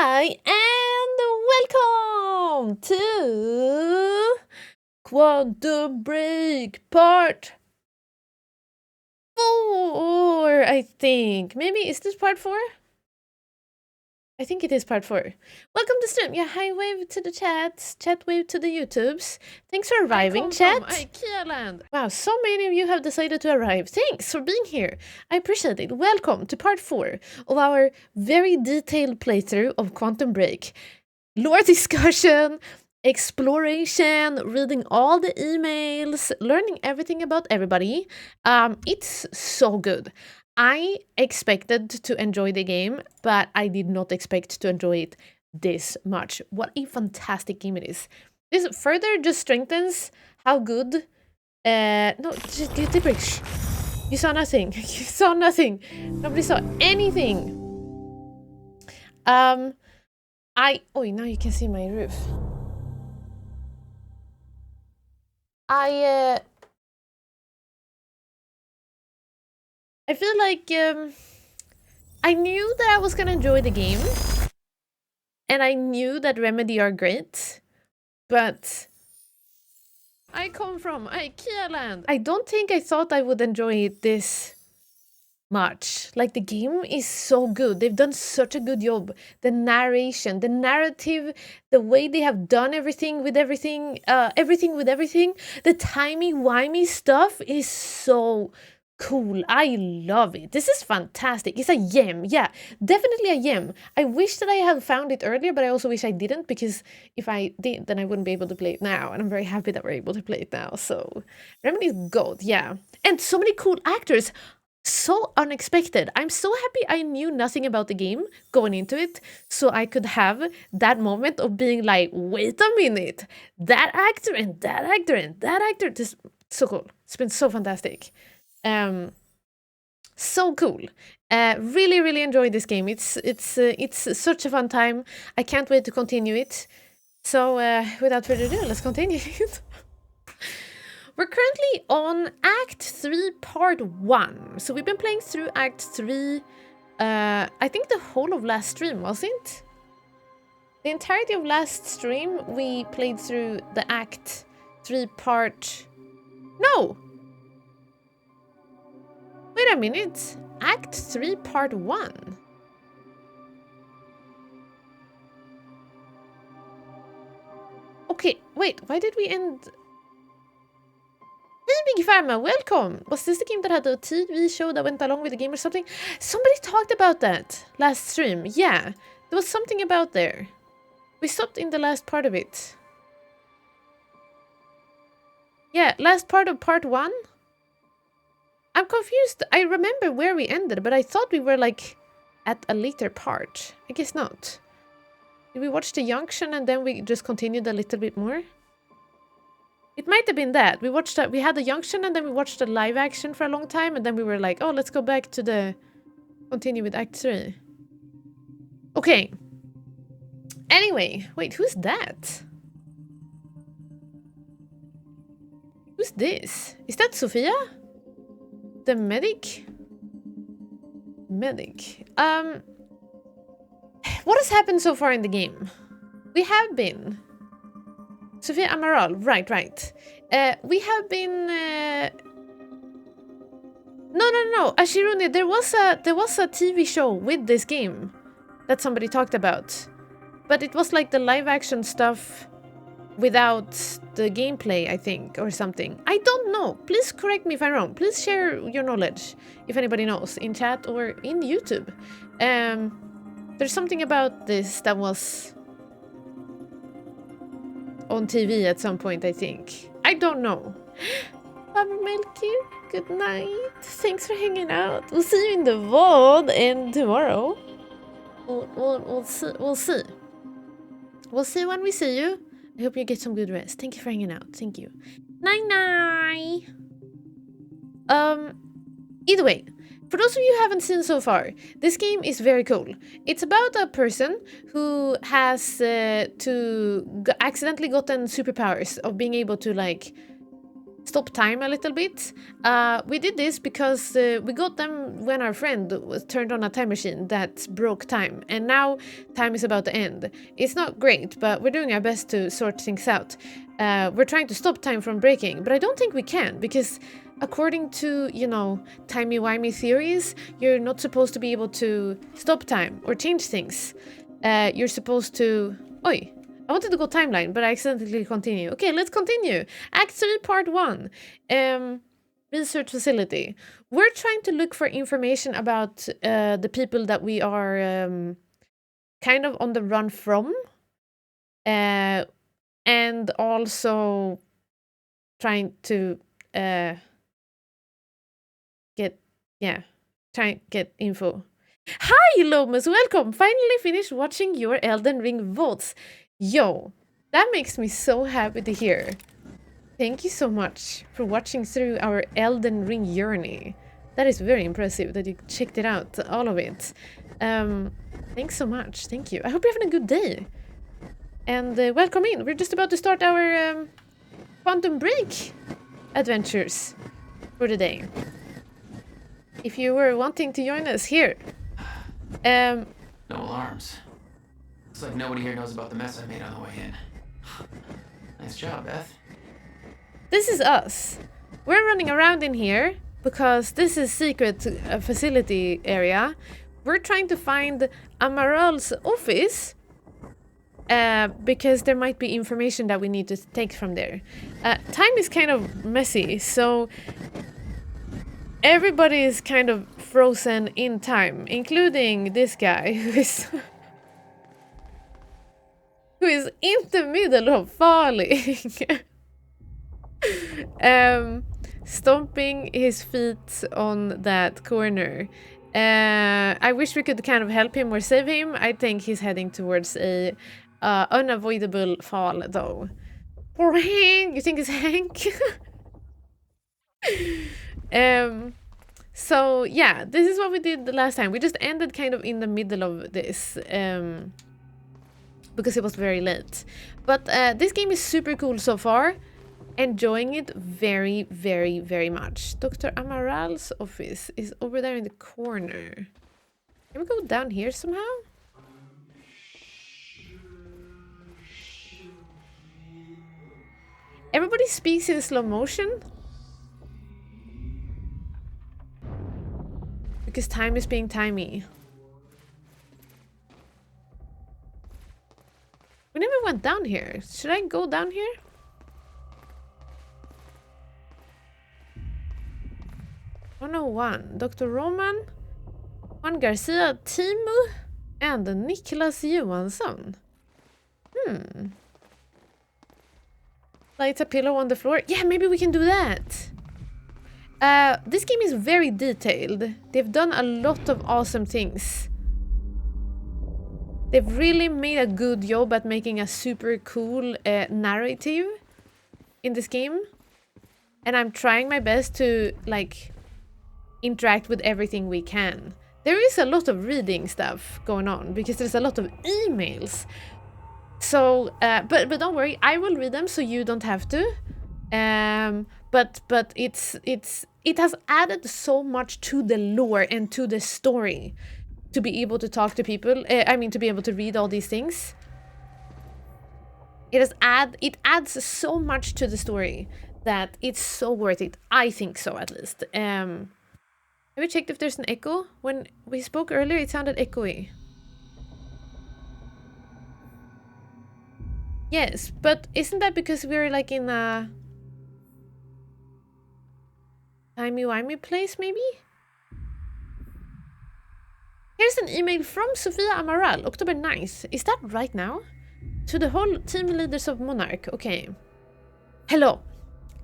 Hi and welcome to Quantum Break Part 4, I think. Maybe, is this part 4? I think it is part 4. Welcome to stream. Yeah, hi wave to the chats, chat wave to the YouTubes. Thanks for arriving, chat. Wow, so many of you have decided to arrive. Thanks for being here. I appreciate it. Welcome to part 4 of our very detailed playthrough of Quantum Break. Lore discussion, exploration, reading all the emails, learning everything about everybody. It's so good. I expected to enjoy the game, but I did not expect to enjoy it this much. What a fantastic game it is. This further just strengthens how good... no, just get the bridge. You saw nothing. You saw nothing. Nobody saw anything. Oh, now you can see my roof. I feel like I knew that I was gonna enjoy the game, and I knew that Remedy are great, but I come from IKEA land. I don't think I thought I would enjoy it this much. Like, the game is so good. They've done such a good job. The narration, the narrative, the way they have done everything with everything, everything with everything, the timey-wimey stuff is so cool. I love it. This is fantastic. It's a gem. Yeah, definitely a gem. I wish that I had found it earlier, but I also wish I didn't, because if I did, then I wouldn't be able to play it now. And I'm very happy that we're able to play it now. So Remedy's gold, yeah. And so many cool actors. So unexpected. I'm so happy I knew nothing about the game going into it, so I could have that moment of being like, wait a minute, that actor and that actor and that actor. This so cool. It's been so fantastic. So cool. Really enjoyed this game. It's such a fun time. I can't wait to continue it. So without further ado, let's continue it. We're currently on Act 3, Part 1. So we've been playing through Act 3, I think the whole of last stream, wasn't? The entirety of last stream, we played through the Act 3 part... No! Wait a minute. Act 3, Part 1. Okay, wait, why did we end... Hey, Big Pharma, welcome! Was this the game that had a TV show that went along with the game or something? Somebody talked about that last stream. Yeah, there was something about there. We stopped in the last part of it. Yeah, last part of Part 1? I'm confused. I remember where we ended, but I thought we were, like, at a later part. I guess not. Did we watch the Junction and then we just continued a little bit more? It might have been that. We watched that. We had the Junction and then we watched the live action for a long time, and then we were like, oh, let's go back to the... continue with Act 3. Okay. Anyway, wait, who's that? Who's this? Is that Sophia? The medic? Medic. What has happened so far in the game? We have been... Sophia Amaral, right. We have been... No. Ashiruni, there was a TV show with this game that somebody talked about. But it was like the live action stuff without the gameplay, I think, or something. I don't know. Please correct me if I'm wrong. Please share your knowledge, if anybody knows, in chat or in YouTube. There's something about this that was... on TV at some point, I think. I don't know. Baba Milky, good night. Thanks for hanging out. We'll see you in the VOD and tomorrow. We'll see. We'll see when we see you. I hope you get some good rest. Thank you for hanging out. Thank you. Night. Either way, for those of you who haven't seen so far, this game is very cool. It's about a person who has accidentally gotten superpowers of being able to, like, stop time a little bit. We did this because we got them when our friend was turned on a time machine that broke time, and now time is about to end. It's not great, but we're doing our best to sort things out. We're trying to stop time from breaking, but I don't think we can, because according to, you know, timey-wimey theories, you're not supposed to be able to stop time or change things. You're supposed to... Oi! I wanted to go timeline, but I accidentally continue. Okay, let's continue. Act 3, Part 1. Research facility. We're trying to look for information about the people that we are kind of on the run from. And also trying to get info. Hi, Lomus! Welcome! Finally finished watching your Elden Ring VODs. Yo, that makes me so happy to hear. Thank you so much for watching through our Elden Ring journey. That is very impressive that you checked it out, all of it. Thanks so much. Thank you. I hope you're having a good day. And welcome in. We're just about to start our Quantum Break adventures for the day. If you were wanting to join us here. No alarms. Looks like nobody here knows about the mess I made on the way in. Nice job, Beth. This is us. We're running around in here because this is secret facility area. We're trying to find Amaral's office because there might be information that we need to take from there. Time is kind of messy, so everybody is kind of frozen in time, including this guy who is in the middle of falling. Stomping his feet on that corner. I wish we could kind of help him or save him. I think he's heading towards a unavoidable fall, though. Poor Hank! You think it's Hank? So yeah, this is what we did the last time. We just ended kind of in the middle of this because it was very late. But this game is super cool so far. Enjoying it very, very, very much. Dr. Amaral's office is over there in the corner. Can we go down here somehow? Everybody speaks in slow motion. Because time is being timey. We never went down here. Should I go down here? Dr. Roman, Juan Garcia, Timu, and Niklas Johansson. Lights a pillow on the floor. Yeah, maybe we can do that. This game is very detailed. They've done a lot of awesome things. They've really made a good job at making a super cool narrative in this game. And I'm trying my best to, like, interact with everything we can. There is a lot of reading stuff going on because there's a lot of emails. So, but don't worry, I will read them so you don't have to. But it has added so much to the lore and to the story to be able to talk to people. I mean, to be able to read all these things. It adds so much to the story that it's so worth it. I think so, at least. Have you checked if there's an echo? When we spoke earlier, it sounded echoey. Yes, but isn't that because we're like in a timey-wimey place, maybe? Here's an email from Sofia Amaral, October 9th. Is that right now? To the whole team leaders of Monarch. Okay. Hello.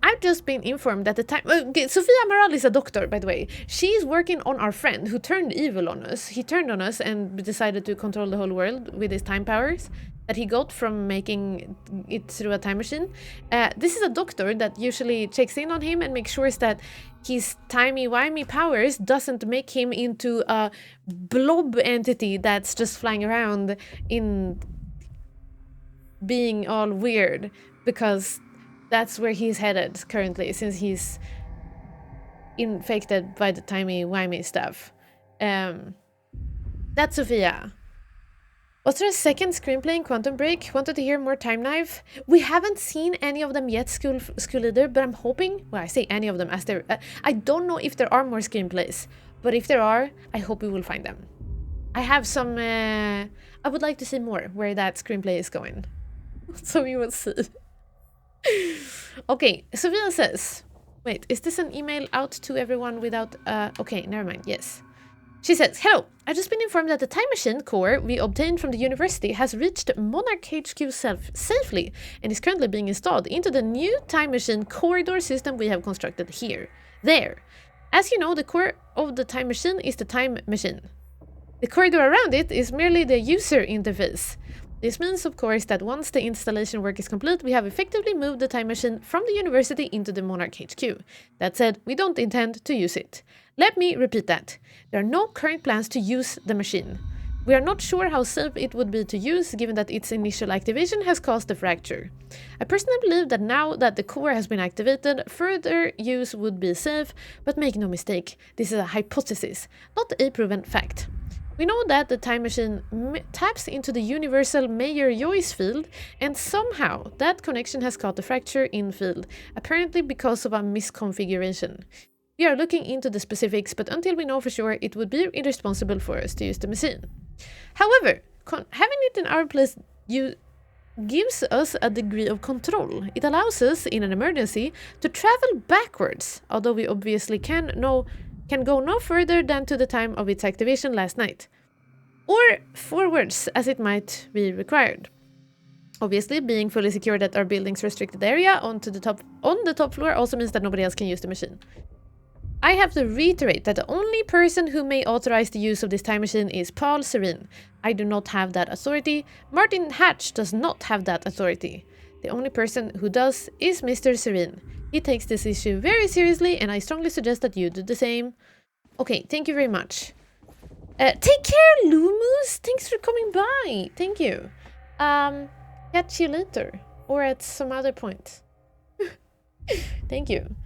I've just been informed that the time... Okay, Sofia Amaral is a doctor, by the way. She's working on our friend who turned evil on us. He turned on us and decided to control the whole world with his time powers that he got from making it through a time machine. This is a doctor that usually checks in on him and makes sure that his timey-wimey powers doesn't make him into a blob entity that's just flying around in being all weird, because That's where he's headed currently, since he's infected by the timey-wimey stuff. That's Sophia. Was there a second screenplay in Quantum Break? Wanted to hear more Time Knife? We haven't seen any of them yet, School Leader, but I'm hoping... Well, I say any of them as they're... I don't know if there are more screenplays, but if there are, I hope we will find them. I have some... I would like to see more where that screenplay is going. So we will see. Okay, Sophia says... Wait, is this an email out to everyone without... okay, never mind, yes. She says, hello, I've just been informed that the time machine core we obtained from the university has reached Monarch HQ safely and is currently being installed into the new time machine corridor system we have constructed here. There. As you know, the core of the time machine is the time machine. The corridor around it is merely the user interface. This means, of course, that once the installation work is complete, we have effectively moved the time machine from the university into the Monarch HQ. That said, we don't intend to use it. Let me repeat that. There are no current plans to use the machine. We are not sure how safe it would be to use, given that its initial activation has caused a fracture. I personally believe that now that the core has been activated, further use would be safe, but make no mistake, this is a hypothesis, not a proven fact. We know that the time machine taps into the universal Mayer-Joyce field, and somehow that connection has caused a fracture in field, apparently because of a misconfiguration. We are looking into the specifics, but until we know for sure, it would be irresponsible for us to use the machine. However, having it in our place gives us a degree of control. It allows us, in an emergency, to travel backwards, although we obviously can go no further than to the time of its activation last night, or forwards as it might be required. Obviously, being fully secured at our building's restricted area on the top floor also means that nobody else can use the machine. I have to reiterate that the only person who may authorize the use of this time machine is Paul Serene. I do not have that authority. Martin Hatch does not have that authority. The only person who does is Mr. Serene. He takes this issue very seriously, and I strongly suggest that you do the same. Okay, thank you very much. Take care, Lumus! Thanks for coming by! Thank you. Catch you later. Or at some other point. Thank you.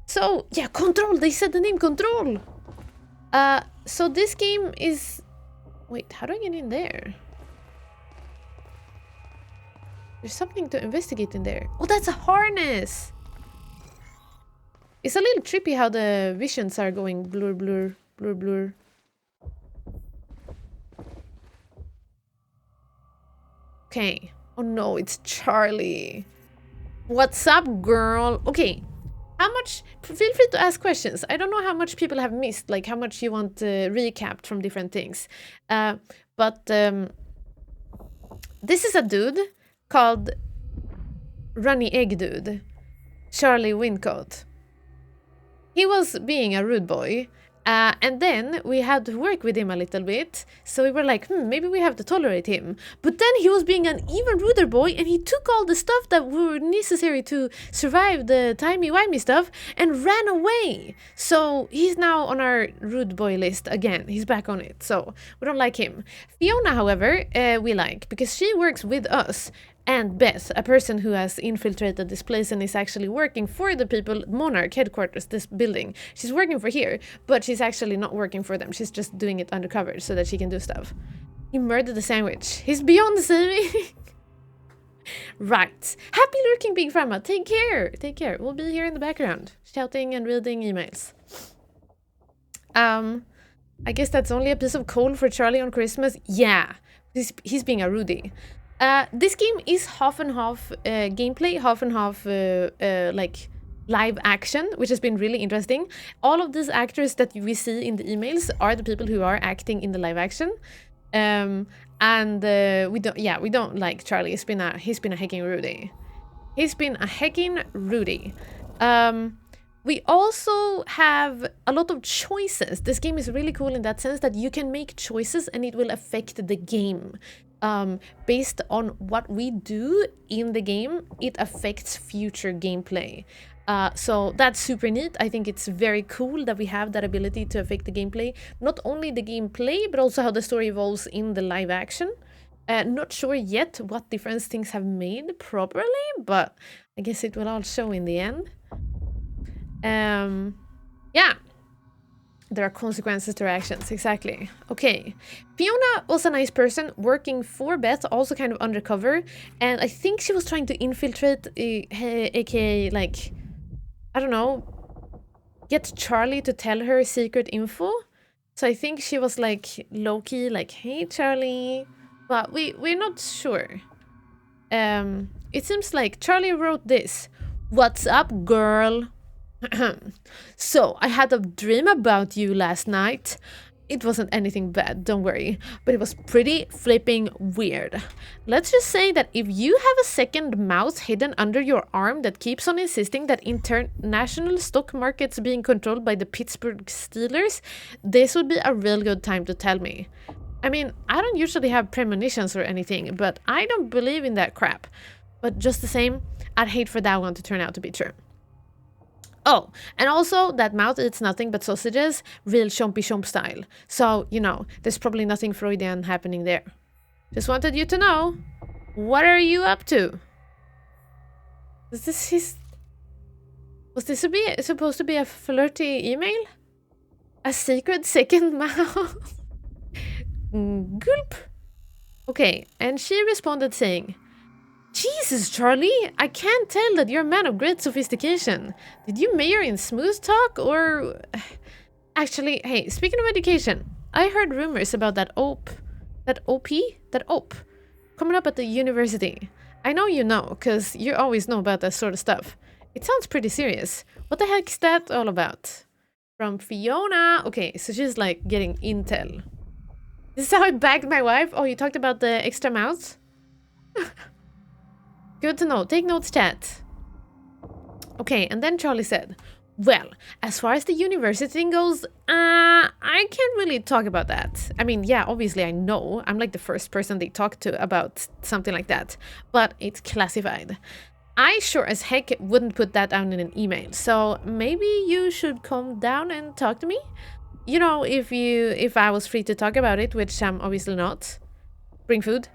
So, yeah, Control! They said the name Control! So this game is... Wait, how do I get in there? There's something to investigate in there. Oh, that's a harness! It's a little trippy how the visions are going blur, blur, blur, blur. Okay. Oh no, it's Charlie. What's up, girl? Okay. How much... Feel free to ask questions. I don't know how much people have missed, like how much you want recapped from different things. But this is a dude called Runny Egg Dude. Charlie Wincott. He was being a rude boy, and then we had to work with him a little bit, so we were like, maybe we have to tolerate him. But then he was being an even ruder boy, and he took all the stuff that were necessary to survive the timey-wimey stuff and ran away. So he's now on our rude boy list again. He's back on it, so we don't like him. Fiona, however, we like, because she works with us. And Beth, a person who has infiltrated this place and is actually working for the people, Monarch headquarters, this building. She's working for here, but she's actually not working for them. She's just doing it undercover so that she can do stuff. He murdered the sandwich. He's beyond saving. Right. Happy lurking, Big Pharma. Take care. Take care. We'll be here in the background, shouting and reading emails. I guess that's only a piece of coal for Charlie on Christmas. Yeah. He's being a Rudy. This game is half and half gameplay, half and half like live action, which has been really interesting. All of these actors that we see in the emails are the people who are acting in the live action. We don't like Charlie. He's been a hecking Rudy. He's been a hecking Rudy. We also have a lot of choices. This game is really cool in that sense that you can make choices and it will affect the game. Based on what we do in the game, it affects future gameplay. So that's super neat. I think it's very cool that we have that ability to affect the gameplay. Not only the gameplay, but also how the story evolves in the live action. Not sure yet what difference things have made properly, but I guess it will all show in the end. Yeah. There are consequences to our actions, exactly. Okay. Fiona was a nice person working for Beth, also kind of undercover, and I think she was trying to infiltrate, aka, like, I don't know, get Charlie to tell her secret info. So I think she was like low-key, like, hey Charlie, but we're not sure. It seems like Charlie wrote this. What's up, girl? So, I had a dream about you last night. It wasn't anything bad, don't worry, but it was pretty flipping weird. Let's just say that if you have a second mouse hidden under your arm that keeps on insisting that international stock markets being controlled by the Pittsburgh Steelers, this would be a real good time to tell me. I mean, I don't usually have premonitions or anything, but I don't believe in that crap. But just the same, I'd hate for that one to turn out to be true. Oh, and also that mouth eats nothing but sausages, real chompy chomp style. So, you know, there's probably nothing Freudian happening there. Just wanted you to know. What are you up to? Is this his... Was this supposed to be a flirty email? A secret second mouth? Gulp. Okay, and she responded saying, Jesus, Charlie, I can't tell that you're a man of great sophistication. Did you mayor in smooth talk or... Actually, hey, speaking of education, I heard rumors about that OP coming up at the university. I know you know, because you always know about that sort of stuff. It sounds pretty serious. What the heck is that all about? From Fiona. Okay, so she's like getting intel. This is how I bagged my wife? Oh, you talked about the extra mouths? Good to know. Take notes, chat. Okay, and then Charlie said, well, as far as the university thing goes, I can't really talk about that. I mean, yeah, obviously I know. I'm like the first person they talk to about something like that. But it's classified. I sure as heck wouldn't put that down in an email. So maybe you should calm down and talk to me? You know, if I was free to talk about it, which I'm obviously not. Bring food.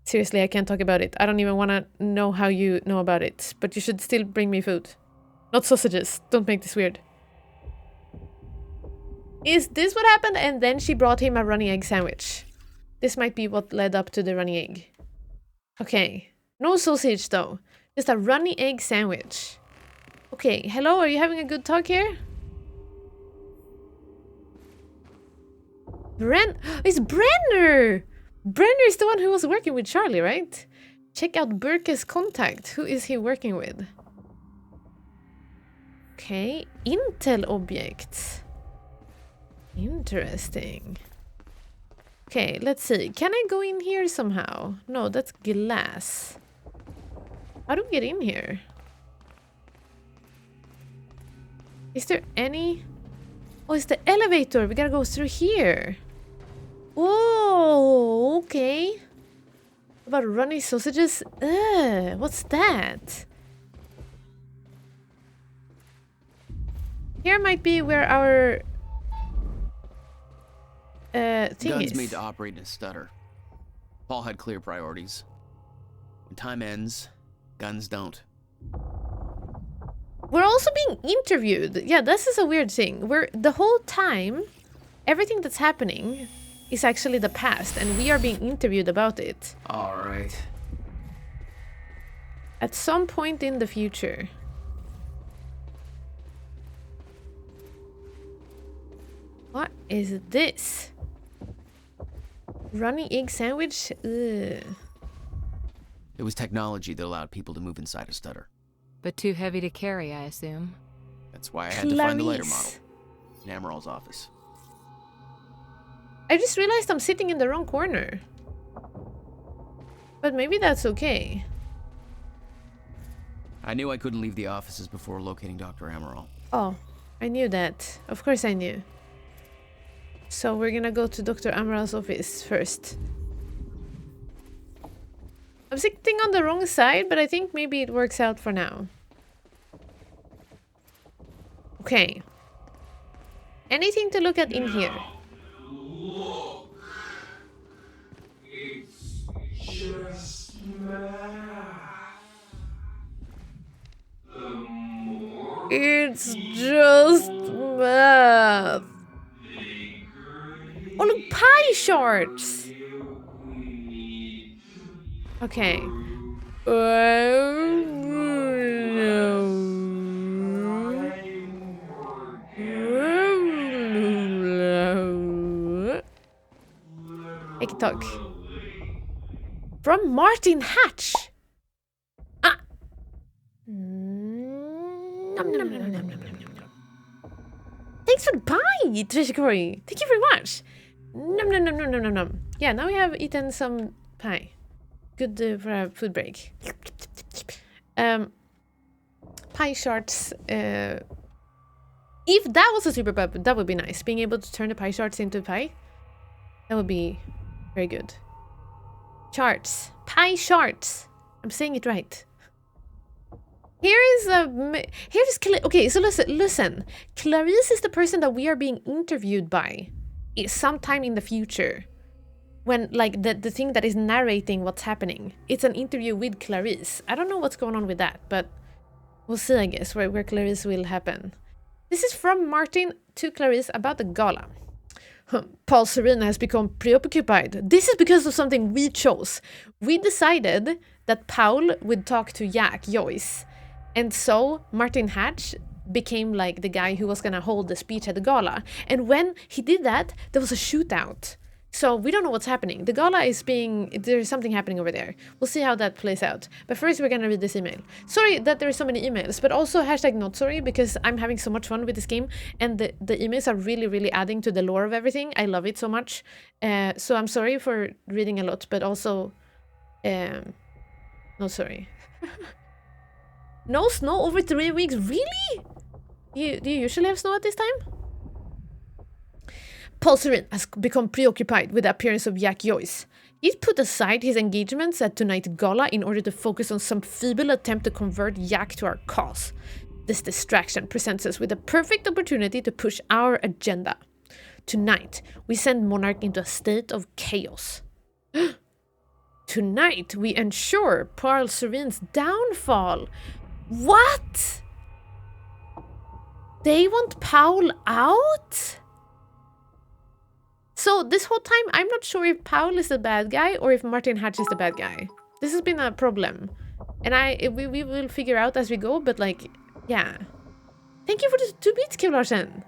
Seriously, I can't talk about it. I don't even want to know how you know about it. But you should still bring me food. Not sausages. Don't make this weird. Is this what happened? And then she brought him a runny egg sandwich. This might be what led up to the runny egg. Okay. No sausage, though. Just a runny egg sandwich. Okay. Hello, are you having a good talk here? It's Brenner! Brenner is the one who was working with Charlie, right? Check out Burke's contact. Who is he working with? Okay, Intel objects. Interesting. Okay, let's see. Can I go in here somehow? No, that's glass. How do we get in here? Is there any... Oh, it's the elevator. We gotta go through here. Oh, okay. About runny sausages? What's that? Here might be where our thing Guns is. made to operate in a stutter. Paul had clear priorities. When time ends, guns don't. We're also being interviewed. Yeah, this is a weird thing. We're the whole time, everything that's happening is actually the past, and we are being interviewed about it. All right. At some point in the future. What is this? Runny egg sandwich? Ugh. It was technology that allowed people to move inside a stutter. But too heavy to carry, I assume. That's why I had to find the lighter Clarice. model in Amaral's office. I just realized I'm sitting in the wrong corner. But maybe that's okay. I knew I couldn't leave the offices before locating Dr. Amaral. Oh, I knew that. Of course I knew. So we're gonna go to Dr. Amaral's office first. I'm sitting on the wrong side, but I think maybe it works out for now. Okay. Anything to look at in here? Look. It's It's just math. Oh, look, pie charts. Okay. I can talk. From Martin Hatch. Ah. Nom, nom, nom, nom, nom, nom, nom, nom. Thanks for the pie, Trisha Corey. Thank you very much. Nom, nom, nom, nom, nom, nom, nom. Yeah, now we have eaten some pie. Good for a food break. Pie charts. If that was a superpower, that would be nice. Being able to turn the pie charts into pie. That would be very good. Charts. Pie charts. I'm saying it right. Okay, so listen. Clarice is the person that we are being interviewed by sometime in the future. When, like, the thing that is narrating what's happening. It's an interview with Clarice. I don't know what's going on with that, but we'll see, I guess, where Clarice will happen. This is from Martin to Clarice about the gala. Paul Serena has become preoccupied. This is because of something we chose. We decided that Paul would talk to Jack Joyce. And so Martin Hatch became like the guy who was gonna hold the speech at the gala. And when he did that, there was a shootout. So we don't know what's happening. The gala is there's something happening over there. We'll see how that plays out. But first we're gonna read this email. Sorry that there are so many emails, but also hashtag not sorry because I'm having so much fun with this game and the emails are really, really adding to the lore of everything. I love it so much. So I'm sorry for reading a lot, but also not sorry. No snow over 3 weeks, really? Do you usually have snow at this time? Paul Serene has become preoccupied with the appearance of Jack Joyce. He's put aside his engagements at tonight's gala in order to focus on some feeble attempt to convert Jack to our cause. This distraction presents us with a perfect opportunity to push our agenda. Tonight, we send Monarch into a state of chaos. Tonight, we ensure Paul Serene's downfall. What? They want Paul out? So this whole time, I'm not sure if Paul is the bad guy or if Martin Hatch is the bad guy. This has been a problem. And we will figure out as we go, but like, yeah. Thank you for the 2 beats, Kim Larsen.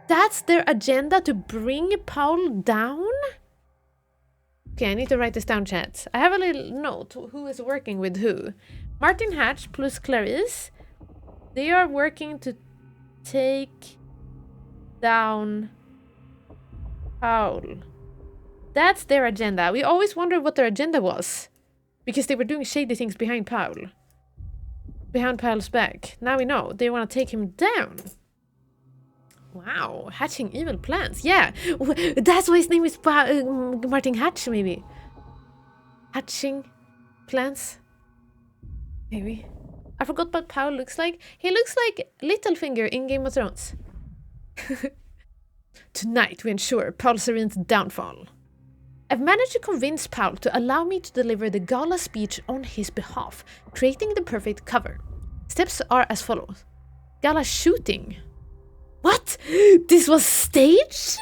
That's their agenda, to bring Paul down? Okay, I need to write this down, chat. I have a little note. Who is working with who? Martin Hatch plus Clarice. They are working to take down Paul. That's their agenda. We always wondered what their agenda was. Because they were doing shady things behind Paul. Behind Paul's back. Now we know. They want to take him down. Wow. Hatching evil plans. Yeah. That's why his name is Martin Hatch, maybe. Hatching plans. Maybe. I forgot what Paul looks like. He looks like Littlefinger in Game of Thrones. Tonight we ensure Paul Serene's downfall. I've managed to convince Paul to allow me to deliver the gala speech on his behalf, creating the perfect cover. Steps are as follows. Gala shooting. What? This was staged?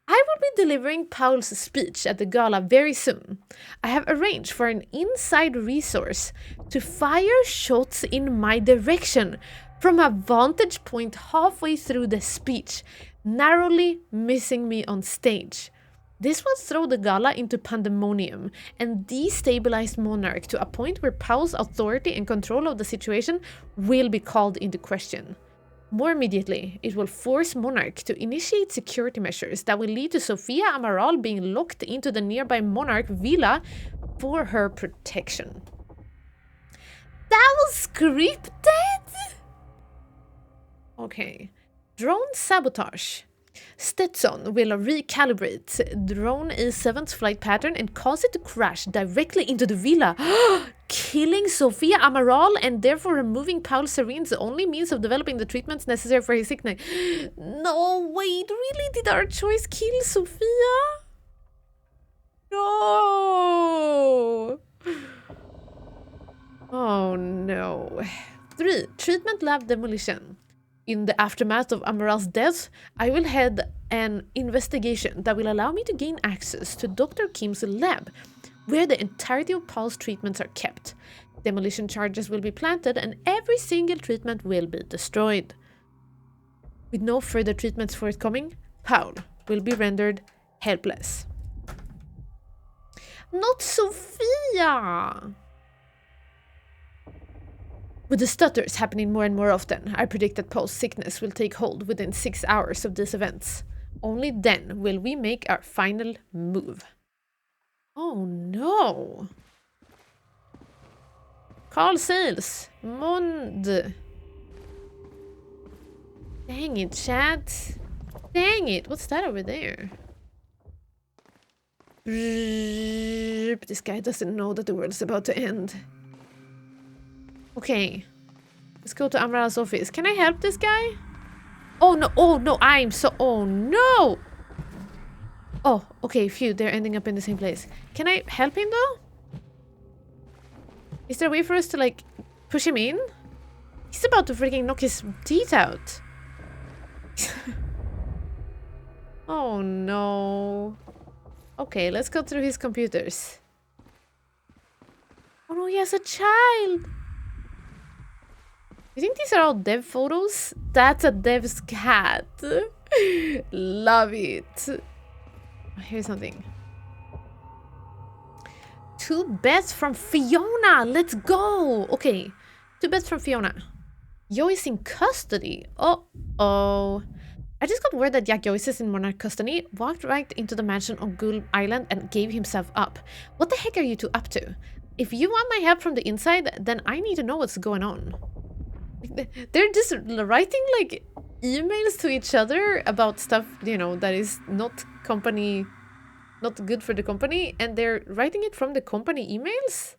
I will be delivering Paul's speech at the gala very soon. I have arranged for an inside resource to fire shots in my direction from a vantage point halfway through the speech, narrowly missing me on stage. This will throw the gala into pandemonium and destabilize Monarch to a point where Paul's authority and control of the situation will be called into question. More immediately, it will force Monarch to initiate security measures that will lead to Sofia Amaral being locked into the nearby Monarch villa for her protection. That was scripted? Okay. Drone sabotage. Stetson will recalibrate drone A7's flight pattern and cause it to crash directly into the villa, killing Sofia Amaral and therefore removing Paul Serene's only means of developing the treatments necessary for his sickness. No, wait, really? Did our choice kill Sofia? No! Oh no. 3. Treatment lab demolition. In the aftermath of Amaral's death, I will head an investigation that will allow me to gain access to Dr. Kim's lab, where the entirety of Paul's treatments are kept. Demolition charges will be planted and every single treatment will be destroyed. With no further treatments forthcoming, Paul will be rendered helpless. Not Sophia! With the stutters happening more and more often, I predict that Paul's sickness will take hold within 6 hours of these events. Only then will we make our final move. Oh no! Carl Sales! Mond! Dang it, chat! Dang it! What's that over there? This guy doesn't know that the world's about to end. Okay. Let's go to Amaral's office. Can I help this guy? Oh no, I'm so... Oh no! Oh, okay, phew, they're ending up in the same place. Can I help him though? Is there a way for us to like push him in? He's about to freaking knock his teeth out. Oh no. Okay, let's go through his computers. Oh no, he has a child! You think these are all dev photos? That's a dev's cat. Love it. Oh, here's something. 2 bets from Fiona. Let's go. Okay. 2 bets from Fiona. Yo is in custody. Uh-oh. I just got word that Jack Joyce is in Monarch custody, walked right into the mansion on Ghoul Island and gave himself up. What the heck are you two up to? If you want my help from the inside, then I need to know what's going on. They're just writing like emails to each other about stuff, you know, that is not good for the company, and they're writing it from the company emails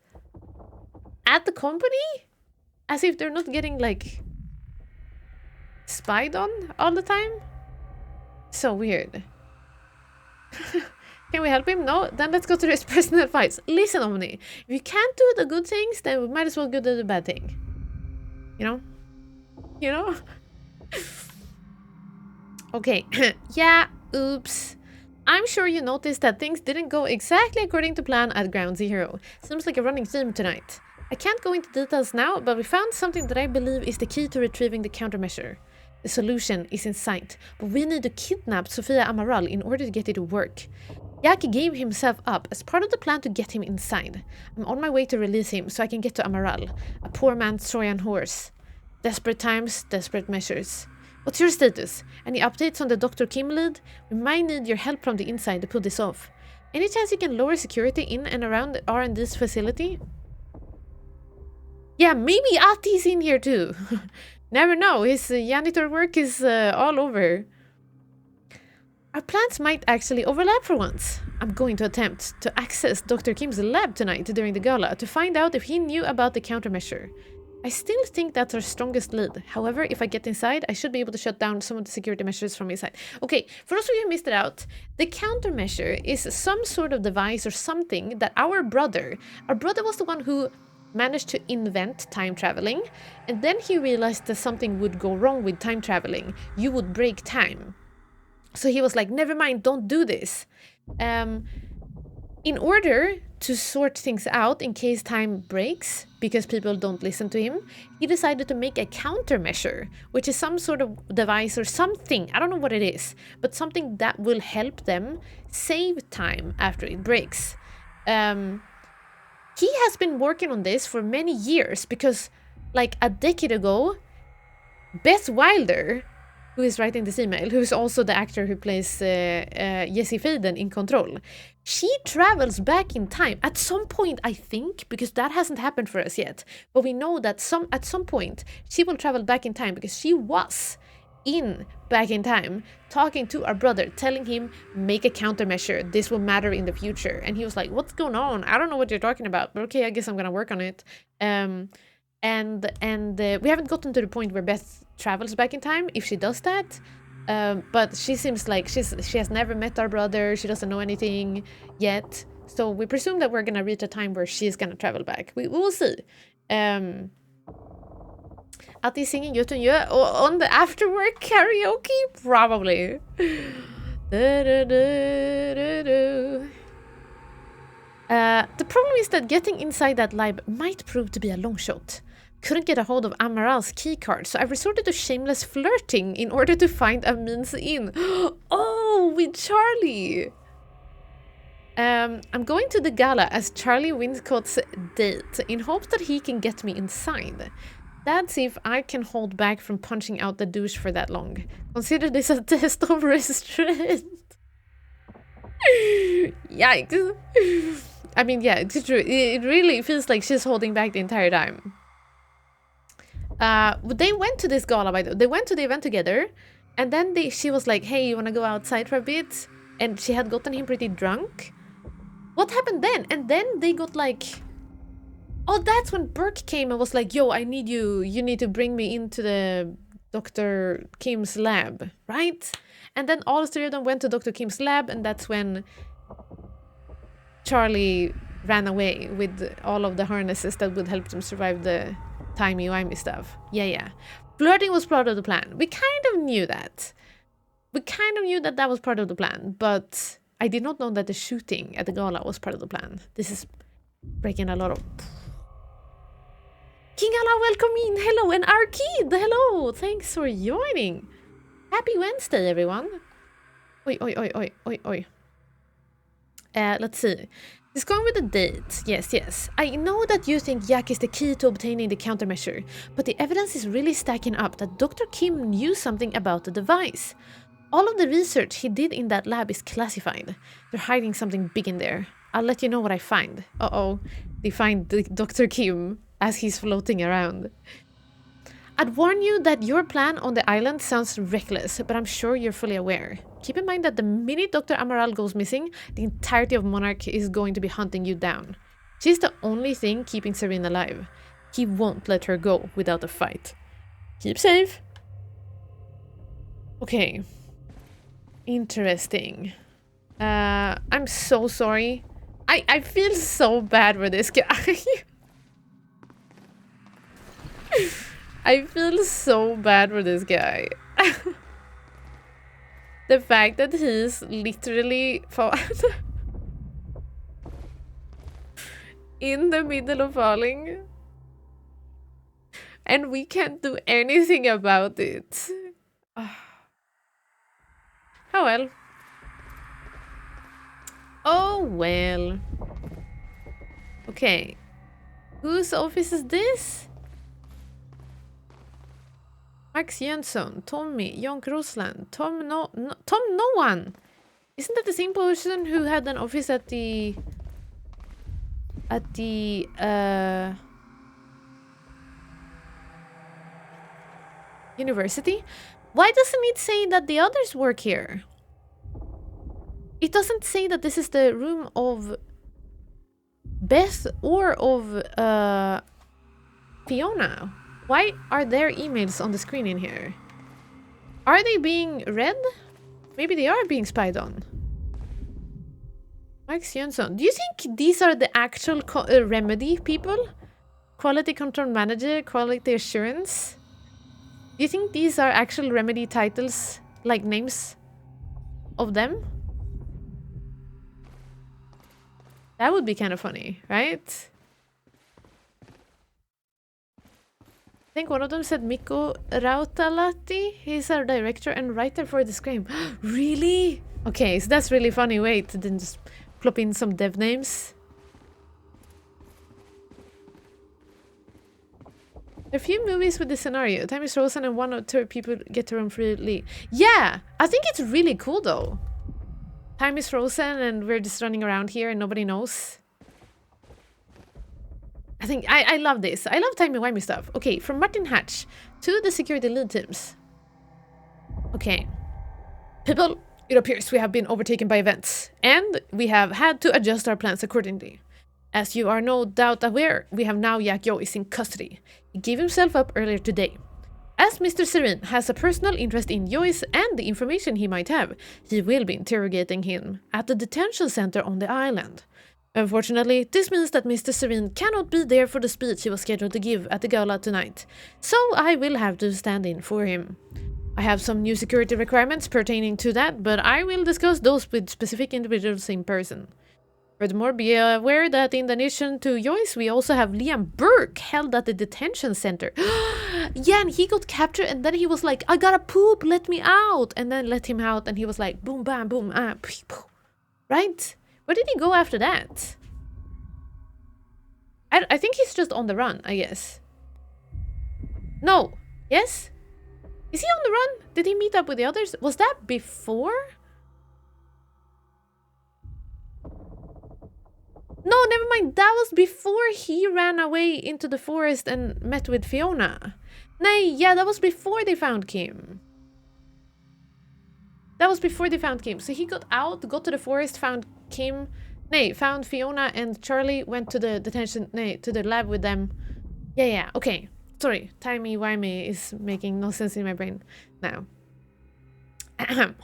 at the company as if they're not getting like spied on all the time. So weird. Can we help him? No? Then let's go to his personal files. Listen, Omni, if you can't do the good things, then we might as well go do the bad thing. You know? You know? Okay. Yeah, oops. I'm sure you noticed that things didn't go exactly according to plan at Ground Zero. Seems like a running theme tonight. I can't go into details now, but we found something that I believe is the key to retrieving the countermeasure. The solution is in sight, but we need to kidnap Sofia Amaral in order to get it to work. Jack gave himself up as part of the plan to get him inside. I'm on my way to release him so I can get to Amaral, a poor man's Trojan horse. Desperate times, desperate measures. What's your status? Any updates on the Dr. Kim lead? We might need your help from the inside to pull this off. Any chance you can lower security in and around R&D's facility? Yeah, maybe Ati's in here too. Never know, his janitor work is all over. Our plans might actually overlap for once. I'm going to attempt to access Dr. Kim's lab tonight during the gala to find out if he knew about the countermeasure. I still think that's our strongest lead. However, if I get inside, I should be able to shut down some of the security measures from inside. Okay, for those of you who missed it out, the countermeasure is some sort of device or something that our brother was the one who managed to invent time traveling, and then he realized that something would go wrong with time traveling. You would break time. So he was like, never mind, don't do this. In order to sort things out in case time breaks, because people don't listen to him, he decided to make a countermeasure, which is some sort of device or something, I don't know what it is, but something that will help them save time after it breaks. He has been working on this for many years because, like, a decade ago, Beth Wilder, who is writing this email, who is also the actor who plays Jesse Faden in Control, she travels back in time at some point, I think, because that hasn't happened for us yet. But we know that at some point she will travel back in time because she was back in time talking to our brother, telling him, make a countermeasure, this will matter in the future. And he was like, what's going on? I don't know what you're talking about, but okay, I guess I'm gonna work on it. And we haven't gotten to the point where Beth travels back in time, if she does that. But she seems like she has never met our brother, she doesn't know anything yet. So we presume that we're gonna reach a time where she's gonna travel back. We will see. Att de singing Gjort and Gjør on the afterwork karaoke? Probably. The problem is that getting inside that lab might prove to be a long shot. Couldn't get a hold of Amaral's keycard, so I resorted to shameless flirting in order to find a means in. Oh, with Charlie! I'm going to the gala as Charlie Winscott's date in hopes that he can get me inside. That's if I can hold back from punching out the douche for that long. Consider this a test of restraint. Yikes. I mean, yeah, it's true. It really feels like she's holding back the entire time. They went to this gala, by the way. They went to the event together, and then she was like, hey, you wanna go outside for a bit? And she had gotten him pretty drunk. What happened then? And then they got like... Oh, that's when Burke came and was like, yo, I need you. You need to bring me into the Dr. Kim's lab, right? And then all three of them went to Dr. Kim's lab, and that's when Charlie ran away with all of the harnesses that would help them survive the timey-wimey stuff. Yeah. Flirting was part of the plan. We kind of knew that. We kind of knew that that was part of the plan, but I did not know that the shooting at the gala was part of the plan. This is breaking a lot of... King Allah, welcome in. Hello, and Arkid, hello. Thanks for joining. Happy Wednesday, everyone. Oi. Let's see. He's going with the date. Yes. I know that you think Jack is the key to obtaining the countermeasure, but the evidence is really stacking up that Dr. Kim knew something about the device. All of the research he did in that lab is classified. They're hiding something big in there. I'll let you know what I find. Uh-oh. They find Dr. Kim as he's floating around. I'd warn you that your plan on the island sounds reckless, but I'm sure you're fully aware. Keep in mind that the minute Dr. Amaral goes missing, the entirety of Monarch is going to be hunting you down. She's the only thing keeping Serene alive. He won't let her go without a fight. Keep safe. Okay. Interesting. I'm so sorry. I feel so bad for this guy. I feel so bad for this guy. The fact that he's literally in the middle of falling and we can't do anything about it. Oh well. Oh well. Okay. Whose office is this? Max Jönsson, Tommy, Jon Rosland, Tom No One. Isn't that the same person who had an office at the university? Why doesn't it say that the others work here? It doesn't say that this is the room of Beth or of Fiona. Why are their emails on the screen in here? Are they being read? Maybe they are being spied on. Max Jönsson. Do you think these are the actual remedy people? Quality control manager, quality assurance? Do you think these are actual remedy titles, like names of them? That would be kind of funny, right? I think one of them said Mikko Rautalahti. He's our director and writer for the Scream. Really? Okay, so that's really funny. Wait, then just plop in some dev names. A few movies with this scenario. Time is frozen and one or two people get to run freely. Yeah, I think it's really cool though. Time is frozen and we're just running around here and nobody knows. I think I love this. I love timey-wimey stuff. Okay, from Martin Hatch to the security lead teams. Okay. People, it appears we have been overtaken by events, and we have had to adjust our plans accordingly. As you are no doubt aware, we have now Jack Joyce in custody. He gave himself up earlier today. As Mr. Serene has a personal interest in Joyce and the information he might have, he will be interrogating him at the detention center on the island. Unfortunately, this means that Mr. Serene cannot be there for the speech he was scheduled to give at the gala tonight, so I will have to stand in for him. I have some new security requirements pertaining to that, but I will discuss those with specific individuals in person. Furthermore, be aware that in addition to Joyce, we also have Liam Burke held at the detention center. Yeah, and he got captured and then he was like, I gotta poop, let me out. And then let him out and he was like, boom, bam, boom, right? Where did he go after that? I think he's just on the run, I guess. No. Yes? Is he on the run? Did he meet up with the others? Was that before? No, never mind. That was before he ran away into the forest and met with Fiona. Nay, yeah, that was before they found Kim. That was before they found Kim. So he got out, got to the forest, found Kim. Nay, found Fiona and Charlie, went to the detention, nay, to the lab with them. Yeah, okay. Sorry, timey-wimey is making no sense in my brain now. Ahem.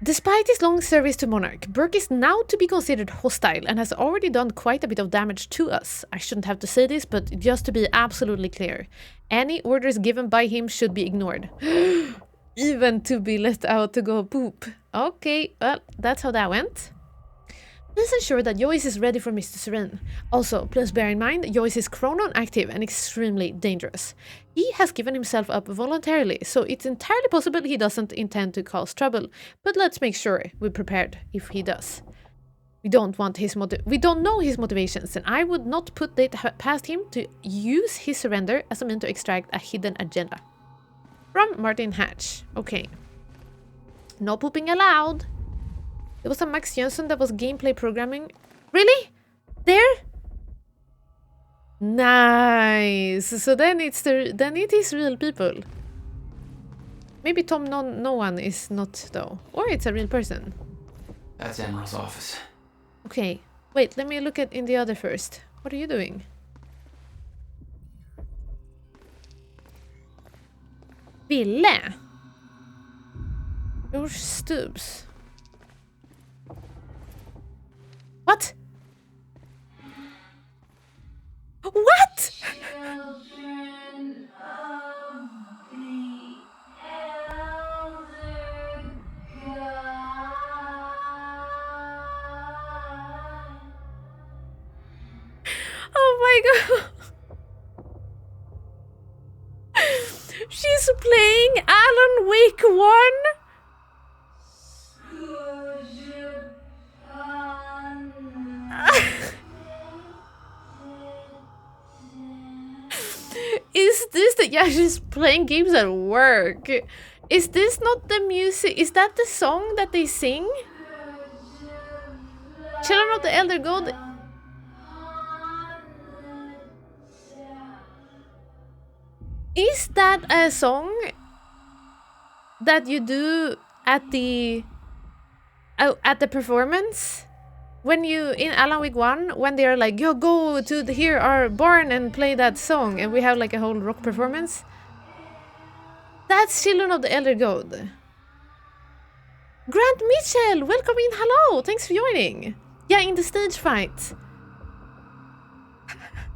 Despite his long service to Monarch, Burke is now to be considered hostile and has already done quite a bit of damage to us. I shouldn't have to say this, but just to be absolutely clear, any orders given by him should be ignored. Even to be let out to go poop. Okay, well, that's how that went. Please ensure that Joyce is ready for Mr. Serene. Also, please bear in mind, Joyce is chronon active and extremely dangerous. He has given himself up voluntarily, so it's entirely possible he doesn't intend to cause trouble, but let's make sure we're prepared if he does. We don't know his motivations, and I would not put it past him to use his surrender as a means to extract a hidden agenda. From Martin Hatch. Okay. No pooping allowed. There was a Max Jönsson that was gameplay programming. Really? There? Nice. So then it is real people. Maybe Tom no one is not though. Or it's a real person. That's Emerald's office. Okay. Wait, let me look at in the other first. What are you doing? Ville. George Stubbs. What? What? Children of the Elder God. Oh my god. She's playing Alan Wake 1? Is this the... Yeah, she's playing games at work. Is this not the music? Is that the song that they sing? Children of the Elder God. Is that a song that you do at the performance? When you, in Alan Wake 1, when they are like, yo, go to here our barn and play that song, and we have like a whole rock performance. That's Children of the Elder God. Grant Mitchell, welcome in, hello, thanks for joining. Yeah, in the stage fight.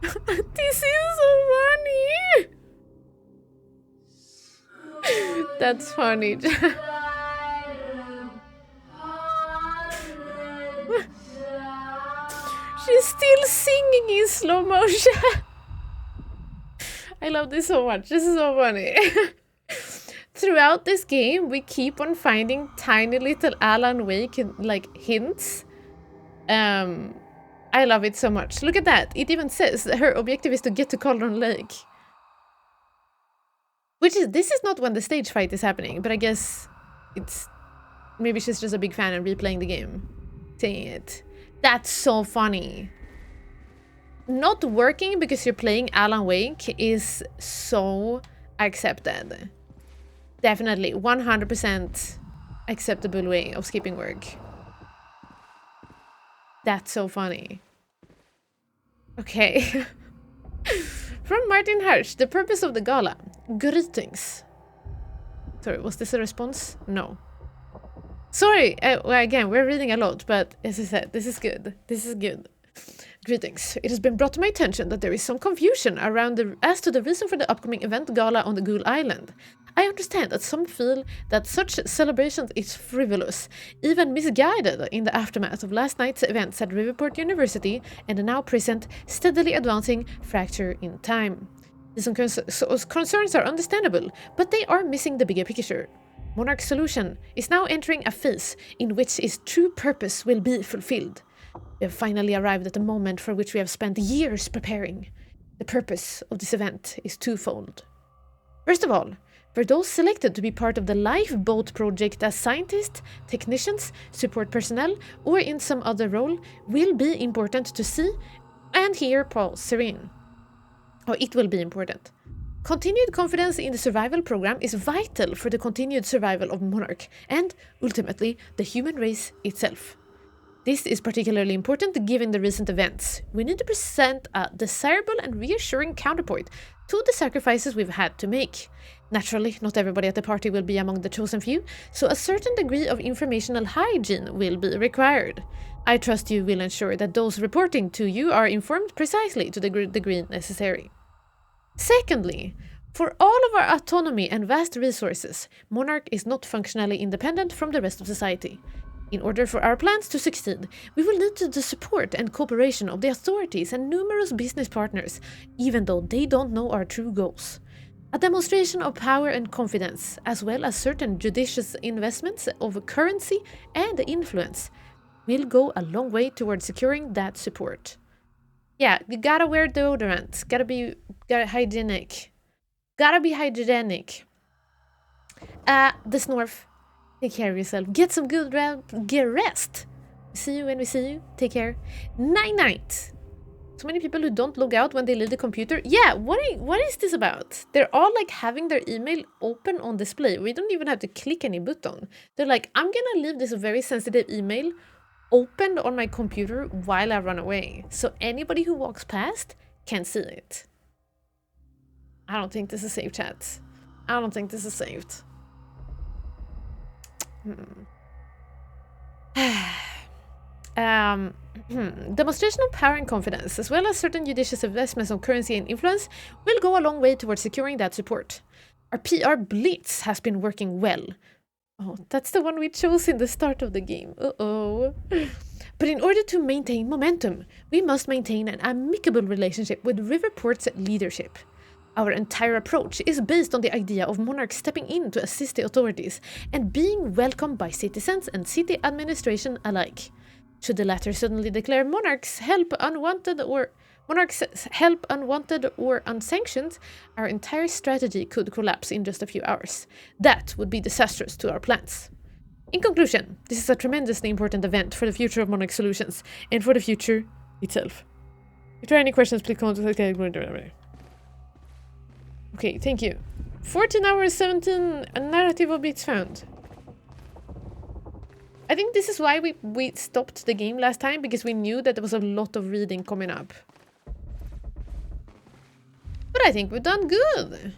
This is so funny. That's funny. She's still singing in slow motion. I love this so much. This is so funny. Throughout this game, we keep on finding tiny little Alan Wake like hints. I love it so much. Look at that. It even says that her objective is to get to Cauldron Lake. This is not when the stage fight is happening, but I guess it's... Maybe she's just a big fan and replaying the game. Saying it. That's so funny. Not working because you're playing Alan Wake is so accepted. Definitely 100% acceptable way of skipping work. That's so funny. Okay. From Martin Hirsch, the purpose of the gala. Greetings. Sorry, was this a response? No. Sorry, well, again, we're reading a lot, but as I said, this is good. This is good. Greetings. It has been brought to my attention that there is some confusion as to the reason for the upcoming event gala on the Ghoul Island. I understand that some feel that such celebrations is frivolous, even misguided in the aftermath of last night's events at Riverport University and the now present, steadily advancing fracture in time. These concerns are understandable, but they are missing the bigger picture. Monarch Solution is now entering a phase in which its true purpose will be fulfilled. We have finally arrived at the moment for which we have spent years preparing. The purpose of this event is twofold. First of all, for those selected to be part of the lifeboat project as scientists, technicians, support personnel, or in some other role, will be important to see and hear Paul serene. Or it will be important. Continued confidence in the survival program is vital for the continued survival of Monarch and, ultimately, the human race itself. This is particularly important given the recent events. We need to present a desirable and reassuring counterpoint to the sacrifices we've had to make. Naturally, not everybody at the party will be among the chosen few, so a certain degree of informational hygiene will be required. I trust you will ensure that those reporting to you are informed precisely to the degree necessary. Secondly, for all of our autonomy and vast resources, Monarch is not functionally independent from the rest of society. In order for our plans to succeed, we will need the support and cooperation of the authorities and numerous business partners, even though they don't know our true goals. A demonstration of power and confidence, as well as certain judicious investments of currency and influence, will go a long way towards securing that support. Yeah, you gotta wear deodorant, gotta be hygienic. Gotta be hygienic. The Snorf. Take care of yourself. Get some good rest. See you when we see you. Take care. Night. So many people who don't log out when they leave the computer. Yeah, what is this about? They're all like having their email open on display. We don't even have to click any button. They're like, I'm gonna leave this very sensitive email opened on my computer while I run away. So anybody who walks past can see it. I don't think this is safe, chat. I don't think this is saved. Demonstration of power and confidence, as well as certain judicious investments of currency and influence, will go a long way towards securing that support. Our PR Blitz has been working well. Oh, that's the one we chose in the start of the game. Uh-oh. But in order to maintain momentum, we must maintain an amicable relationship with Riverport's leadership. Our entire approach is based on the idea of Monarch stepping in to assist the authorities and being welcomed by citizens and city administration alike. Should the latter suddenly declare Monarch's help unwanted or unsanctioned, our entire strategy could collapse in just a few hours. That would be disastrous to our plans. In conclusion, this is a tremendously important event for the future of Monarch Solutions and for the future itself. If there are any questions, please contact. Okay, thank you. 14 hours, 17 narrative objects found. I think this is why we stopped the game last time, because we knew that there was a lot of reading coming up. But I think we've done good.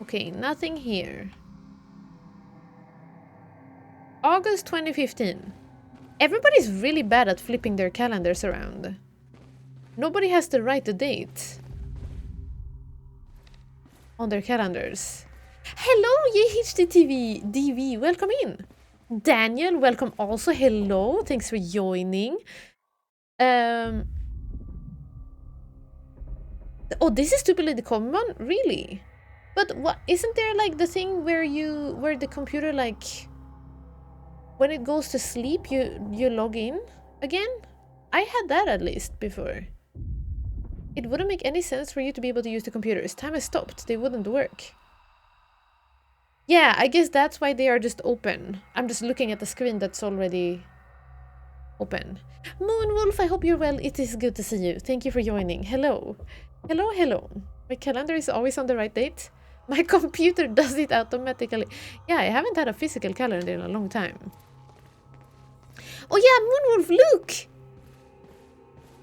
Okay, nothing here. August 2015. Everybody's really bad at flipping their calendars around. Nobody has to write the date on their calendars. Hello, YHDTV DV, welcome in. Daniel, welcome also. Hello, thanks for joining. Oh, this is stupidly the common one? Really? But what isn't there like the thing where the computer, like when it goes to sleep you log in again? I had that at least before. It wouldn't make any sense for you to be able to use the computers. Time has stopped. They wouldn't work. Yeah, I guess that's why they are just open. I'm just looking at the screen that's already open. Moonwolf, I hope you're well. It is good to see you. Thank you for joining. Hello. Hello, hello. My calendar is always on the right date. My computer does it automatically. Yeah, I haven't had a physical calendar in a long time. Oh yeah, Moonwolf, look!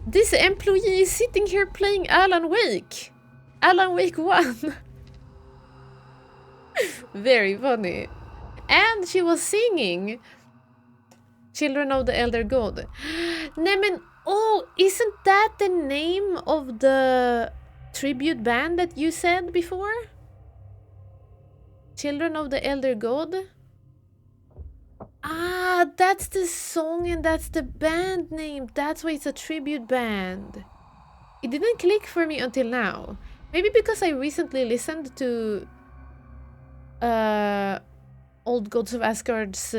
This employee is sitting here playing Alan Wake. Alan Wake 1. Very funny. And she was singing Children of the Elder God. Nämen, oh, isn't that the name of the tribute band that you said before? Children of the Elder God? Ah, that's the song and that's the band name. That's why it's a tribute band. It didn't click for me until now. Maybe because I recently listened to Old Gods of Asgard's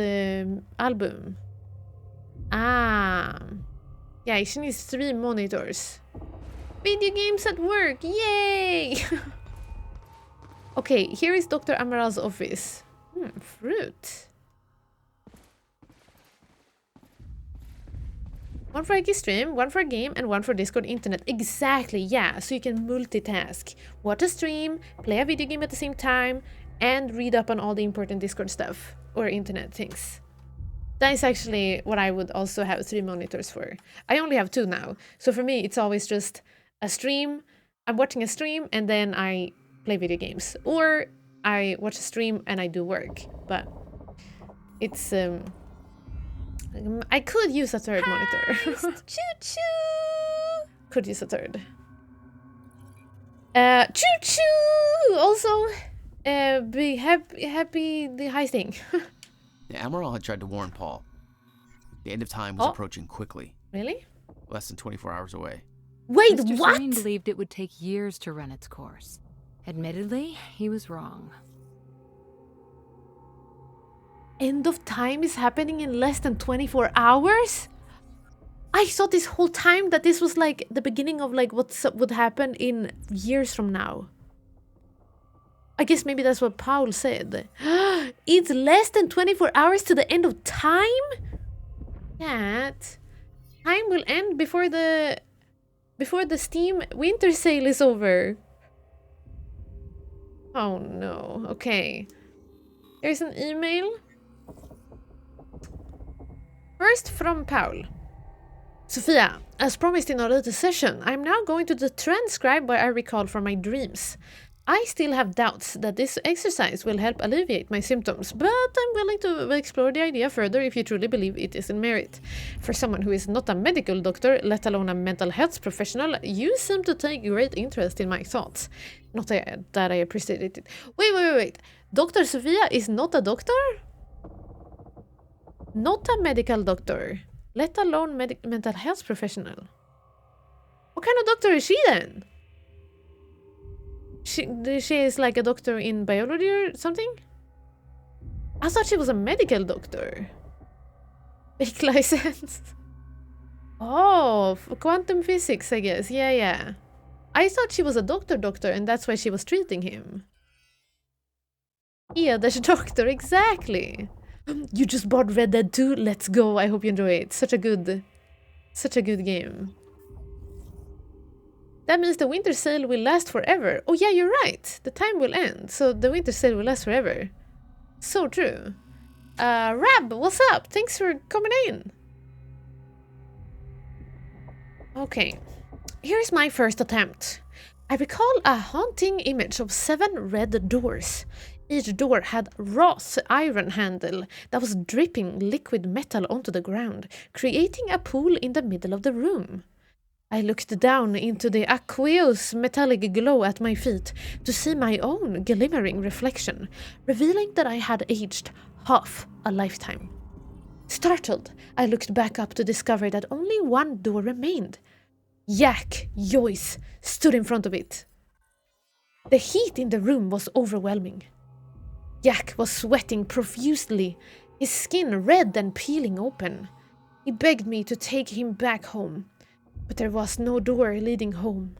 album. Ah. Yeah, she needs 3 monitors. Video games at work, yay! Okay, here is Dr. Amaral's office. Fruit. One for X stream, one for game, and one for Discord internet. Exactly, yeah, so you can multitask. Watch a stream, play a video game at the same time, and read up on all the important Discord stuff or internet things. That is actually what I would also have 3 monitors for. I only have 2 now, so for me it's always just a stream. I'm watching a stream and then I play video games, or I watch a stream and I do work. But it's I could use a third monitor. Choo-choo! Could use a third. Choo-choo! Also, be happy the heisting. The Amaral had tried to warn Paul. The end of time was approaching quickly. Really? Less than 24 hours away. Wait, Mr. what? Serene believed it would take years to run its course. Admittedly, he was wrong. End of time is happening in less than 24 hours? I thought this whole time that this was like the beginning of like what would happen in years from now. I guess maybe that's what Paul said. It's less than 24 hours to the end of time? That time will end before the Steam winter sale is over. Oh no. Okay. There's an email. First from Paul. Sophia, as promised in our latest session, I'm now going to transcribe what I recall from my dreams. I still have doubts that this exercise will help alleviate my symptoms, but I'm willing to explore the idea further if you truly believe it is in merit. For someone who is not a medical doctor, let alone a mental health professional, you seem to take great interest in my thoughts. Not that I appreciate it. Wait. Dr. Sophia is not a doctor? Not a medical doctor, let alone mental health professional. What kind of doctor is she then? She is like a doctor in biology or something? I thought she was a medical doctor. Fake license. Oh, for quantum physics, I guess. Yeah. I thought she was a doctor and that's why she was treating him. Yeah, there's a doctor, exactly. You just bought Red Dead 2? Let's go. I hope you enjoy it. Such a good game. That means the winter sale will last forever. Oh yeah, you're right. The time will end, so the winter sale will last forever. So true. Rab, what's up? Thanks for coming in. Okay, here's my first attempt. I recall a haunting image of 7 red doors. Each door had wrought iron handle that was dripping liquid metal onto the ground, creating a pool in the middle of the room. I looked down into the aqueous metallic glow at my feet to see my own glimmering reflection, revealing that I had aged half a lifetime. Startled, I looked back up to discover that only one door remained. Jack Joyce stood in front of it. The heat in the room was overwhelming. Jack was sweating profusely, his skin red and peeling open. He begged me to take him back home, but there was no door leading home.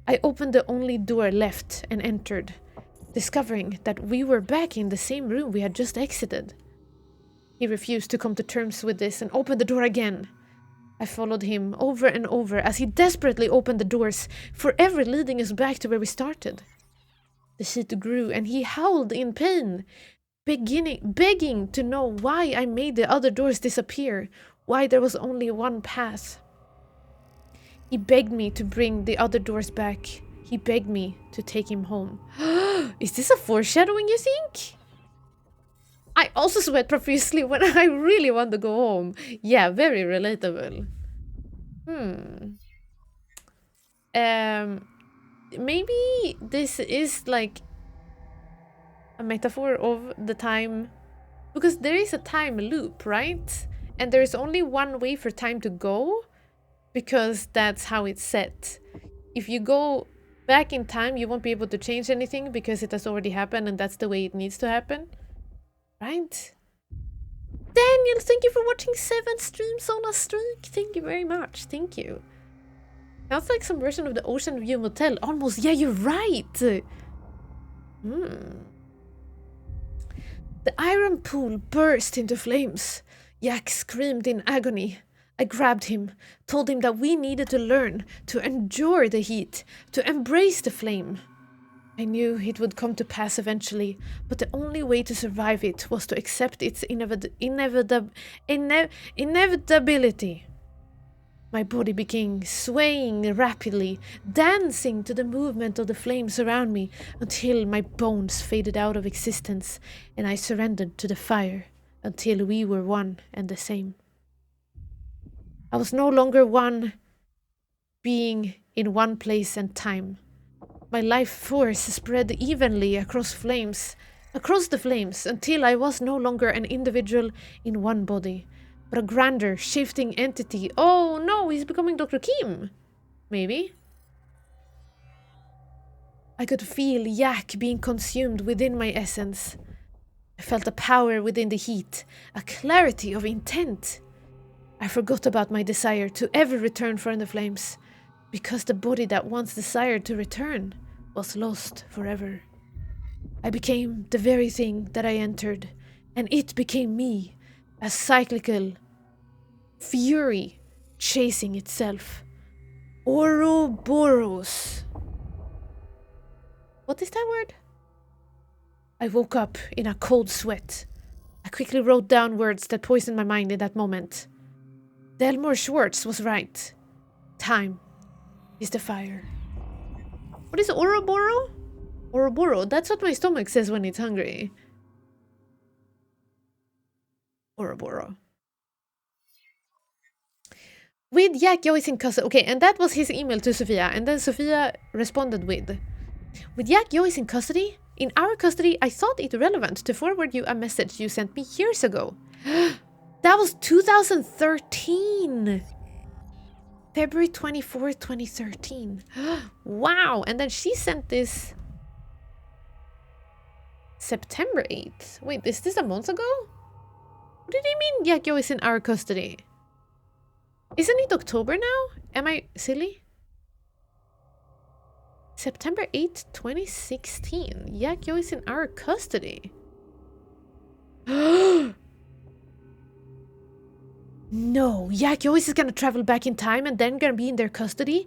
I opened the only door left and entered, discovering that we were back in the same room we had just exited. He refused to come to terms with this and opened the door again. I followed him over and over as he desperately opened the doors, forever leading us back to where we started. The heat grew and he howled in pain, begging to know why I made the other doors disappear, why there was only one path. He begged me to bring the other doors back. He begged me to take him home. Is this a foreshadowing, you think? I also sweat profusely when I really want to go home. Yeah, very relatable. Maybe this is like a metaphor of the time, because there is a time loop, right? And there is only one way for time to go, because that's how it's set. If you go back in time, you won't be able to change anything because it has already happened and that's the way it needs to happen. Right? Daniel, thank you for watching 7 streams on a streak. Thank you very much. Thank you. Sounds like some version of the Ocean View Motel. Almost. Yeah, you're right. The iron pool burst into flames. Jack screamed in agony. I grabbed him, told him that we needed to learn to endure the heat, to embrace the flame. I knew it would come to pass eventually, but the only way to survive it was to accept its inevitability. My body began swaying rapidly, dancing to the movement of the flames around me until my bones faded out of existence and I surrendered to the fire until we were one and the same. I was no longer one being in one place and time. My life force spread evenly across the flames, until I was no longer an individual in one body, but a grander, shifting entity. Oh no, he's becoming Dr. Kim. Maybe. I could feel Yak being consumed within my essence. I felt a power within the heat, a clarity of intent. I forgot about my desire to ever return from the flames, because the body that once desired to return was lost forever. I became the very thing that I entered, and it became me, a cyclical fury chasing itself. Ouroboros. What is that word? I woke up in a cold sweat. I quickly wrote down words that poisoned my mind in that moment. Delmore Schwartz was right. Time is the fire. What is Ouroboros? Ouroboros, that's what my stomach says when it's hungry. Ouroboros. With Jack Joyce in custody. Okay, and that was his email to Sophia. And then Sophia responded with Jack Joyce in custody? In our custody, I thought it relevant to forward you a message you sent me years ago. That was 2013. February 24th, 2013. Wow. And then she sent this September 8th. Wait, is this a month ago? What did he mean Yakyo is in our custody? Isn't it October now? Am I silly? September 8th, 2016. Yakyo is in our custody. No, Yakyo is gonna travel back in time and then gonna be in their custody?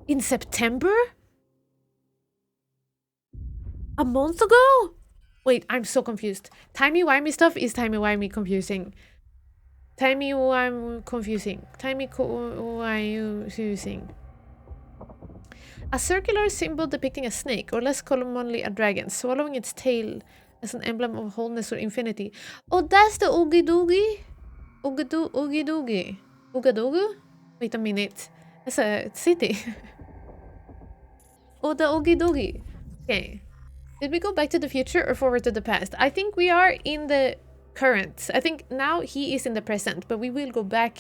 In September? A month ago? Wait, I'm so confused. Timey-wimey stuff is timey-wimey confusing. Timey-wimey confusing. Timey-wimey confusing. A circular symbol depicting a snake, or less commonly a dragon, swallowing its tail as an emblem of wholeness or infinity. Oh, that's the Oogie Doogie? Oogie Doogie. Oogadogu? Wait a minute. That's a city. Oh, the Oogie Doogie. Okay. Did we go back to the future or forward to the past? I think we are in the current. I think now he is in the present, but we will go back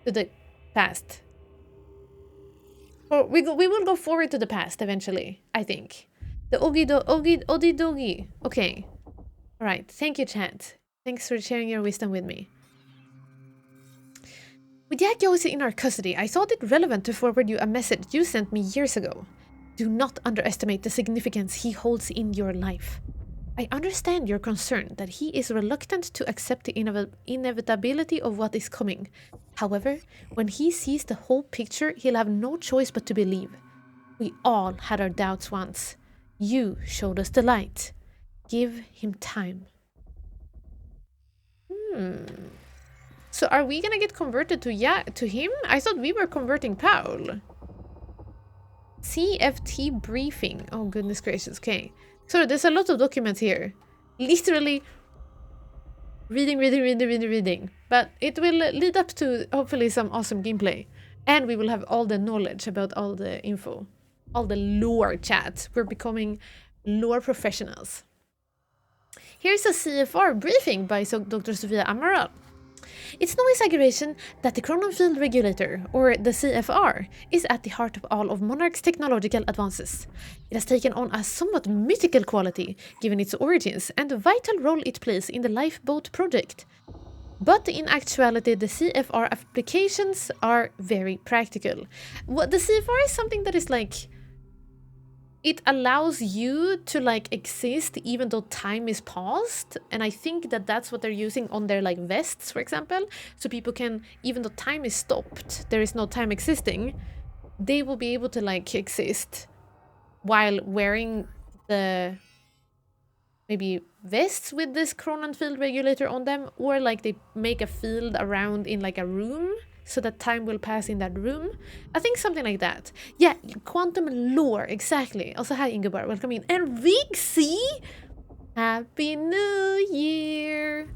to the past. Or we will go forward to the past eventually, I think. The Oogie Doogie. Okay. Alright, thank you, chat. Thanks for sharing your wisdom with me. With Yakyo in our custody, I thought it relevant to forward you a message you sent me years ago. Do not underestimate the significance he holds in your life. I understand your concern that he is reluctant to accept the inevitability of what is coming. However, when he sees the whole picture, he'll have no choice but to believe. We all had our doubts once. You showed us the light. Give him time. So are we gonna get converted to him? I thought we were converting Paul. CFT briefing. Oh, goodness gracious. Okay. So there's a lot of documents here. literally reading. But it will lead up to hopefully some awesome gameplay. And we will have all the knowledge about all the info. All the lore chat. We're becoming lore professionals. Here's a CFR briefing by Dr. Sofia Amaral. It's no exaggeration that the Chronon Field Regulator, or the CFR, is at the heart of all of Monarch's technological advances. It has taken on a somewhat mythical quality, given its origins and the vital role it plays in the Lifeboat project. But in actuality, the CFR applications are very practical. What the CFR is something that is like... It allows you to like exist even though time is paused, and I think that that's what they're using on their like vests, for example, so people can, even though time is stopped, there is no time existing, they will be able to like exist while wearing the maybe vests with this Chronon Field Regulator on them, or like they make a field around in like a room so that time will pass in that room. I think something like that. Yeah, quantum lore, exactly. Also, hi Ingeborg, welcome in. And Rixie! Happy New Year!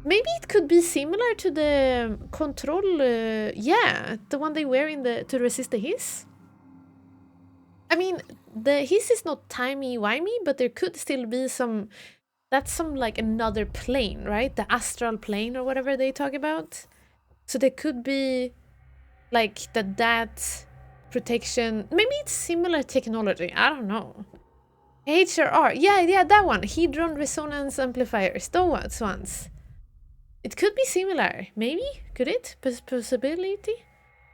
Maybe it could be similar to the control, yeah, the one they wear in the to resist the hiss. I mean, the hiss is not timey-wimey, but there could still be some... That's some, like, another plane, right? The astral plane or whatever they talk about. So there could be, like, that protection... Maybe it's similar technology, I don't know. HRR, yeah, that one. Hedron Resonance Amplifiers, those ones. It could be similar, maybe? Could it? Possibility?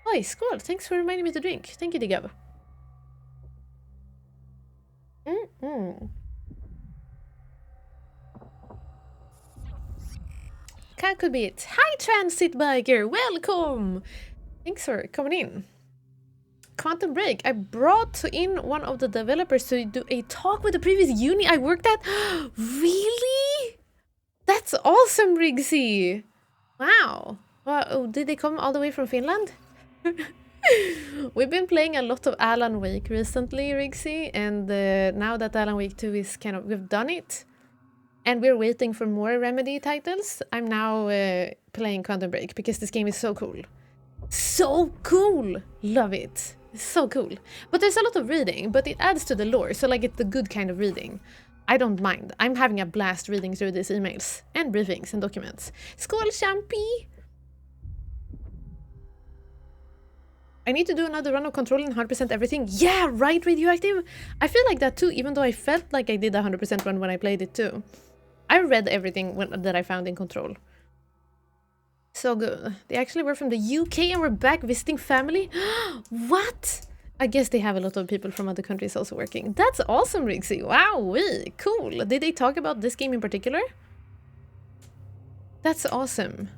Oi, skål, thanks for reminding me to drink. Thank you, Digab. That could be it. Hi, Transit Biker! Welcome! Thanks for coming in. Quantum Break. I brought in one of the developers to do a talk with the previous uni I worked at. Really? That's awesome, Rigsy! Wow. Wow. Did they come all the way from Finland? We've been playing a lot of Alan Wake recently, Rigsy, and now that Alan Wake 2 is kind of... We've done it, and we're waiting for more Remedy titles. I'm now playing Quantum Break because this game is so cool. So cool! Love it. It's so cool. But there's a lot of reading, but it adds to the lore, so like it's the good kind of reading. I don't mind. I'm having a blast reading through these emails and briefings and documents. Skål, Champy! I need to do another run of controlling 100% everything. Yeah, right, Radioactive! I feel like that too, even though I felt like I did a 100% run when I played it too. I read everything that I found in Control. So good. They actually were from the UK and were back visiting family? What? I guess they have a lot of people from other countries also working. That's awesome, Rixie. Wow, cool. Did they talk about this game in particular? That's awesome.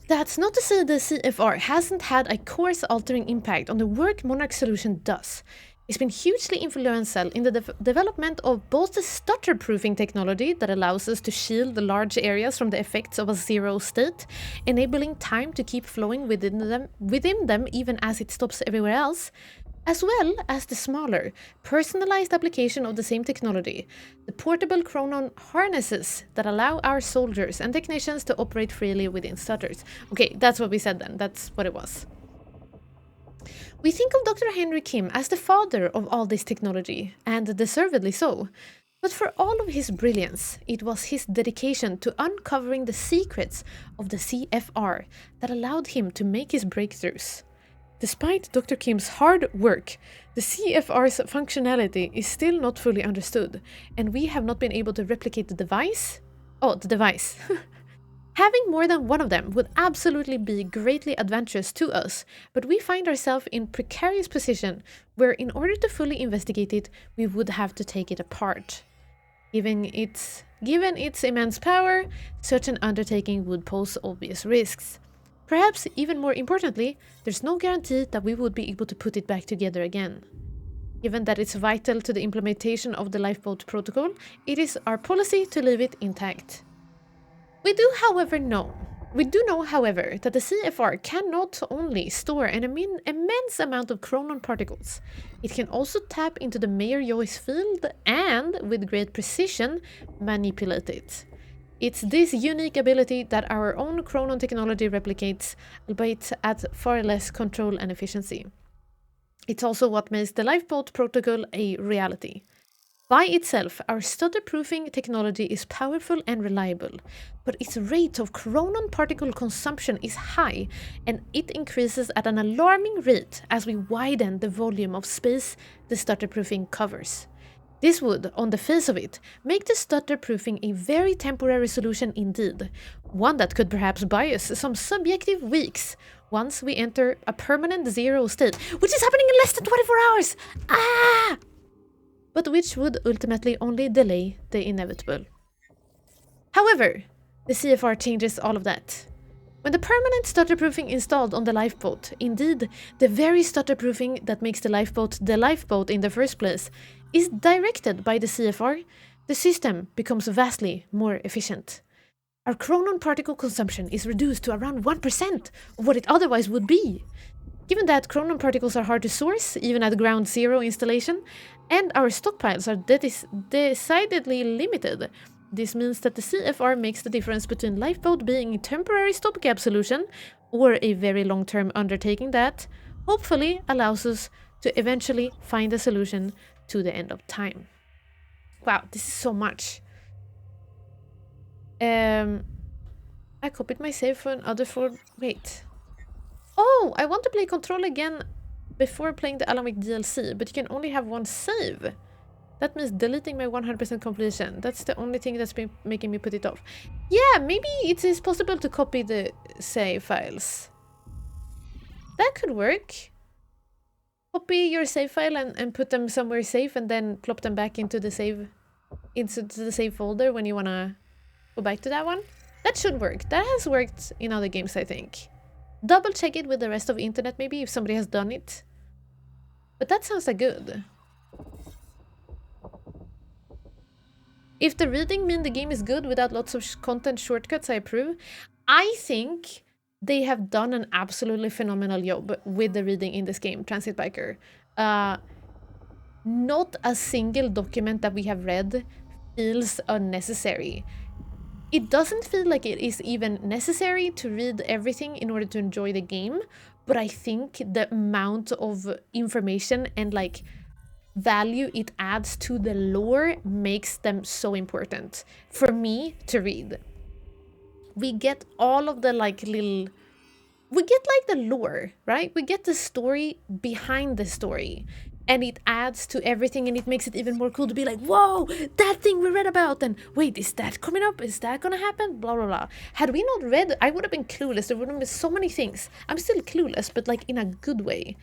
That's not to say the CFR hasn't had a course-altering impact on the work Monarch Solution does. It's been hugely influential in the development of both the stutter-proofing technology that allows us to shield the large areas from the effects of a zero state, enabling time to keep flowing within them even as it stops everywhere else, as well as the smaller, personalized application of the same technology, the portable Chronon harnesses that allow our soldiers and technicians to operate freely within stutters. Okay, that's what we said then. That's what it was. We think of Dr. Henry Kim as the father of all this technology, and deservedly so. But for all of his brilliance, it was his dedication to uncovering the secrets of the CFR that allowed him to make his breakthroughs. Despite Dr. Kim's hard work, the CFR's functionality is still not fully understood, and we have not been able to replicate the device. Having more than one of them would absolutely be greatly advantageous to us, but we find ourselves in precarious position where in order to fully investigate it, we would have to take it apart. Given its immense power, such an undertaking would pose obvious risks. Perhaps even more importantly, there's no guarantee that we would be able to put it back together again. Given that it's vital to the implementation of the Lifeboat Protocol, it is our policy to leave it intact. We do, however, know We do know, however, that the CFR can not only store an immense amount of chronon particles, it can also tap into the Mayer-Joyce field and, with great precision, manipulate it. It's this unique ability that our own chronon technology replicates, albeit at far less control and efficiency. It's also what makes the lifeboat protocol a reality. By itself, our stutter-proofing technology is powerful and reliable, but its rate of chronon particle consumption is high, and it increases at an alarming rate as we widen the volume of space the stutter-proofing covers. This would, on the face of it, make the stutter-proofing a very temporary solution indeed, one that could perhaps buy us some subjective weeks once we enter a permanent zero state, which is happening in less than 24 hours! Ah! But which would ultimately only delay the inevitable. However, the CFR changes all of that. When the permanent stutterproofing installed on the lifeboat, indeed the very stutterproofing that makes the lifeboat in the first place, is directed by the CFR, the system becomes vastly more efficient. Our chronon particle consumption is reduced to around 1% of what it otherwise would be. Given that chronon particles are hard to source, even at ground zero installation, and our stockpiles are decidedly limited, this means that the CFR makes the difference between lifeboat being a temporary stopgap solution or a very long-term undertaking that, hopefully, allows us to eventually find a solution to the end of time. Wow, this is so much. I copied my save for another wait. Oh, I want to play Control again before playing the Alan Wake DLC, but you can only have one save. That means deleting my 100% completion. That's the only thing that's been making me put it off. Yeah, maybe it is possible to copy the save files. That could work. Copy your save file and put them somewhere safe and then plop them back into the save folder when you wanna go back to that one. That should work. That has worked in other games, I think. Double check it with the rest of the internet maybe if somebody has done it. But that sounds like good. If the reading means the game is good without lots of content shortcuts, I approve. I think they have done an absolutely phenomenal job with the reading in this game, Transit Biker. Not a single document that we have read feels unnecessary. It doesn't feel like it is even necessary to read everything in order to enjoy the game, but I think the amount of information and like value it adds to the lore makes them so important for me to read. We get all of the like little... We get like the lore, right? We get the story behind the story. And it adds to everything and it makes it even more cool to be like, whoa, that thing we read about, and wait, is that coming up? Is that gonna happen? Blah, blah, blah. Had we not read, I would have been clueless. There would have been so many things. I'm still clueless, but like in a good way.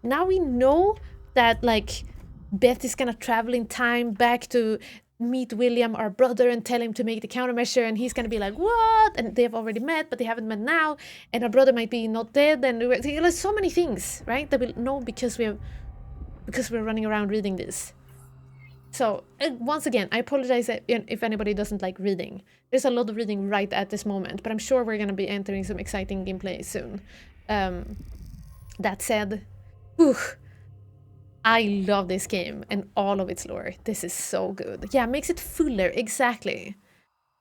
Now we know that like Beth is gonna travel in time back to meet William, our brother, and tell him to make the countermeasure, and he's gonna be like, what? And they have already met, but they haven't met now, and our brother might be not dead, and there's so many things, right, that we know because we're running around reading this. So once again, I apologize if anybody doesn't like reading. There's a lot of reading right at this moment, but I'm sure we're gonna be entering some exciting gameplay soon. That said, I love this game and all of its lore. This is so good. Yeah, makes it fuller, exactly.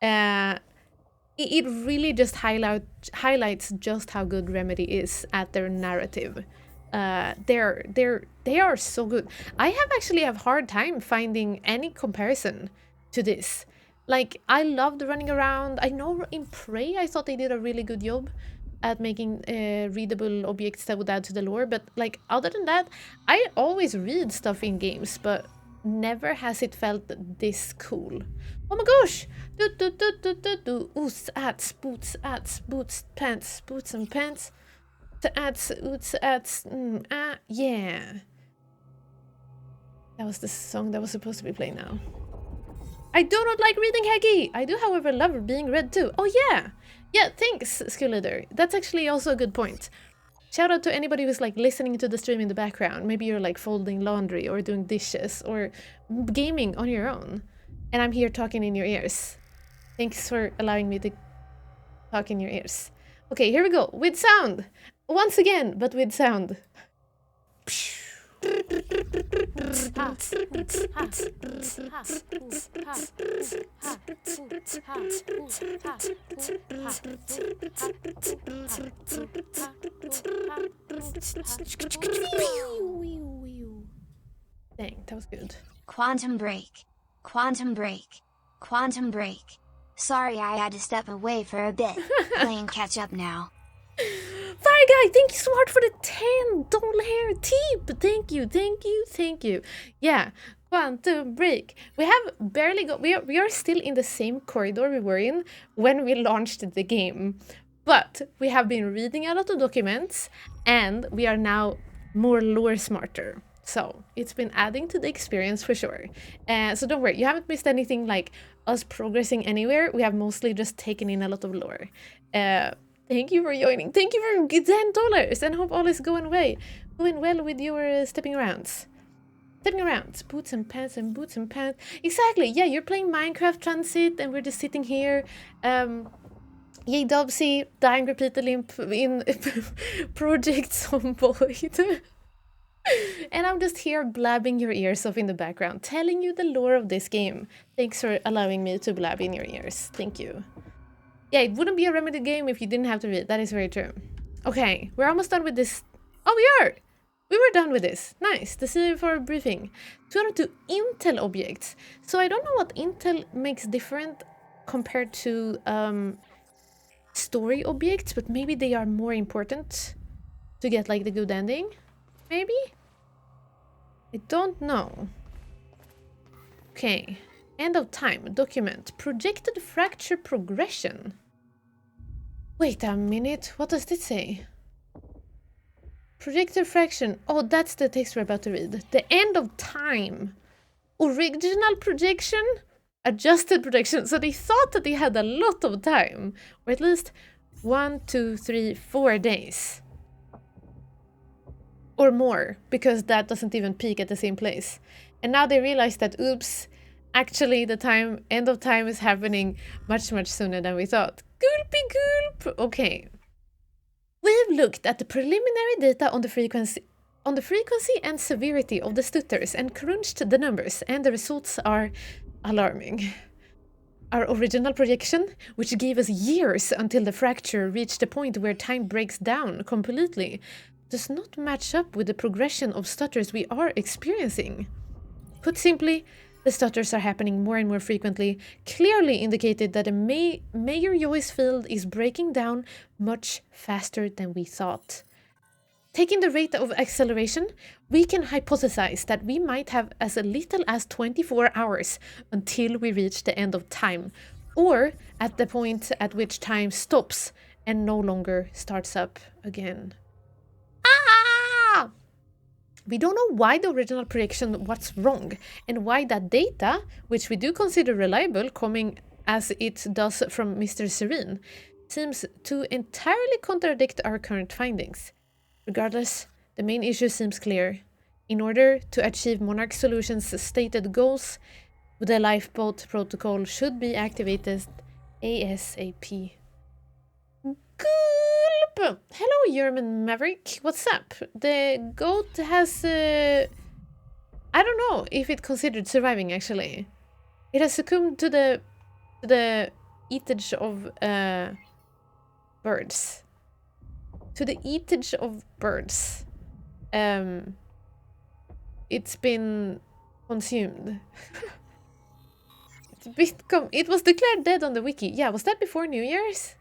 It really just highlights just how good Remedy is at their narrative. They are so good. I actually have hard time finding any comparison to this. Like, I loved running around. I know in Prey I thought they did a really good job at making readable objects that would add to the lore, but like other than that, I always read stuff in games, but never has it felt this cool. Oh my gosh! Oots, ats, boots, pants, boots and pants. Ats, oots, ats, yeah. That was the song that was supposed to be playing now. I do not like reading Heggy! I do, however, love being read too. Oh yeah! Yeah, thanks, Skill Leader. That's actually also a good point. Shout out to anybody who's like listening to the stream in the background. Maybe you're like folding laundry or doing dishes or gaming on your own. And I'm here talking in your ears. Thanks for allowing me to talk in your ears. Okay, here we go. With sound. Once again, but with sound. Dang, that was good. Quantum break. Quantum break. Quantum break. Sorry, I had to step away for a bit. Playing catch up now. Fire Guy, thank you so much for the $10 tip. Thank you, thank you, thank you. Yeah, Quantum break. We have barely got. We are still in the same corridor we were in when we launched the game, but we have been reading a lot of documents, and we are now more lore smarter. So it's been adding to the experience for sure. So don't worry, you haven't missed anything like us progressing anywhere. We have mostly just taken in a lot of lore. Thank you for joining. Thank you for $10, and hope all is going well with your stepping arounds. Stepping around, boots and pants and boots and pants. Exactly. Yeah, you're playing Minecraft Transit, and we're just sitting here. Yay, Dubsy, dying repeatedly in Project Zomboid. And I'm just here blabbing your ears off in the background, telling you the lore of this game. Thanks for allowing me to blab in your ears. Thank you. Yeah, it wouldn't be a Remedy game if you didn't have to read. That is very true. Okay, we're almost done with this. Oh, we are! We were done with this. Nice. The C4 briefing. 202 Intel objects. So I don't know what Intel makes different compared to story objects, but maybe they are more important to get like the good ending. Maybe? I don't know. Okay. End of time. Document. Projected fracture progression. Wait a minute. What does this say? Projected fraction. Oh, that's the text we're about to read. The end of time. Original projection. Adjusted projection. So they thought that they had a lot of time. Or at least 1, 2, 3, 4 days. Or more, because that doesn't even peak at the same place. And now they realize that, oops, actually the end of time is happening much, much sooner than we thought. Gulpy gulp! Okay. We've looked at the preliminary data on the frequency and severity of the stutters and crunched the numbers, and the results are alarming. Our original projection, which gave us years until the fracture reached the point where time breaks down completely, does not match up with the progression of stutters we are experiencing. Put simply, the stutters are happening more and more frequently, clearly indicated that the Mayer-Joyce field is breaking down much faster than we thought. Taking the rate of acceleration, we can hypothesize that we might have as little as 24 hours until we reach the end of time, or at the point at which time stops and no longer starts up again. Ah! We don't know why the original prediction was wrong, and why that data, which we do consider reliable, coming as it does from Mr. Serene, seems to entirely contradict our current findings. Regardless, the main issue seems clear. In order to achieve Monarch Solutions' stated goals, the lifeboat protocol should be activated ASAP. Gulp! Hello, German Maverick. What's up? The goat has... I don't know if it considered surviving, actually. It has succumbed to the eatage of birds. To the eatage of birds. It's been consumed. It was declared dead on the wiki. Yeah, was that before New Year's?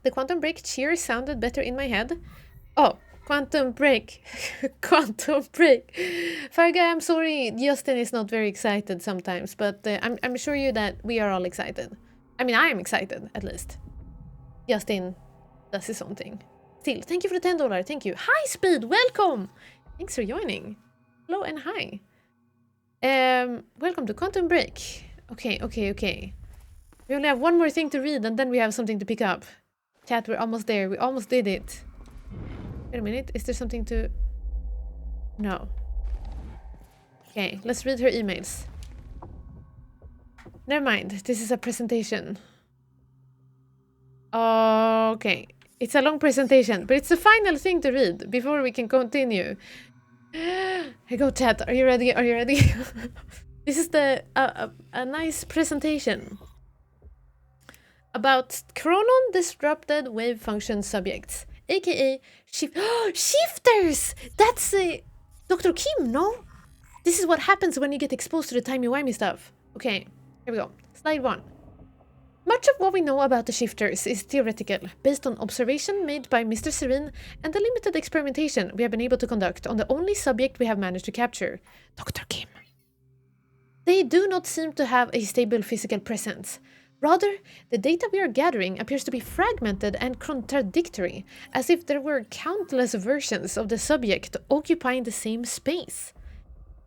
The quantum break cheer sounded better in my head. Oh, quantum break. Quantum break. Farga, I'm sorry, Justin is not very excited sometimes, but I'm assure you that we are all excited. I mean, I am excited, at least. Justin does his own thing. Still, thank you for the $10. Thank you. Hi, Speed. Welcome. Thanks for joining. Hello and hi. Welcome to Quantum Break. Okay. We only have one more thing to read, and then we have something to pick up. Chat, we're almost there. We almost did it. Wait a minute. Is there something to... No. Okay, let's read her emails. Never mind. This is a presentation. Okay. It's a long presentation, but it's the final thing to read before we can continue. Here you go, chat. Are you ready? Are you ready? This is the a nice presentation about chronon disrupted wave function subjects, aka shifters. That's Dr. Kim, no? This is what happens when you get exposed to the timey-wimey stuff. Okay, here we go. Slide 1. Much of what we know about the shifters is theoretical, based on observation made by Mr. Serene and the limited experimentation we have been able to conduct on the only subject we have managed to capture, Dr. Kim. They do not seem to have a stable physical presence. Rather, the data we are gathering appears to be fragmented and contradictory, as if there were countless versions of the subject occupying the same space.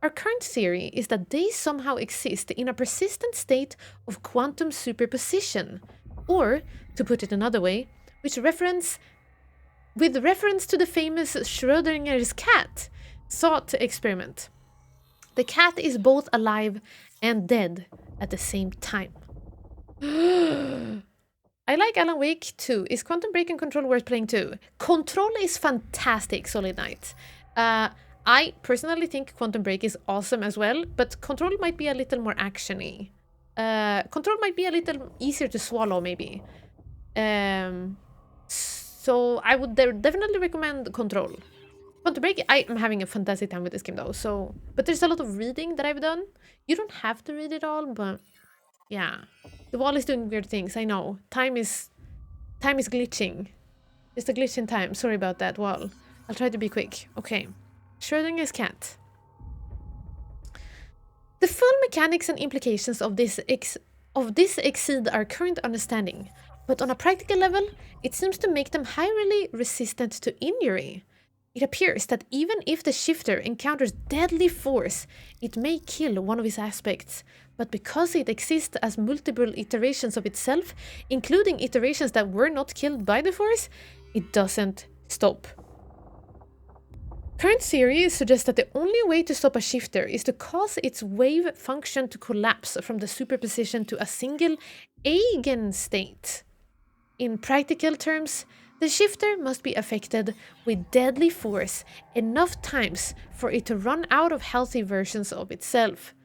Our current theory is that they somehow exist in a persistent state of quantum superposition, or, to put it another way, with reference to the famous Schrödinger's cat thought experiment. The cat is both alive and dead at the same time. I like Alan Wake too. Is Quantum Break and Control worth playing too? Control is fantastic, Solid Knight. I personally think Quantum Break is awesome as well, but Control might be a little more actiony. Control might be a little easier to swallow, maybe. So I would definitely recommend Control. Quantum Break, I am having a fantastic time with this game though, so... But there's a lot of reading that I've done. You don't have to read it all, but... Yeah. The wall is doing weird things, I know. Time is glitching. There's a glitch in time. Sorry about that, wall. I'll try to be quick. Okay. Schrödinger's cat. The full mechanics and implications of this exceed our current understanding, but on a practical level, it seems to make them highly resistant to injury. It appears that even if the shifter encounters deadly force, it may kill one of its aspects, but because it exists as multiple iterations of itself, including iterations that were not killed by the force, it doesn't stop. Current theory suggests that the only way to stop a shifter is to cause its wave function to collapse from the superposition to a single eigenstate. In practical terms, the shifter must be affected with deadly force enough times for it to run out of healthy versions of itself.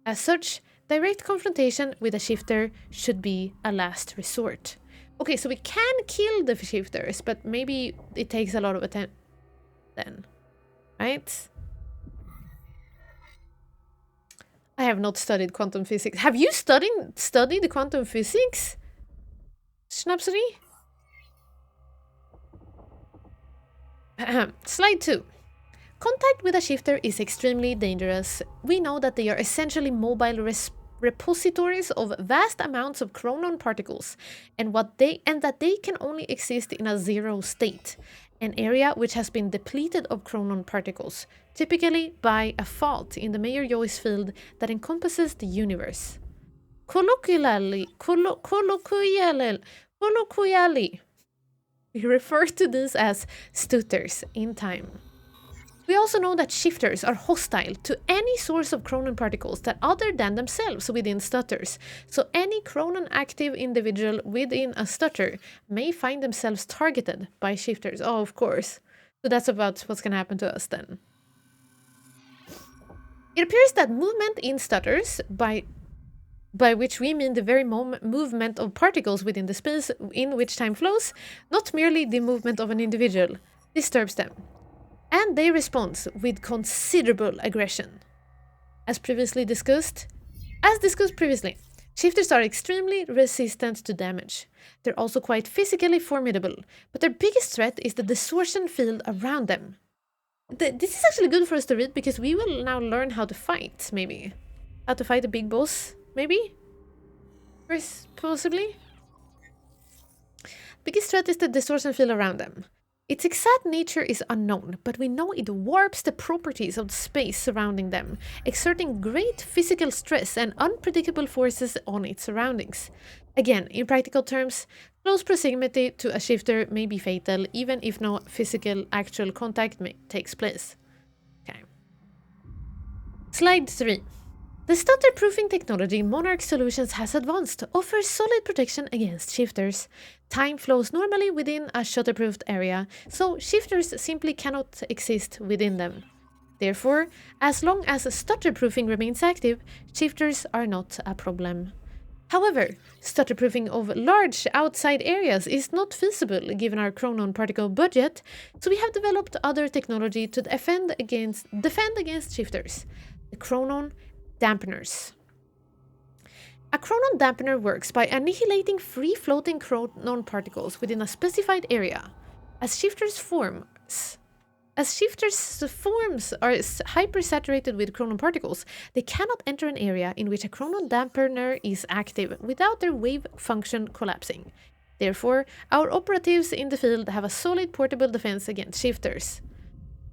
As such, direct confrontation with a shifter should be a last resort. Okay, so we can kill the shifters, but maybe it takes a lot of attention then. Right? I have not studied quantum physics. Have you studied quantum physics? Schnapsary? Slide 2. Contact with a shifter is extremely dangerous. We know that they are essentially mobile repositories of vast amounts of chronon particles, and that they can only exist in a zero state, an area which has been depleted of chronon particles, typically by a fault in the Mayer-Joyce field that encompasses the universe. Colloquially, we refer to these as stutters in time. We also know that shifters are hostile to any source of chronon particles that other than themselves within stutters, so any chronon-active individual within a stutter may find themselves targeted by shifters. Oh, of course. So that's about what's going to happen to us then. It appears that movement in stutters, by which we mean the very movement of particles within the space in which time flows, not merely the movement of an individual, disturbs them. And they respond with considerable aggression. As discussed previously, shifters are extremely resistant to damage. They're also quite physically formidable, but their biggest threat is the distortion field around them. This is actually good for us to read because we will now learn how to fight, maybe. How to fight a big boss, maybe? Possibly? Biggest threat is the distortion field around them. Its exact nature is unknown, but we know it warps the properties of the space surrounding them, exerting great physical stress and unpredictable forces on its surroundings. Again, in practical terms, close proximity to a shifter may be fatal, even if no physical actual contact takes place. Okay. Slide 3. The stutter-proofing technology Monarch Solutions has advanced offers solid protection against shifters. Time flows normally within a shutterproofed area, so shifters simply cannot exist within them. Therefore, as long as stutter-proofing remains active, shifters are not a problem. However, stutter-proofing of large outside areas is not feasible given our chronon particle budget, so we have developed other technology to defend against shifters. The chronon dampeners. A chronon dampener works by annihilating free-floating chronon particles within a specified area. As shifters' forms are hypersaturated with chronon particles, they cannot enter an area in which a chronon dampener is active without their wave function collapsing. Therefore, our operatives in the field have a solid portable defense against shifters.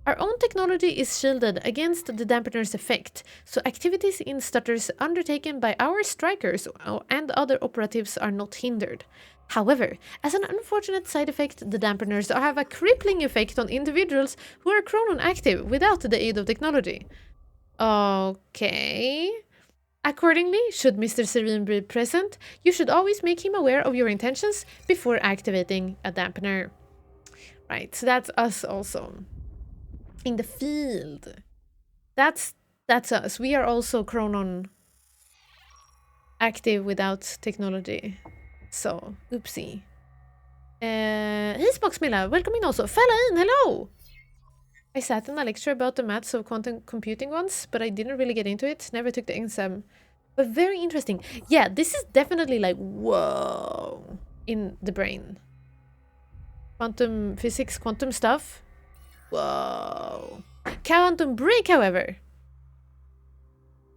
Our own technology is shielded against the dampener's effect, so activities in stutters undertaken by our strikers and other operatives are not hindered. However, as an unfortunate side effect, the dampeners have a crippling effect on individuals who are chronon active without the aid of technology. Okay. Accordingly, should Mr. Serene be present, you should always make him aware of your intentions before activating a dampener. Right, so that's us also. In the field. That's us. We are also chronon active without technology. So, oopsie. Hey Spocksmilla, welcome in also. Fella in, hello! I sat in a lecture about the maths of quantum computing once, but I didn't really get into it. Never took the exam. But very interesting. Yeah, this is definitely like, whoa, in the brain. Quantum physics, quantum stuff. Whoa. Quantum break, however.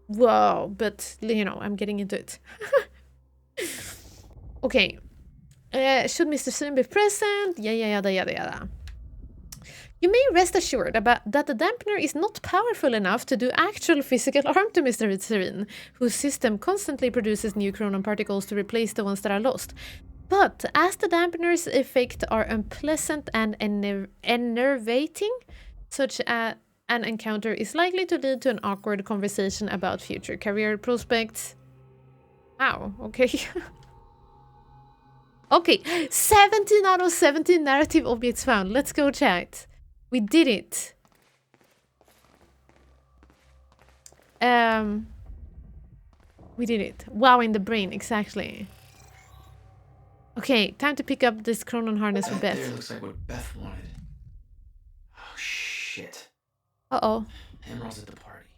Whoa, but, you know, I'm getting into it. Okay. Should Mr. Serene be present? Yada. You may rest assured that the dampener is not powerful enough to do actual physical harm to Mr. Serene, whose system constantly produces new chronon particles to replace the ones that are lost. But as the dampener's effect are unpleasant and enervating, such an encounter is likely to lead to an awkward conversation about future career prospects. Wow, okay. Okay, 17 out of 17 narrative objects found. Let's go, chat. We did it. We did it. Wow, in the brain, exactly. Okay, time to pick up this chronon harness for Beth. There looks like what Beth wanted. Oh, shit. Uh-oh. Emerald's at the party.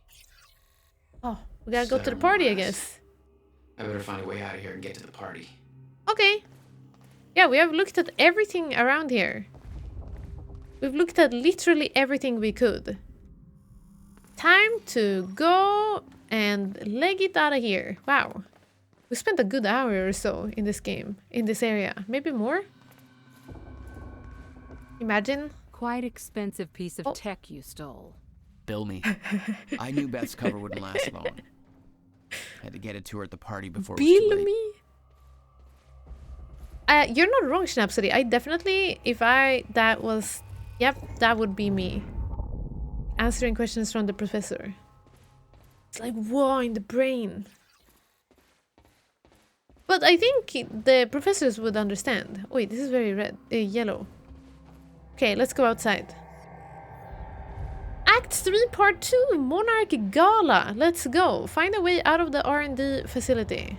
Oh, we gotta go to the party, I guess. I better find a way out of here and get to the party. Okay. Yeah, we have looked at everything around here. We've looked at literally everything we could. Time to go and leg it out of here. Wow. We spent a good hour or so in this game, in this area. Maybe more? Imagine. Quite expensive piece of tech you stole. Bill me. I knew Beth's cover wouldn't last long. Had to get it to her at the party before it was too Bill late. me? You're not wrong, Schnapsody. I definitely, that would be me. Answering questions from the professor. It's like, whoa, in the brain. But I think the professors would understand. Wait, this is very red, yellow. Okay, let's go outside. Act 3, Part 2, Monarch Gala. Let's go. Find a way out of the R&D facility.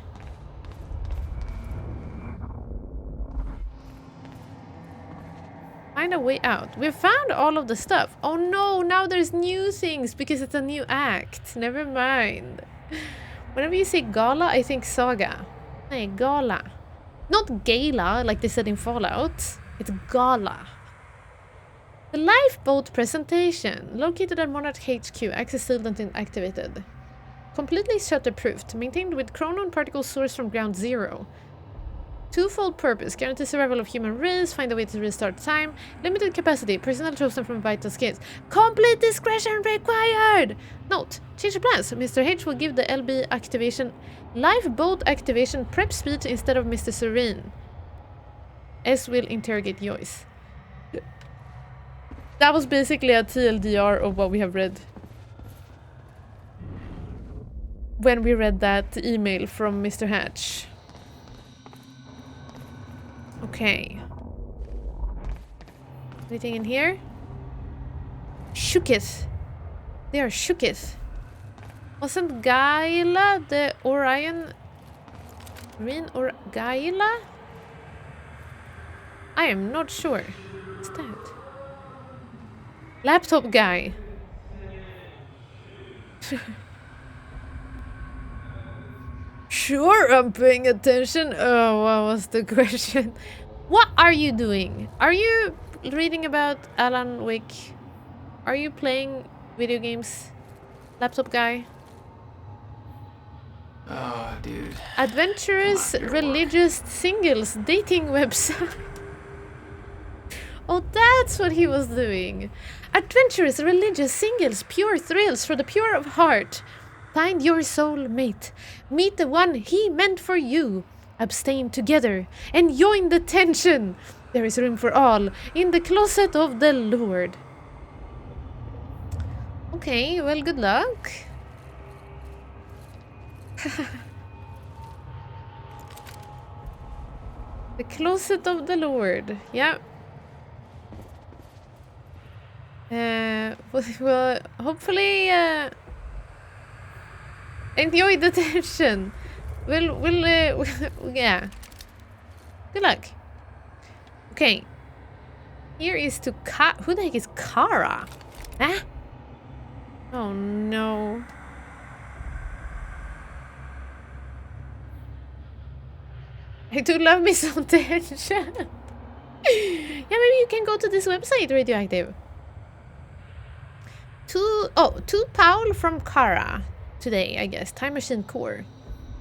Find a way out. We've found all of the stuff. Oh no, now there's new things because it's a new act. Never mind. Whenever you say gala, I think saga. Hey, gala. Not gala, like they said in Fallout. It's gala. The lifeboat presentation. Located at Monarch HQ. Access sealed until activated. Completely shutterproofed. Maintained with chronon particle source from ground zero. Twofold purpose. Guarantee survival of human race. Find a way to restart time. Limited capacity. Personnel chosen from vital skills. Complete discretion required! Note. Change of plans. Mr. H will give the LB activation... Lifeboat activation prep speech instead of Mr. Serene. S will interrogate Joyce. That was basically a TLDR of what we have read. when we read that email from Mr. Hatch. Okay. Anything in here? Shooketh. They are shooketh. Wasn't Gala the Orion Green or Gala? I am not sure. What's that? Laptop guy. Sure, I'm paying attention. Oh, what was the question? What are you doing? Are you reading about Alan Wake? Are you playing video games? Laptop guy? Oh, dude. Adventurous religious singles dating website. Oh, that's what he was doing. Adventurous religious singles, pure thrills for the pure of heart. Find your soul mate. Meet the one he meant for you. Abstain together and join the tension. There is room for all in the closet of the Lord. Okay, well, good luck. The closet of the Lord. Yeah. Well, hopefully, enjoy the tension. Yeah. Good luck. Okay. Here is to who the heck is Kara? Huh? Oh no. I do love me some tension. Yeah, maybe you can go to this website, Radioactive. To Paul from Kara today, I guess. Time Machine Core.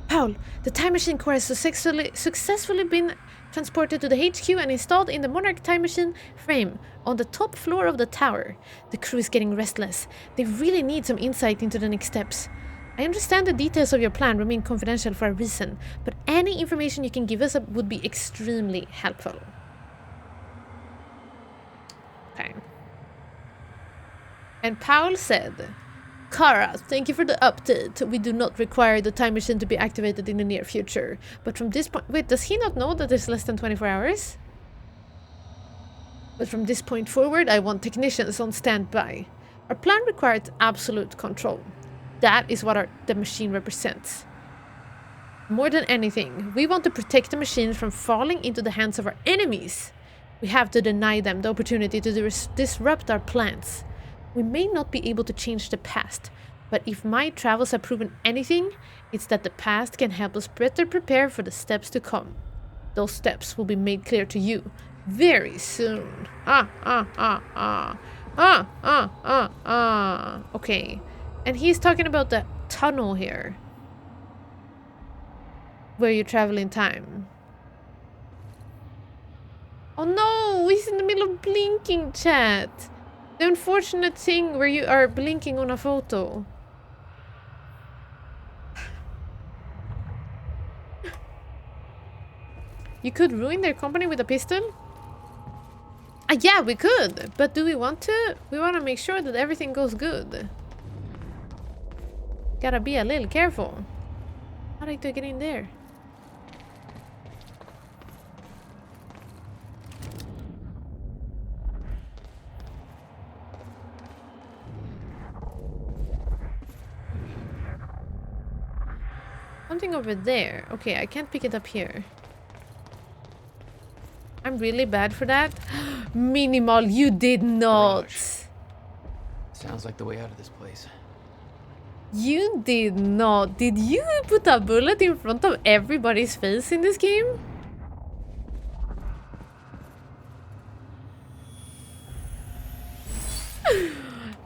Paul, the Time Machine Core has successfully been transported to the HQ and installed in the Monarch Time Machine frame on the top floor of the tower. The crew is getting restless. They really need some insight into the next steps. I understand the details of your plan remain confidential for a reason, but any information you can give us would be extremely helpful. Okay. And Paul said, Kara, thank you for the update. We do not require the time machine to be activated in the near future. But from this point... Wait, does he not know that there's less than 24 hours? But from this point forward, I want technicians on standby. Our plan requires absolute control. That is what the machine represents. More than anything, we want to protect the machine from falling into the hands of our enemies. We have to deny them the opportunity to disrupt our plans. We may not be able to change the past, but if my travels have proven anything, it's that the past can help us better prepare for the steps to come. Those steps will be made clear to you very soon. Okay. And he's talking about the tunnel here, where you travel in time. Oh no, he's in the middle of blinking, chat. The unfortunate thing where you are blinking on a photo. You could ruin their company with a pistol? Yeah, we could. But do we want to? We want to make sure that everything goes good. Gotta be a little careful. How do I get in there? Something over there. Okay, I can't pick it up here. I'm really bad for that. Minimal, you did not. Garage. Sounds like the way out of this place. You did not. Did you put a bullet in front of everybody's face in this game?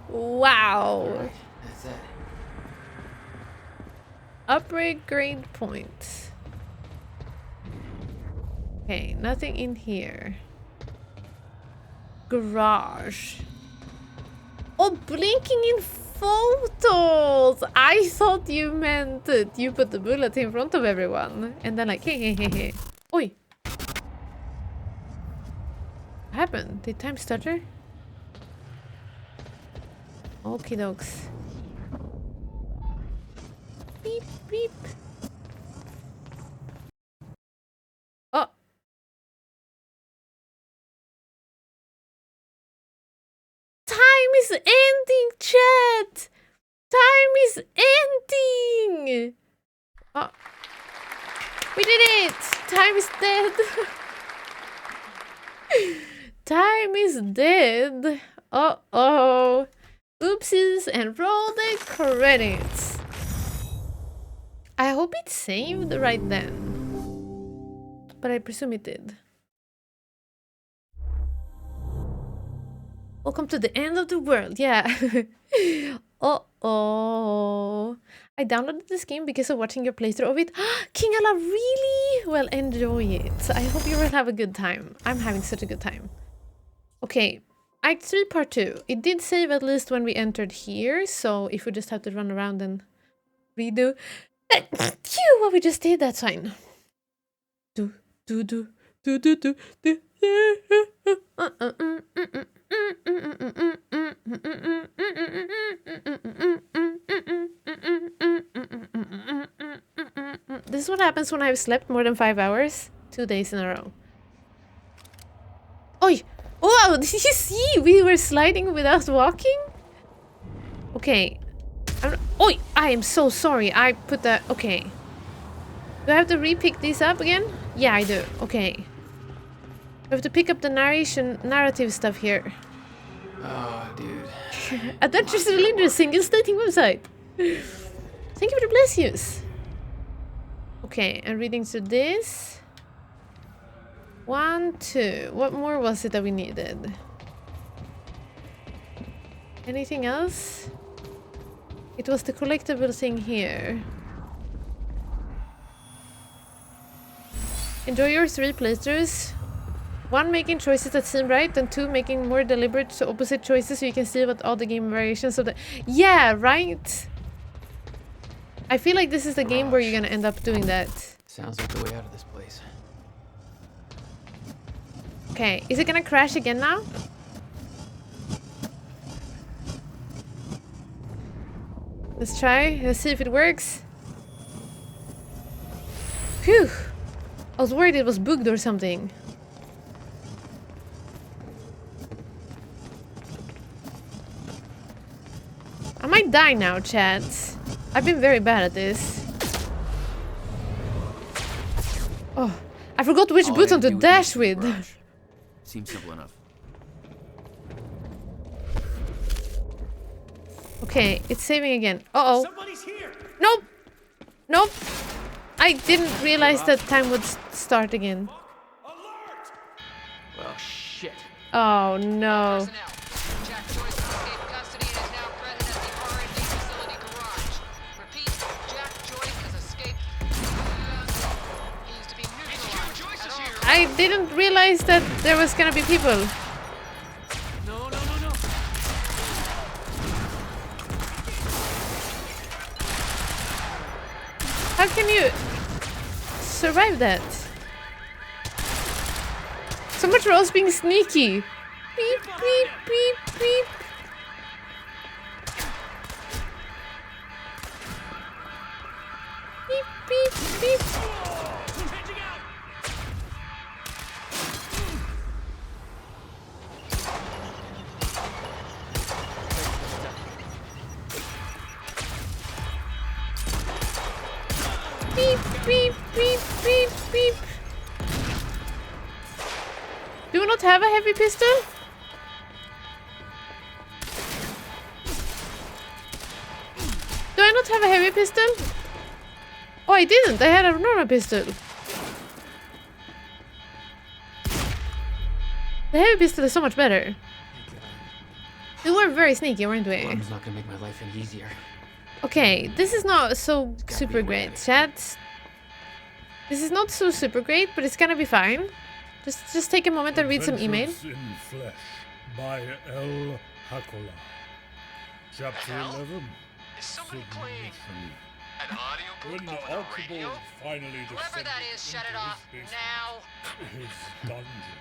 Wow. Right, that's it. Upgrade grade point. Okay, nothing in here. Garage. Oh, blinking in photos! I thought you meant that you put the bullet in front of everyone. And then like, hey. Oi! What happened? Did time stutter? Okie dokes. beep, beep. Oh. Time is ending, chat! Time is ending! Oh. We did it! Time is dead! Time is dead! Uh-oh! Oopsies, and roll the credits! I hope it saved right then. But I presume it did. Welcome to the end of the world, yeah. Uh-oh. I downloaded this game because of watching your playthrough of it. King Allah, really? Well, enjoy it. I hope you will have a good time. I'm having such a good time. Okay, Act 3 Part 2. It did save at least when we entered here, so if we just have to run around and redo what we just did, that's fine. Do, do, do, do, do, do, do. This is what happens when I've slept more than 5 hours, 2 days in a row. Oi! Wow, did you see? We were sliding without walking? Okay. Oi! I am so sorry. I put that... Okay. Do I have to re-pick these up again? Yeah, I do. Okay. I have to pick up the narrative stuff here. Oh, dude. Adventures of Linda, single stating website. Thank you for the bless yous. Okay, and reading through this. 1, 2. What more was it that we needed? Anything else? It was the collectible thing here. Enjoy your 3 playthroughs. 1, making choices that seem right, and 2, making more deliberate so opposite choices so you can see what all the game variations of the... Yeah, right? I feel like this is the game where you're gonna end up doing that. Sounds like the way out of this place. Okay, is it gonna crash again now? Let's try. Let's see if it works. Phew! I was worried it was bugged or something. I might die now, chat. I've been very bad at this. Oh, I forgot which button to dash with. Seems simple enough. Okay, it's saving again. Uh-oh. Somebody's here. Nope. Nope. I didn't realize that time would start again. Alert! Well, shit. Oh no. Jack Joyce escaped custody and is now present at the R&D facility garage. Repeat, Jack Joyce has escaped. He is to be neutralized. Joyce is here. I didn't realize that there was gonna be people. No, no, no, no. How can you survive that? So much for us being sneaky. Beep, beep, beep, beep. Beep, beep, beep. Changing out. Beep, beep, beep, beep, beep. Do we not have a heavy pistol? Do I not have a heavy pistol? Oh, I didn't. I had a normal pistol. The heavy pistol is so much better. We were very sneaky, weren't we? Alarm's not gonna make my life any easier. Okay, this is not so super great, chat. This is not so super great, but it's gonna be fine. Just take a moment and read some email. Adventures in Flesh by L. Hakola. Chapter 11. Is somebody playing Submission. an audiobook When over the radio? Archibald finally Whoever that descended is, shut it into off his basement, now. his dungeon.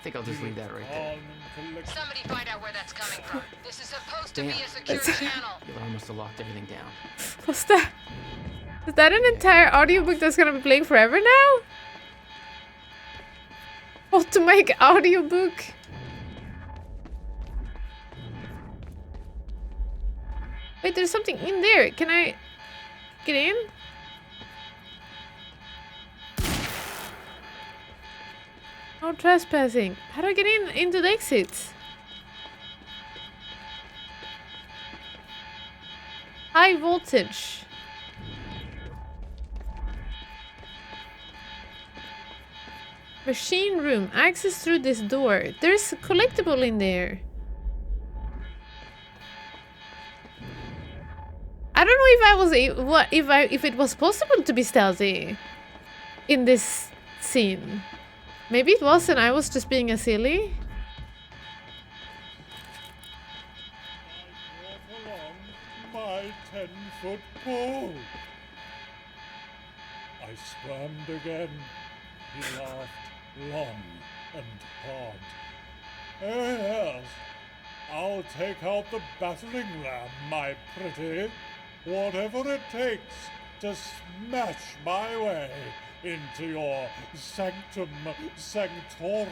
think I'll just leave that right there. Somebody find out where that's coming from. This is supposed to be Damn. a secure channel. The alarm must have locked everything down. What's that? Is that an entire audiobook that's gonna be playing forever now? What to make audiobook? Wait, there's something in there. Can I get in? No trespassing. How do I get in into the exits? High voltage. Machine room. Access through this door. There's a collectible in there. I don't know if it was possible to be stealthy in this scene. Maybe it was and I was just being a silly. I walk along my 10-foot pole. I scrammed again. He laughed long and hard. Yes, I'll take out the battering ram, my pretty. Whatever it takes to smash my way into your sanctum sanctorum.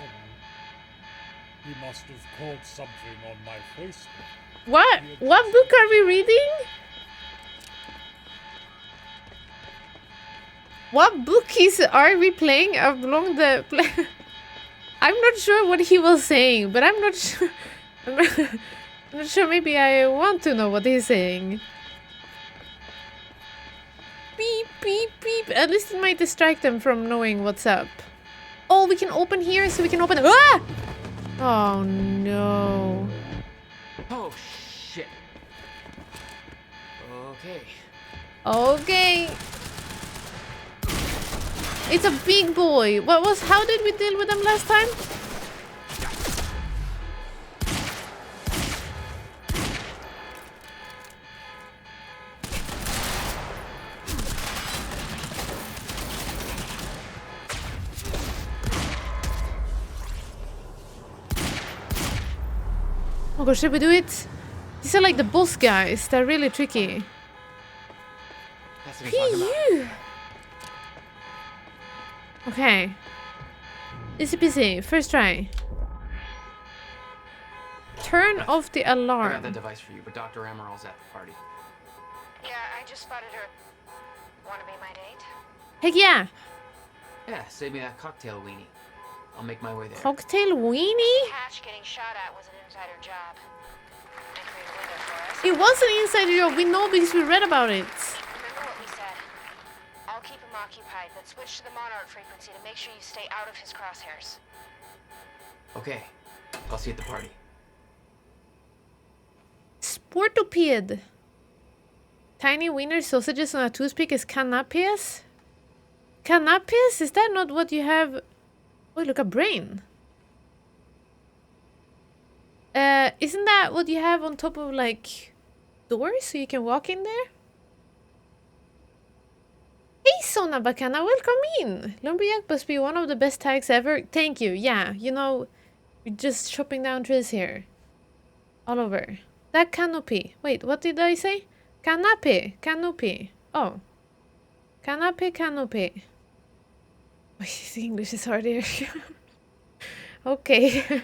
He must have caught something on my Facebook. What book are we reading? What book are we playing along the I'm not sure what he was saying, but I'm not sure. I'm not sure. Maybe I want to know what he's saying. Beep, beep, beep. At least it might distract them from knowing what's up. Oh, we can open here, so we can open. Ah! Oh no. Oh shit. Okay. Okay. It's a big boy. How did we deal with them last time? Oh gosh, should we do it? These are like the boss guys. They're really tricky. That's what I'm talking about. Okay. Easy peasy. First try. Turn off the I got alarm. the device for you, but Dr. Amaril's at the party. Yeah, I just spotted her. Wanna be my date? Heck yeah. Yeah, save me that cocktail weenie. I'll make my way there. Cocktail weenie? Hatch getting shot at was an insider job. They created a window for us. It was an insider job. We know because we read about it. Remember what we said? I'll keep him occupied, but switch to the Monarch frequency to make sure you stay out of his crosshairs. Okay, I'll see you at the party. Sportoped. Tiny wiener sausages on a toothpick is canapés? Canapés? Is that not what you have? Oh, look, a brain. Isn't that what you have on top of, like, doors so you can walk in there? Hey, Sona Bacana, welcome in! Lumberjack must be one of the best tags ever. Thank you, yeah. You know, we're just chopping down trees here. All over. That canopy. Wait, what did I say? Canopy. Canopy. Oh. Canopy, canopy. The English is hard here. Okay.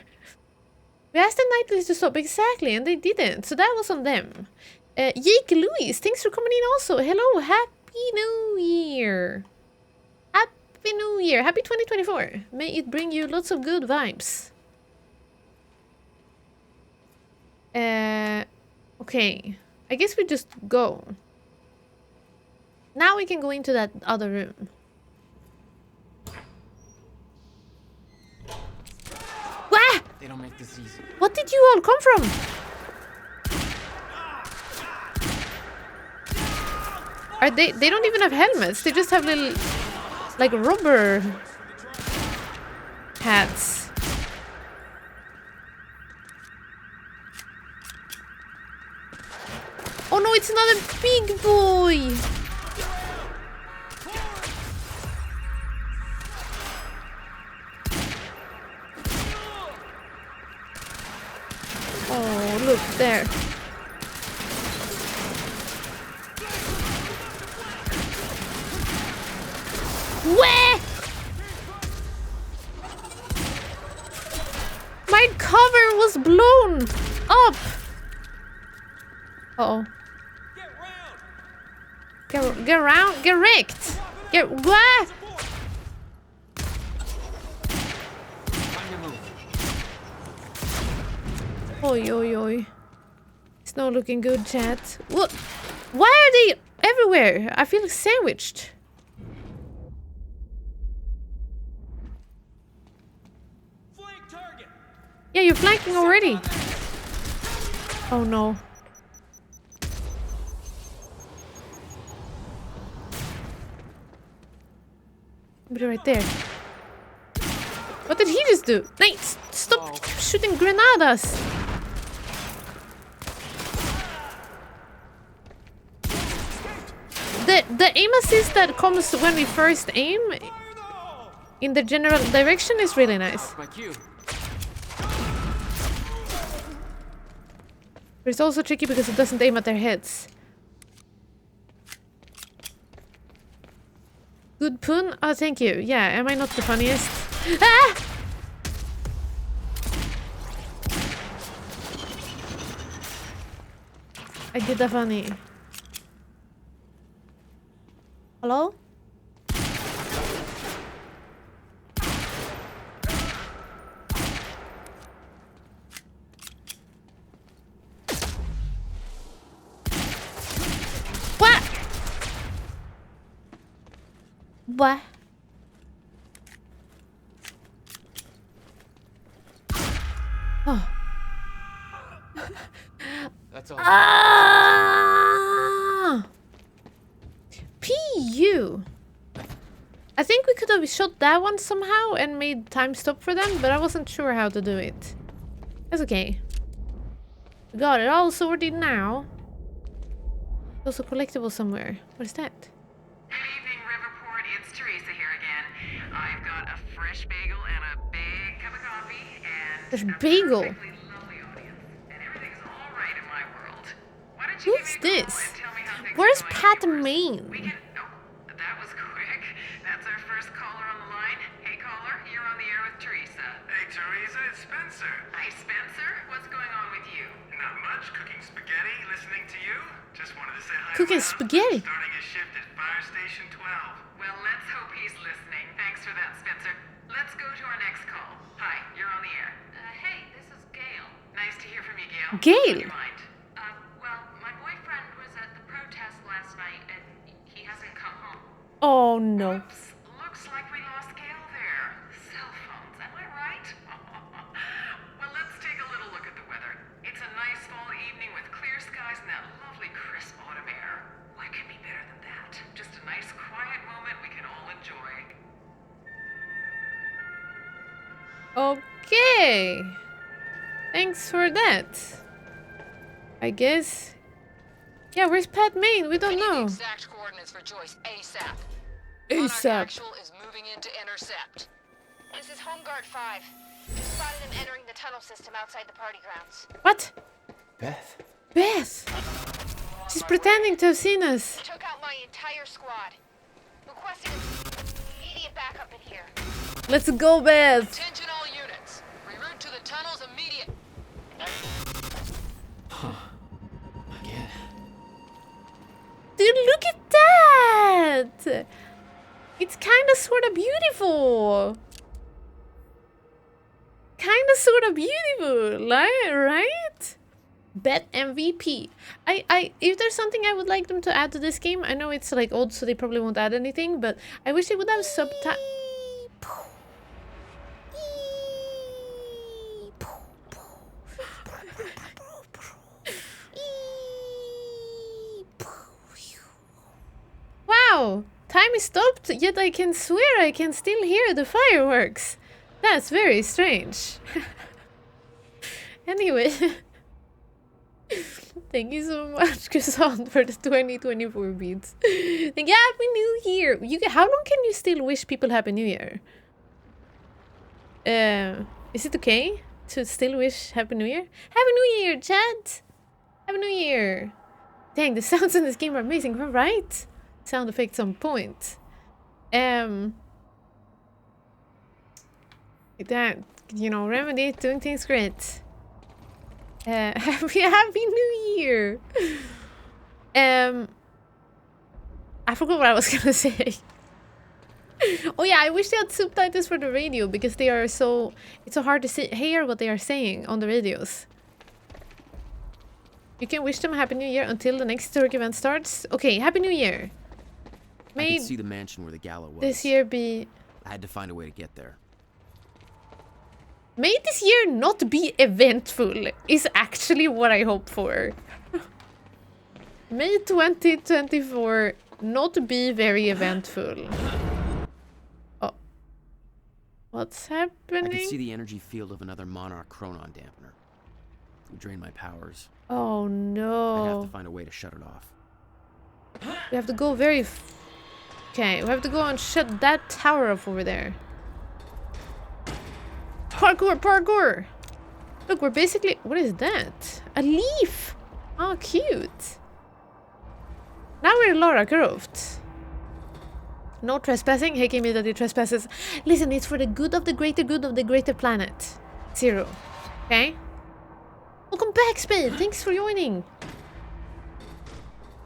We asked the Nightlies to stop, exactly, and they didn't. So that was on them. Jake Louis, thanks for coming in also. Hello, Happy New Year. Happy New Year. Happy 2024. May it bring you lots of good vibes. Okay. I guess we just go. Now we can go into that other room. Wah! They don't make this easy. What did you all come from? Are they don't even have helmets. They just have little, like, rubber hats. Oh no, it's another big boy. there. Where? My cover was blown up. Uh-oh. Get around, get wrecked. Get what? Oi, oi, oi. It's not looking good, chat. What? Why are they everywhere? I feel sandwiched. Yeah, you're flanking already. Oh no. Be right there. What did he just do? Nate, stop shooting granadas. The aim assist that comes when we first aim in the general direction is really nice. My cue. But it's also tricky because it doesn't aim at their heads. Good pun? Oh, thank you. Yeah, am I not the funniest? Ah! I did that funny. Hello? What? What? Oh. That's all. Ah! PU. I think we could have shot that one somehow and made time stop for them, but I wasn't sure how to do it. That's okay. We got it all sorted now. Also collectible somewhere. What is that? Good evening, Riverport. It's Teresa here again. I've got a fresh bagel and a big cup of coffee and There's a bagel. perfectly lovely audience. And everything's all right in my world. Why don't you Who's give me a call this? and tell me how things Where's are going Pat at yours? Main? We can... Oh, that was quick. That's our first caller on the line. Hey, caller, you're on the air with Teresa. Hey, Teresa, it's Spencer. Hi, Spencer. What's going on with you? Not much. Cooking spaghetti, listening to you. Just wanted to say hi. Cooking to my spaghetti? husband, starting his shift at Fire Station 12. Well, let's hope he's listening. Thanks for that, Spencer. Let's go to our next call. Hi, you're on the air. Hey, this is Gail. Nice to hear from you, Gail. Gail? What's on your mind? Well, my boyfriend was at the protest last night, and he hasn't come home. Oh no. Oops, looks like we lost Gail there. Cell phones, am I right? Well, let's take a little look at the weather. It's a nice fall evening with clear skies and that lovely crisp autumn air. What could be better than that? Just a nice quiet moment we can all enjoy. Okay. Thanks for that. I guess. Yeah, where's Pat Main? We don't know. Exact coordinates for Joyce ASAP. ASAP. Actual is moving in to intercept. This is Home Guard 5. We spotted him entering the tunnel system outside the party grounds. What? Beth. Beth! She's pretending to have seen us. Took out my entire squad. Requested immediate backup in here. Let's go, Beth! Attention all units. Reroute to the tunnels immediate. Again. Dude, look at that! It's kinda sorta beautiful. Kinda sorta beautiful, like, right? Bet MVP. If there's something I would like them to add to this game, I know it's like old, so they probably won't add anything, but I wish they would have subtitles. Wow! Time is stopped, yet I can swear I can still hear the fireworks. That's very strange. Anyway. Thank you so much, Cassandra, for the 2024 beats. Thank you. Happy New Year! How long can you still wish people Happy New Year? Is it okay? to still wish Happy New Year. Happy New Year, chat! Happy New Year! Dang, the sounds in this game are amazing, right? Sound effects on point. That, you know, Remedy doing things great. Happy New Year! I forgot what I was gonna say. Oh yeah, I wish they had subtitles for the radio because they are so... It's so hard to hear what they are saying on the radios. You can wish them a Happy New Year until the next historic event starts. Okay, Happy New Year. I could see the mansion where the gala was. This year be... I had to find a way to get there. May this year not be eventful is actually what I hope for. May 2024 not be very eventful. Oh. What's happening? I could see the energy field of another Monarch Chronon dampener. It would drain my powers. Oh no. I'd have to find a way to shut it off. We have to go very... Okay, we have to go and shut that tower off over there. Parkour, parkour! Look, we're basically... What is that? A leaf! Oh, cute. Now we're in Lara Croft. No trespassing. Hey, came that he trespasses. Listen, it's for the good of the greater planet. 0. Okay? Welcome back, Spade! Thanks for joining!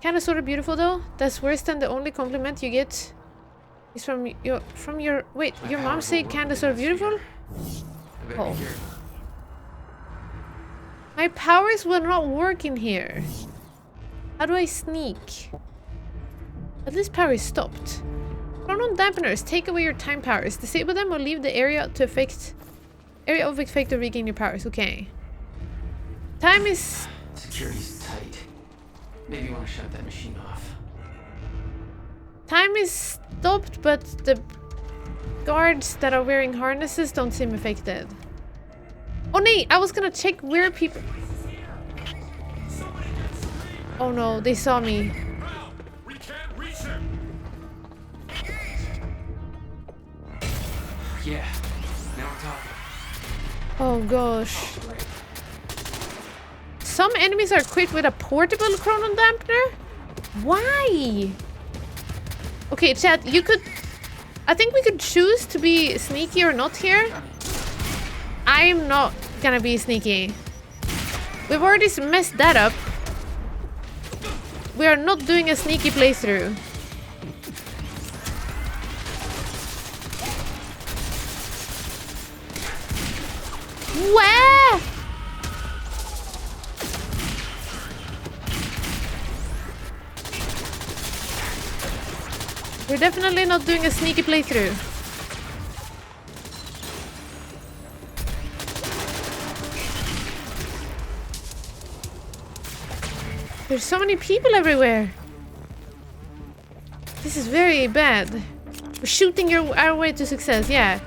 Kinda sorta beautiful though. That's worse than the only compliment you get is from your... Wait, your mom say kinda sorta beautiful? Oh. My powers will not work in here. How do I sneak? At least power is stopped. Chronon dampeners, take away your time powers. Disable them or leave the area of effect to regain your powers. Okay. Time is... Security's tight. Maybe you want to shut that machine off. Time is stopped, but the guards that are wearing harnesses don't seem affected. Oh no, I was gonna check where people... Oh no, they saw me. We can't reach him. Yeah, now we're talking. Oh gosh. Some enemies are equipped with a portable chronon dampener? Why? Okay, chat, you could... I think we could choose to be sneaky or not here. I am not gonna be sneaky. We've already messed that up. We are not doing a sneaky playthrough. Where? We're definitely not doing a sneaky playthrough. There's so many people everywhere. This is very bad. We're shooting our way to success, yeah.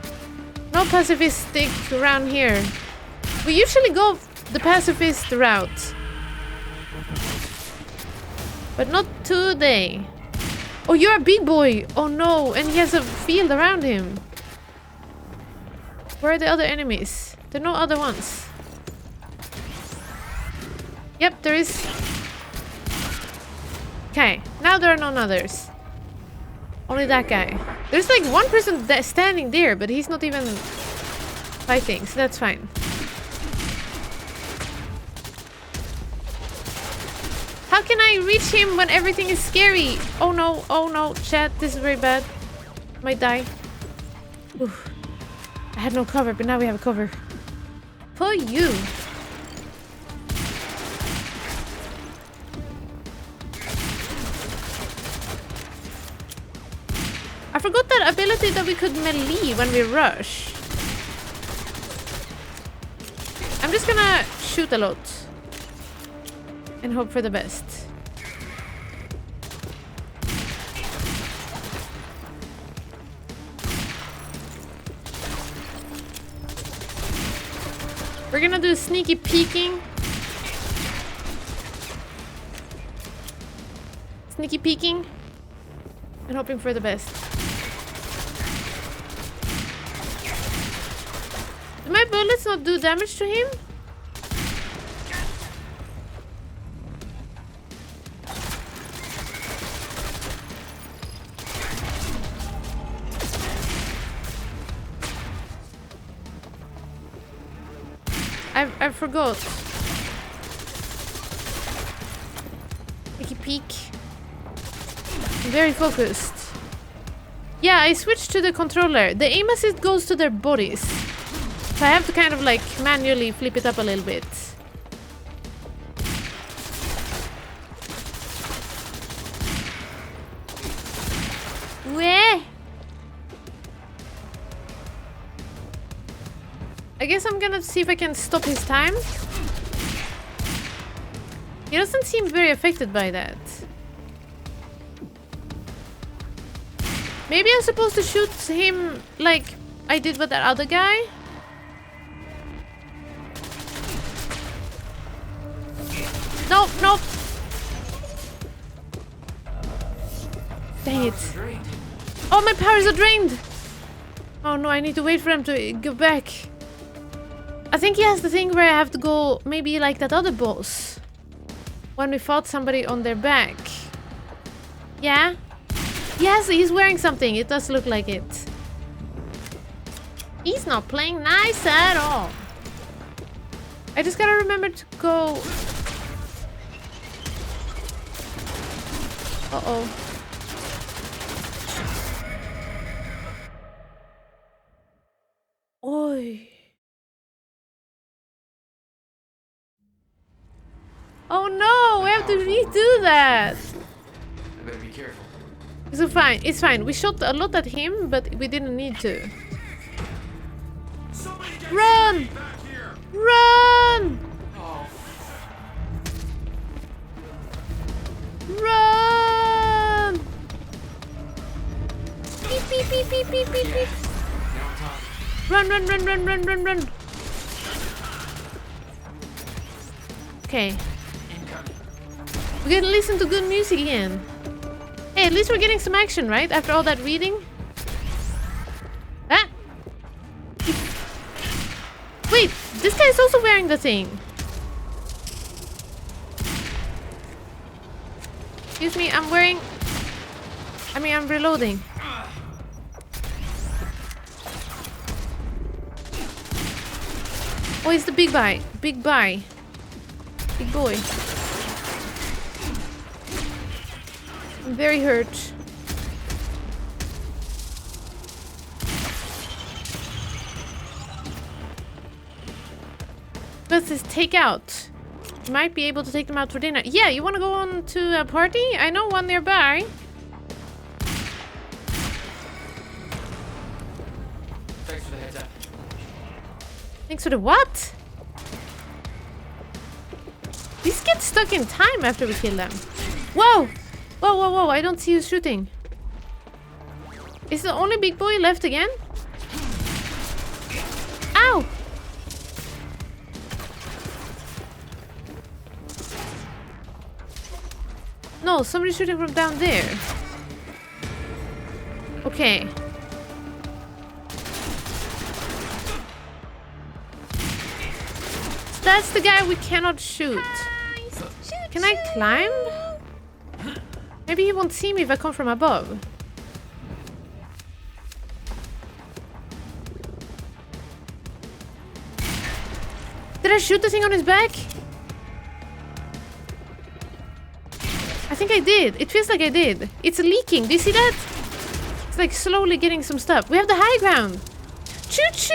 No pacifistic around here. We usually go the pacifist route. But not today. Oh, you're a big boy! Oh no, and he has a field around him. Where are the other enemies? There are no other ones. Yep, there is... Okay, now there are none others. Only that guy. There's like one person standing there, but he's not even fighting, so that's fine. How can I reach him when everything is scary? Oh no, chat, this is very bad. Might die. Oof. I had no cover, but now we have a cover. For you. I forgot that ability that we could melee when we rush. I'm just gonna shoot a lot. And hope for the best. We're gonna do sneaky peeking. Sneaky peeking. And hoping for the best. Do my let's not do damage to him. I forgot. Take a peek. I'm very focused. Yeah, I switched to the controller. The aim assist goes to their bodies. So I have to kind of like manually flip it up a little bit. Weh! I guess I'm gonna see if I can stop his time. He doesn't seem very affected by that. Maybe I'm supposed to shoot him like I did with that other guy? Nope, nope. Dang it. Oh, my powers are drained! Oh no, I need to wait for them to go back. I think he has the thing where I have to go maybe like that other boss. When we fought somebody on their back. Yeah? Yes, he's wearing something. It does look like it. He's not playing nice at all. I just gotta remember to go... Uh-oh. Oi. Oh no, we have to redo that. I better be careful. It's fine, it's fine. We shot a lot at him, but we didn't need to. Run! Run! Oh, Run! Beep, beep, beep, beep, beep, beep, beep. now I'm talking. Run, run, run, run, run, run, run. Okay. Incoming. We can listen to good music again. Hey, at least we're getting some action, right? After all that reading. Ah! Wait, this guy's also wearing the thing. Excuse me, I'm wearing... I'm reloading. Oh, it's the big guy. Big guy. Big boy. I'm very hurt. What's this takeout? You might be able to take them out for dinner. Yeah, you want to go on to a party? I know one nearby. Thanks for the heads up. Thanks for the what? These get stuck in time after we kill them. Whoa! Whoa, whoa, whoa, I don't see who's shooting. Is the only big boy left again? Ow! No, somebody's shooting from down there. Okay. That's the guy we cannot shoot. Can I climb? Maybe he won't see me if I come from above. Did I shoot the thing on his back? I think I did. It feels like I did. It's leaking. Do you see that? It's like slowly getting some stuff. We have the high ground. Choo-choo!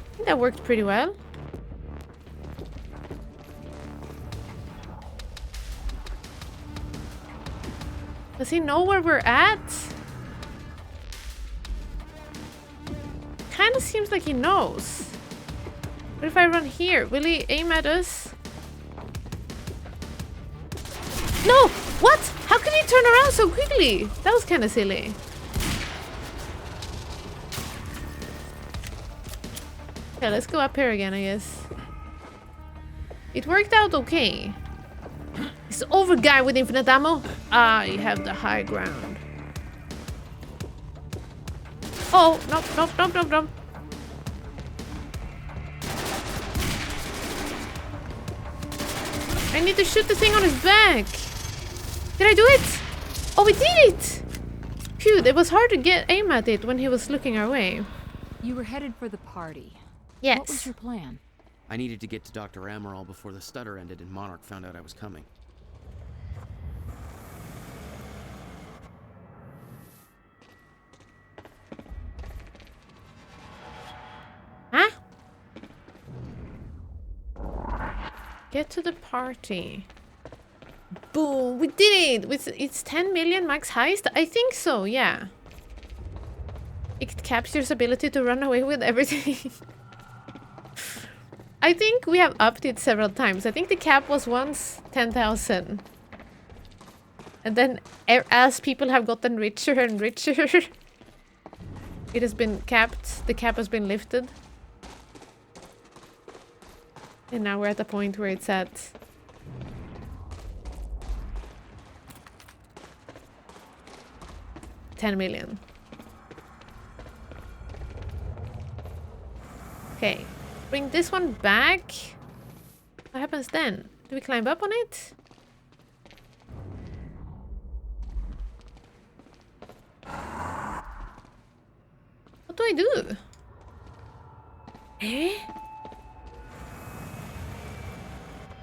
I think that worked pretty well. Does he know where we're at? Kind of seems like he knows. What if I run here? Will he aim at us? No! What? How can he turn around so quickly? That was kind of silly. Okay, let's go up here again, I guess. It worked out okay. It's over, guy with infinite ammo. I have the high ground. Oh, nope, nope, nope, nope, nope. I need to shoot the thing on his back. Did I do it? Oh, we did it! Phew, it was hard to aim at it when he was looking our way. You were headed for the party. Yes. What was your plan? I needed to get to Dr. Amaral before the stutter ended and Monarch found out I was coming. Huh? Get to the party. Boom, we did it! It's 10 million max heist? I think so, yeah. It captures ability to run away with everything. I think we have upped it several times. I think the cap was once 10,000. And then as people have gotten richer and richer, it has been capped. The cap has been lifted. And now we're at the point where it's at 10 million. Okay, bring this one back. What happens then? Do we climb up on it? What do I do? Eh?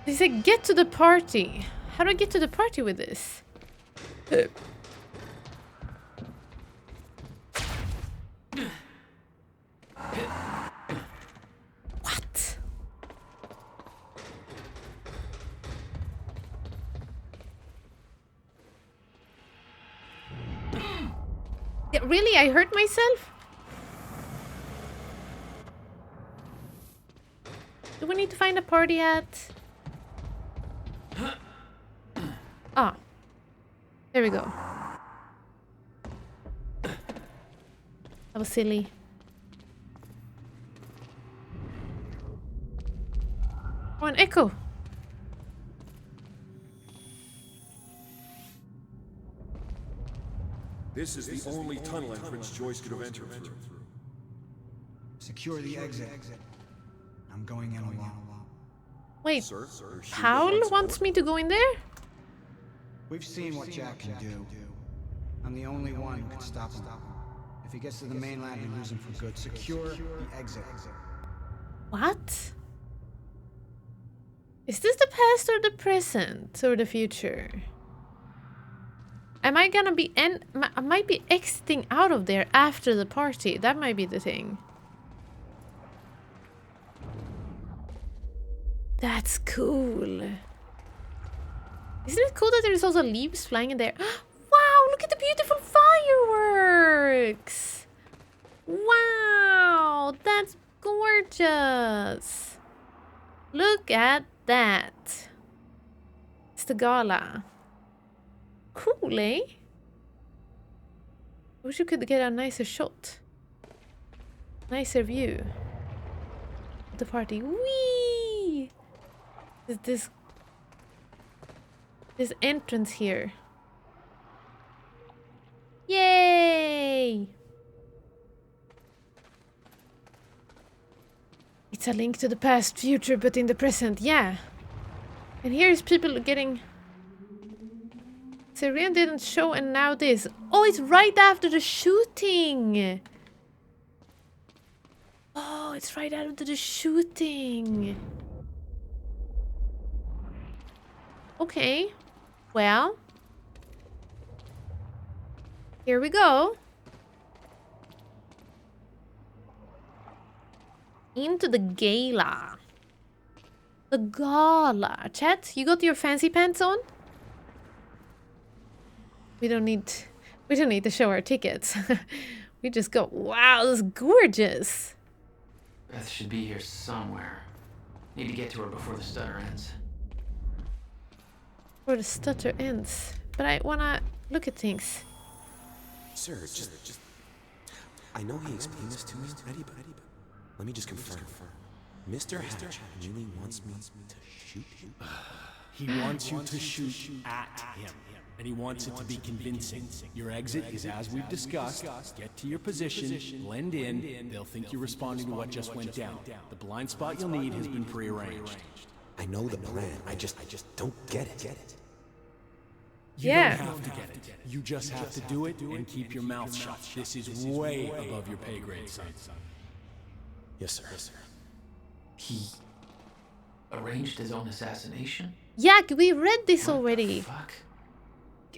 They said get to the party. How do I get to the party with this? What? Yeah, really? I hurt myself? Do we need to find a party at? Ah. There we go. That was silly. Oh, an echo. This is the only tunnel entrance Joyce could have entered through. Secure the exit. I'm going in alone. Wait, Sir, Paul wants me to go in there? We've seen what Jack can do. I'm the only one who can stop him. If he gets to the mainland, we lose him for good. Secure the exit. What? Is this the past or the present or the future? Am I gonna be I might be exiting out of there after the party. That might be the thing. That's cool. Isn't it cool that there's also leaves flying in there? Wow, look at the beautiful fireworks! Wow, that's gorgeous. Look at that. It's the gala. Cool, eh? I wish you could get a nicer shot. Nicer view of the party. Whee! This entrance here. Yay! It's a link to the past, future, but in the present, yeah. And here's people getting... Syrian didn't show and now this. Oh, it's right after the shooting! Oh, it's right after the shooting. Okay. Well. Here we go. Into the gala. The gala. Chat, you got your fancy pants on? We don't need to show our tickets. We just go, wow, this is gorgeous. Beth should be here somewhere. Need to get to her before the stutter ends. Before the stutter ends. But I wanna look at things. Sir, just... I know he explained this to me already, but let me just confirm. Mr. Hatch really wants me to shoot him? He wants you to shoot at him, and he wants it to be convincing. Your exit is as we've discussed. Get to your position, blend in. They'll think you're responding to what just went down. The blind spot you'll need has been prearranged. I know the plan. I just don't get it. You don't have to get it. You just have to do it and keep your mouth shut. This is way above your pay grade, son. Yes, sir. He arranged his own assassination? Yeah, we read this already. Fuck.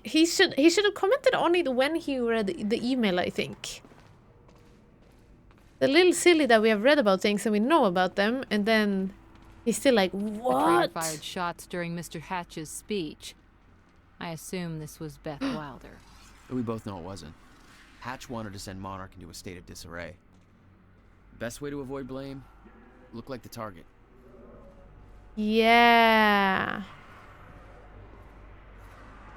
He should have commented on it when he read the email, I think. A little silly that we have read about things and we know about them, and then he's still like, what? The train fired shots during Mr. Hatch's speech. I assume this was Beth Wilder. But we both know it wasn't. Hatch wanted to send Monarch into a state of disarray. Best way to avoid blame? Look like the target. Yeah.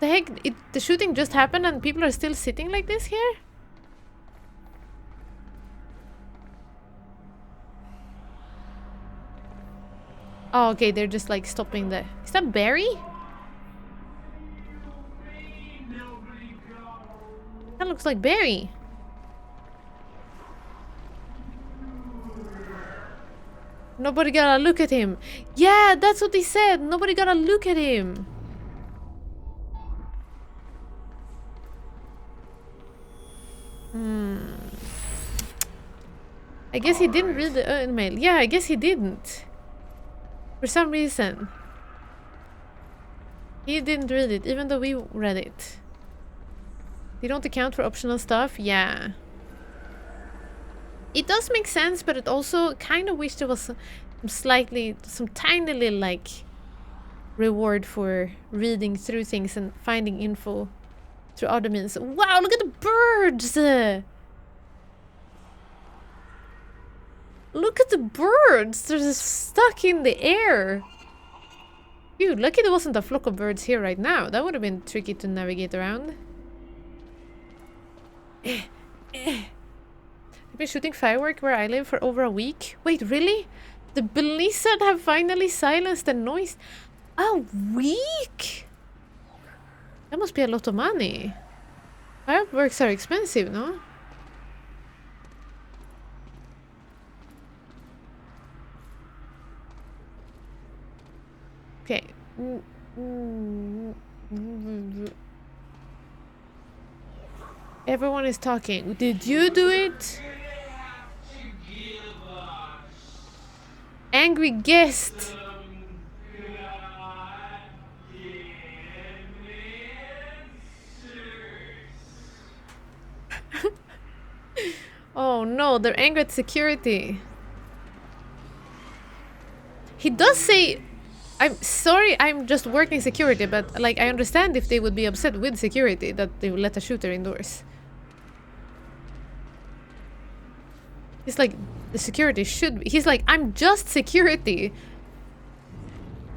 The heck? The shooting just happened and people are still sitting like this here? Oh, okay, they're just like stopping the... Is that Barry? That looks like Barry. Nobody gotta look at him. Yeah, that's what they said. Nobody gotta look at him. I guess he didn't read the email. Yeah, I guess he didn't. For some reason. He didn't read it, even though we read it. They don't account for optional stuff? Yeah. It does make sense, but it also kind of wish there was some tiny little, like, reward for reading through things and finding info through other means. Wow, look at the birds! Look at the birds! They're just stuck in the air. Dude, lucky there wasn't a flock of birds here right now. That would have been tricky to navigate around. I've been shooting fireworks where I live for over a week. Wait, really? The blizzard have finally silenced the noise. A week? That must be a lot of money. Fireworks are expensive, no? Okay. Everyone is talking. Did you do it? Angry guest. Oh no, they're angry at security. He does say, I'm sorry, I'm just working security, but like I understand if they would be upset with security that they would let a shooter indoors. He's like, the security should be. He's like, I'm just security.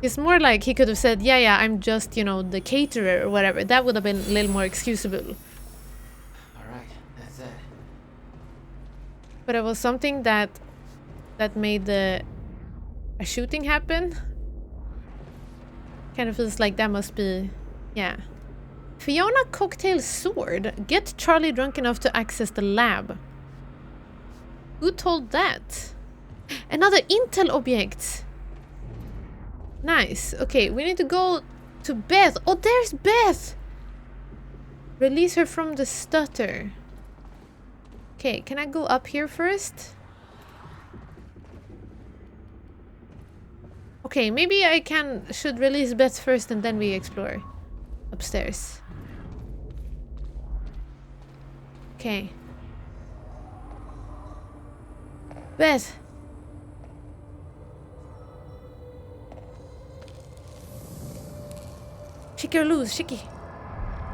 It's more like he could have said, yeah, I'm just, you know, the caterer or whatever. That would have been a little more excusable. Alright, that's it. But it was something that made a shooting happen. Kind of feels like that must be, yeah. Fiona Cocktail Sword. Get Charlie drunk enough to access the lab. Who told that? Another intel object. Nice. Okay, we need to go to Beth. Oh, there's Beth. Release her from the stutter. Okay, can I go up here first? Okay, maybe I should release Beth first and then we explore upstairs. Okay. Beth. Shiki or lose, Shiki.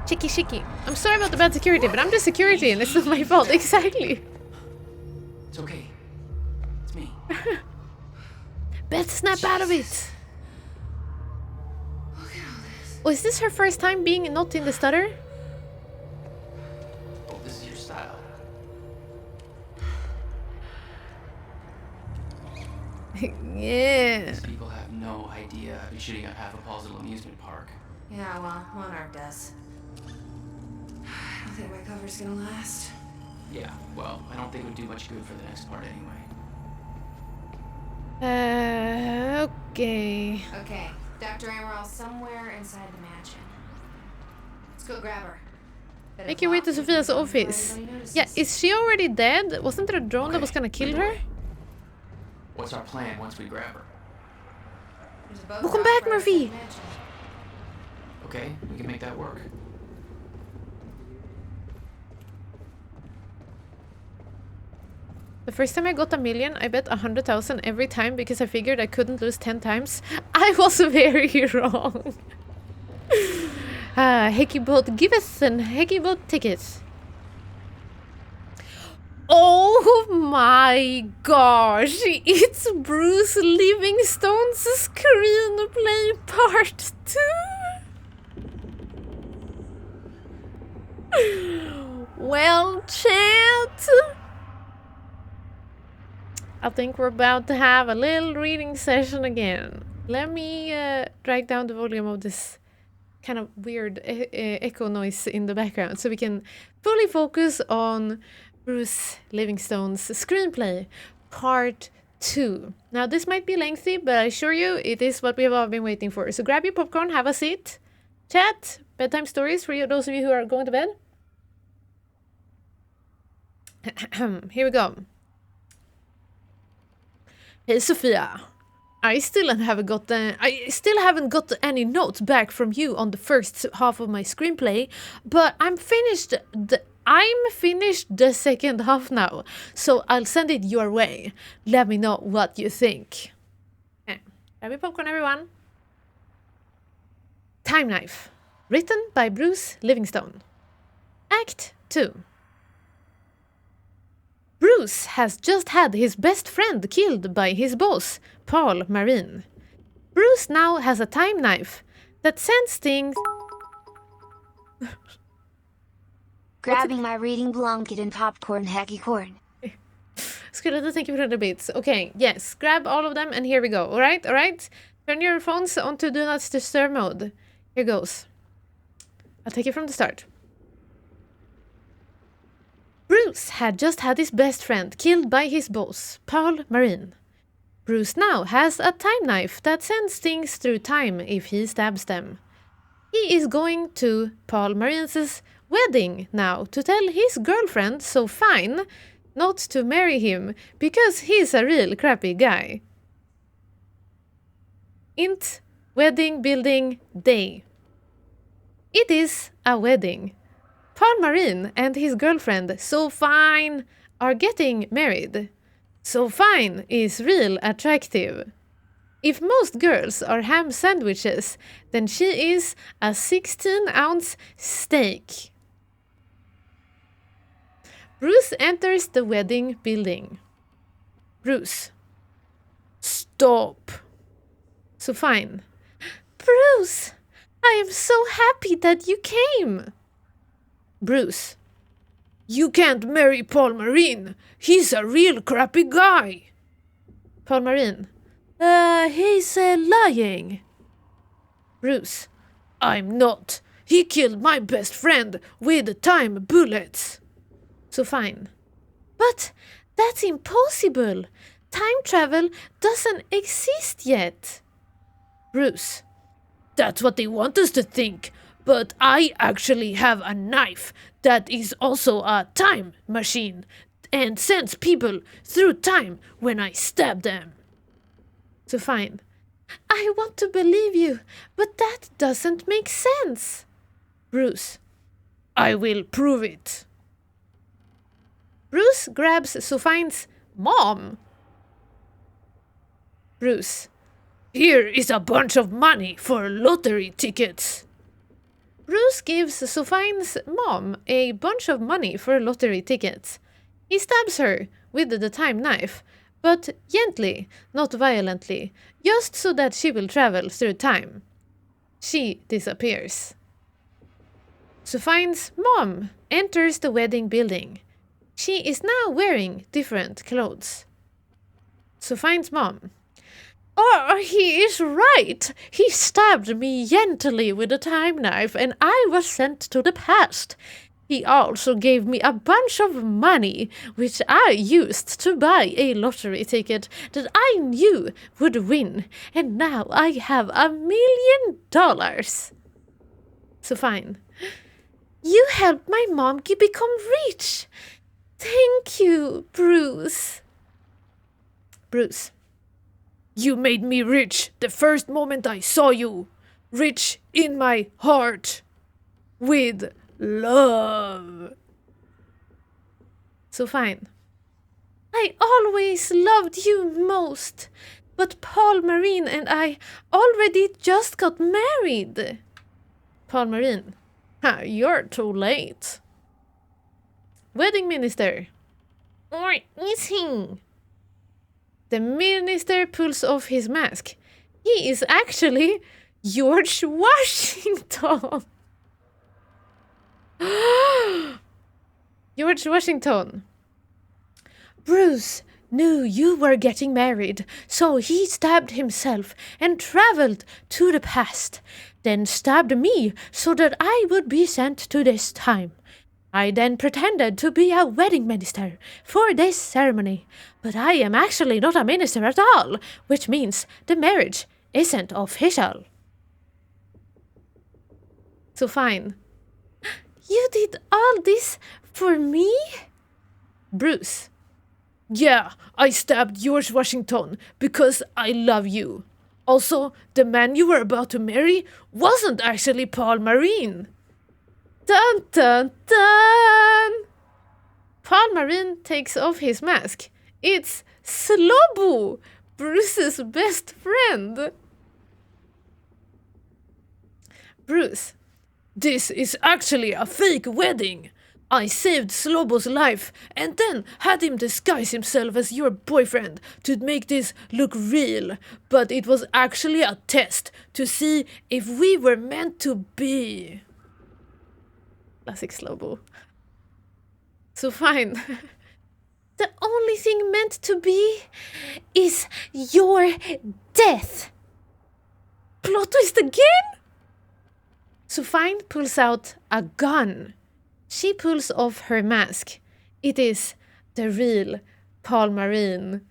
Shiki. I'm sorry about the bad security, but I'm just security and it's not my fault. Exactly. It's okay. It's me. Beth, snap out of it. Oh, is this her first time being not in the stutter? Oh, this is your style. Yeah. These people have no idea been shooting up half of Paul's little amusement park. Yeah, well, Monarch does. I don't think my cover's gonna last. Yeah, well, I don't think it would do much good for the next part anyway. Okay. Okay, Dr. Amaral somewhere inside the mansion. Let's go grab her. Make your way to Sophia's office. Yeah, is she already dead? Wasn't there a drone that was gonna kill her? What's our plan once we grab her? Welcome back, Murphy! Okay, we can make that work. The first time I got 1,000,000, I bet 100,000 every time because I figured I couldn't lose 10 times. I was very wrong. Hekibot, give us an Hekibot ticket. Oh my gosh, it's Bruce Livingstone's Screenplay Part 2. Well, chat. I think we're about to have a little reading session again. Let me drag down the volume of this kind of weird echo noise in the background so we can fully focus on Bruce Livingstone's Screenplay Part 2. Now this might be lengthy, but I assure you it is what we have all been waiting for. So grab your popcorn, have a seat, chat, bedtime stories for those of you who are going to bed. Here we go. Hey Sophia, I still haven't got any notes back from you on the first half of my screenplay, but I'm finished the second half now, so I'll send it your way. Let me know what you think. Grab your popcorn, everyone. Time Knife, written by Bruce Livingstone. Act 2. Bruce has just had his best friend killed by his boss, Paul Marine. Bruce now has a time knife that sends things... Grabbing my reading blanket and popcorn, Hecky corn. Skulle du tänka på the bits? Okay, yes, grab all of them and here we go. Alright, alright? Turn your phones onto Do Not Disturb mode. Here goes. I'll take it from the start. Bruce had just had his best friend killed by his boss, Paul Marine. Bruce now has a time knife that sends things through time if he stabs them. He is going to Paul Marine's wedding now to tell his girlfriend, so fine, not to marry him because he's a real crappy guy. Int wedding building day. It is a wedding. Paul Marine and his girlfriend, So Fine, are getting married. So Fine is real attractive. If most girls are ham sandwiches, then she is a 16-ounce steak. Bruce enters the wedding building. Bruce. Stop. So Fine. Bruce, I am so happy that you came. Bruce. You can't marry Paul Marine. He's a real crappy guy. Paul Marine. He's lying. Bruce. I'm not. He killed my best friend with time bullets. So fine. But that's impossible. Time travel doesn't exist yet. Bruce. That's what they want us to think. But I actually have a knife that is also a time machine and sends people through time when I stab them. So fine. I want to believe you, but that doesn't make sense. Bruce. I will prove it. Bruce grabs Sofine's mom. Bruce. Here is a bunch of money for lottery tickets. Bruce gives Sofine's mom a bunch of money for lottery tickets. He stabs her with the time knife, but gently, not violently, just so that she will travel through time. She disappears. Sofine's mom enters the wedding building. She is now wearing different clothes. Sofine's mom. Oh, he is right. He stabbed me gently with a time knife and I was sent to the past. He also gave me a bunch of money, which I used to buy a lottery ticket that I knew would win, and now I have $1 million. So fine. You helped my mom become rich. Thank you, Bruce. Bruce. You made me rich the first moment I saw you. Rich in my heart. With love. So fine. I always loved you most, but Paul Marine and I already just got married. Paul Marine, you're too late. Wedding minister. Or is he? The minister pulls off his mask. He is actually George Washington. George Washington. Bruce knew you were getting married, so he stabbed himself and traveled to the past, then stabbed me so that I would be sent to this time. I then pretended to be a wedding minister for this ceremony, but I am actually not a minister at all, which means the marriage isn't official. So fine. You did all this for me? Bruce. Yeah, I stabbed George Washington because I love you. Also, the man you were about to marry wasn't actually Paul Marine. Dun dun dun! Paul Marine takes off his mask. It's Slobo, Bruce's best friend. Bruce. This is actually a fake wedding. I saved Slobo's life and then had him disguise himself as your boyfriend to make this look real. But it was actually a test to see if we were meant to be. Classic Slobo. So fine. The only thing meant to be is your death. Plot twist again? So fine pulls out a gun. She pulls off her mask. It is the real Paul Marine.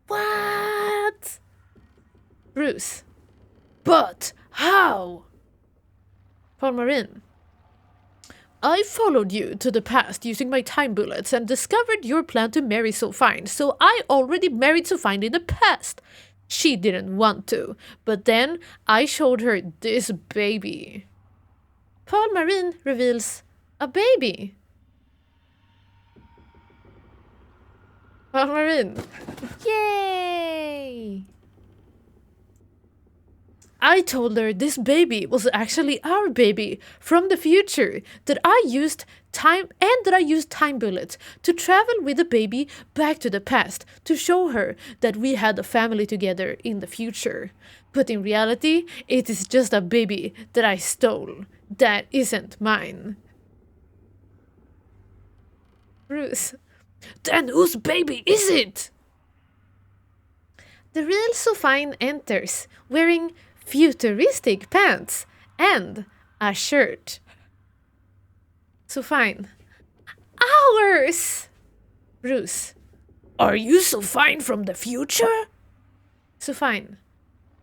What? Bruce. But how? Paul Marine. I followed you to the past using my time bullets and discovered your plan to marry Sophine, so I already married Sophine in the past. She didn't want to, but then I showed her this baby. Paul Marine reveals a baby. Paul Marine. Yay! I told her this baby was actually our baby from the future, that I used time bullets to travel with the baby back to the past to show her that we had a family together in the future. But in reality, it is just a baby that I stole. That isn't mine. Bruce. Then whose baby is it? The real Sophine enters, wearing futuristic pants and a shirt. Sophine. Ours! Bruce. Are you Sophine from the future? Sophine.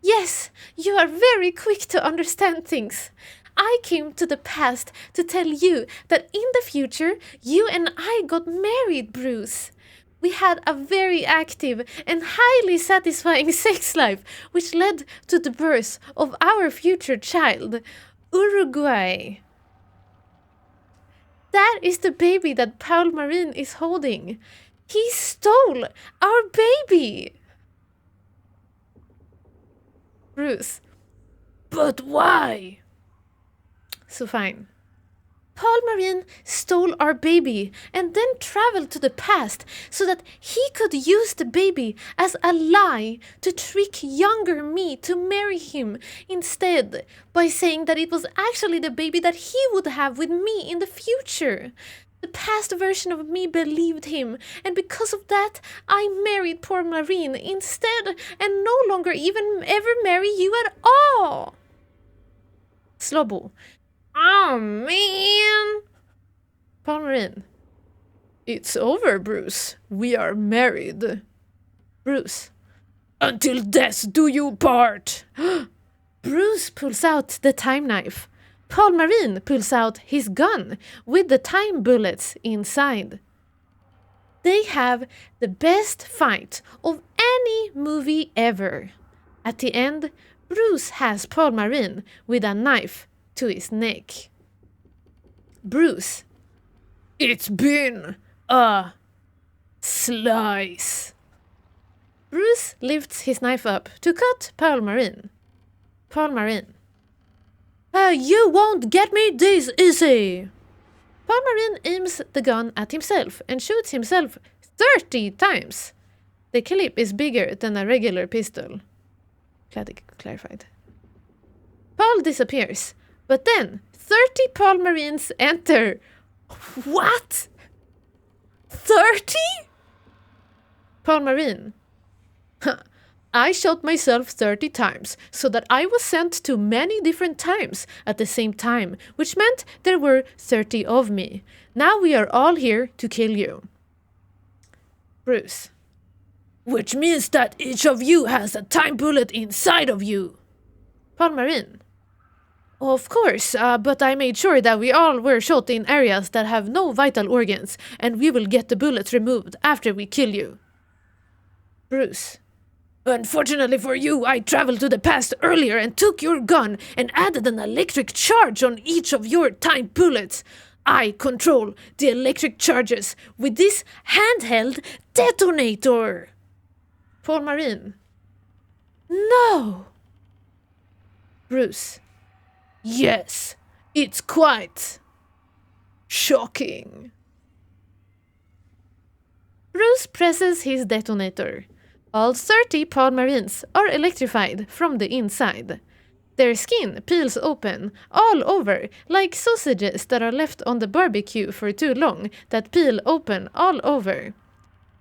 Yes, you are very quick to understand things. I came to the past to tell you that in the future, you and I got married, Bruce. We had a very active and highly satisfying sex life, which led to the birth of our future child, Uruguay. That is the baby that Paul Marine is holding. He stole our baby. Bruce. But why? So fine. Paul Marine stole our baby and then traveled to the past so that he could use the baby as a lie to trick younger me to marry him instead, by saying that it was actually the baby that he would have with me in the future. The past version of me believed him, and because of that, I married poor Marine instead and no longer even ever marry you at all. Slobbo. Oh, man. Paul Marine. It's over, Bruce. We are married. Bruce. Until death do you part. Bruce pulls out the time knife. Paul Marine pulls out his gun with the time bullets inside. They have the best fight of any movie ever. At the end, Bruce has Paul Marine with a knife to his neck. Bruce. It's been a slice. Bruce lifts his knife up to cut Paul Marine. Paul Marine. You won't get me this easy! Paul Marine aims the gun at himself and shoots himself 30 times. The clip is bigger than a regular pistol. Clarified. Paul disappears, but then 30 Paul Marines enter. What? 30? Paul Marine. I shot myself 30 times, so that I was sent to many different times at the same time, which meant there were 30 of me. Now we are all here to kill you. Bruce. Which means that each of you has a time bullet inside of you. Paul Marine. Of course, but I made sure that we all were shot in areas that have no vital organs, and we will get the bullets removed after we kill you. Bruce. Unfortunately for you, I traveled to the past earlier and took your gun and added an electric charge on each of your time bullets. I control the electric charges with this handheld detonator. Paul Marine. No. Bruce. Yes, it's quite shocking. Bruce presses his detonator. All 30 Paul Marines are electrified from the inside. Their skin peels open all over like sausages that are left on the barbecue for too long that peel open all over.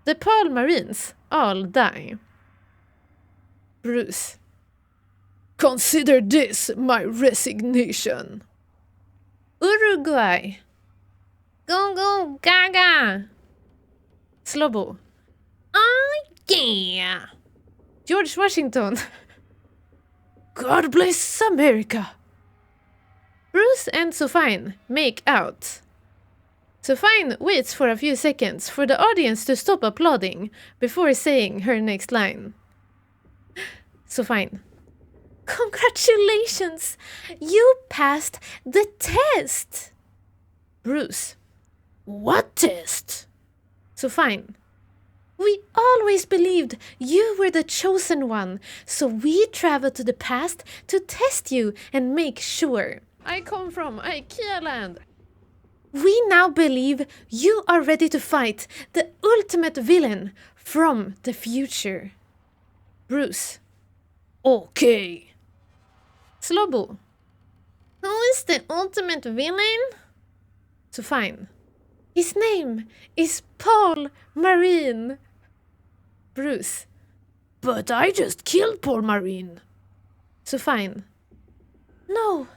The Paul Marines all die. Bruce. Consider this my resignation. Uruguay. Go go gaga. Slobbo. Oh yeah. George Washington. God bless America. Bruce and Sophine make out. Sophine waits for a few seconds for the audience to stop applauding before saying her next line. Sophine. Congratulations! You passed the test! Bruce. What test? Sophine. We always believed you were the chosen one, so we traveled to the past to test you and make sure. I come from IKEA land. We now believe you are ready to fight the ultimate villain from the future. Bruce. Okay. Slobbo. Who is the ultimate villain? Sophine. His name is Paul Marine. Bruce. But I just killed Paul Marine. Sophine. No,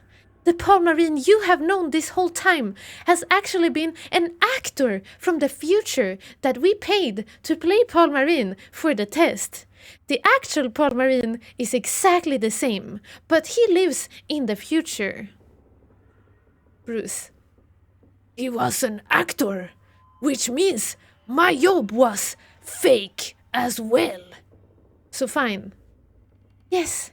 the Paul Marine you have known this whole time has actually been an actor from the future that we paid to play Paul Marine for the test. The actual Paul Marine is exactly the same, but he lives in the future. Bruce. He was an actor, which means my job was fake as well. Sophine. Yes,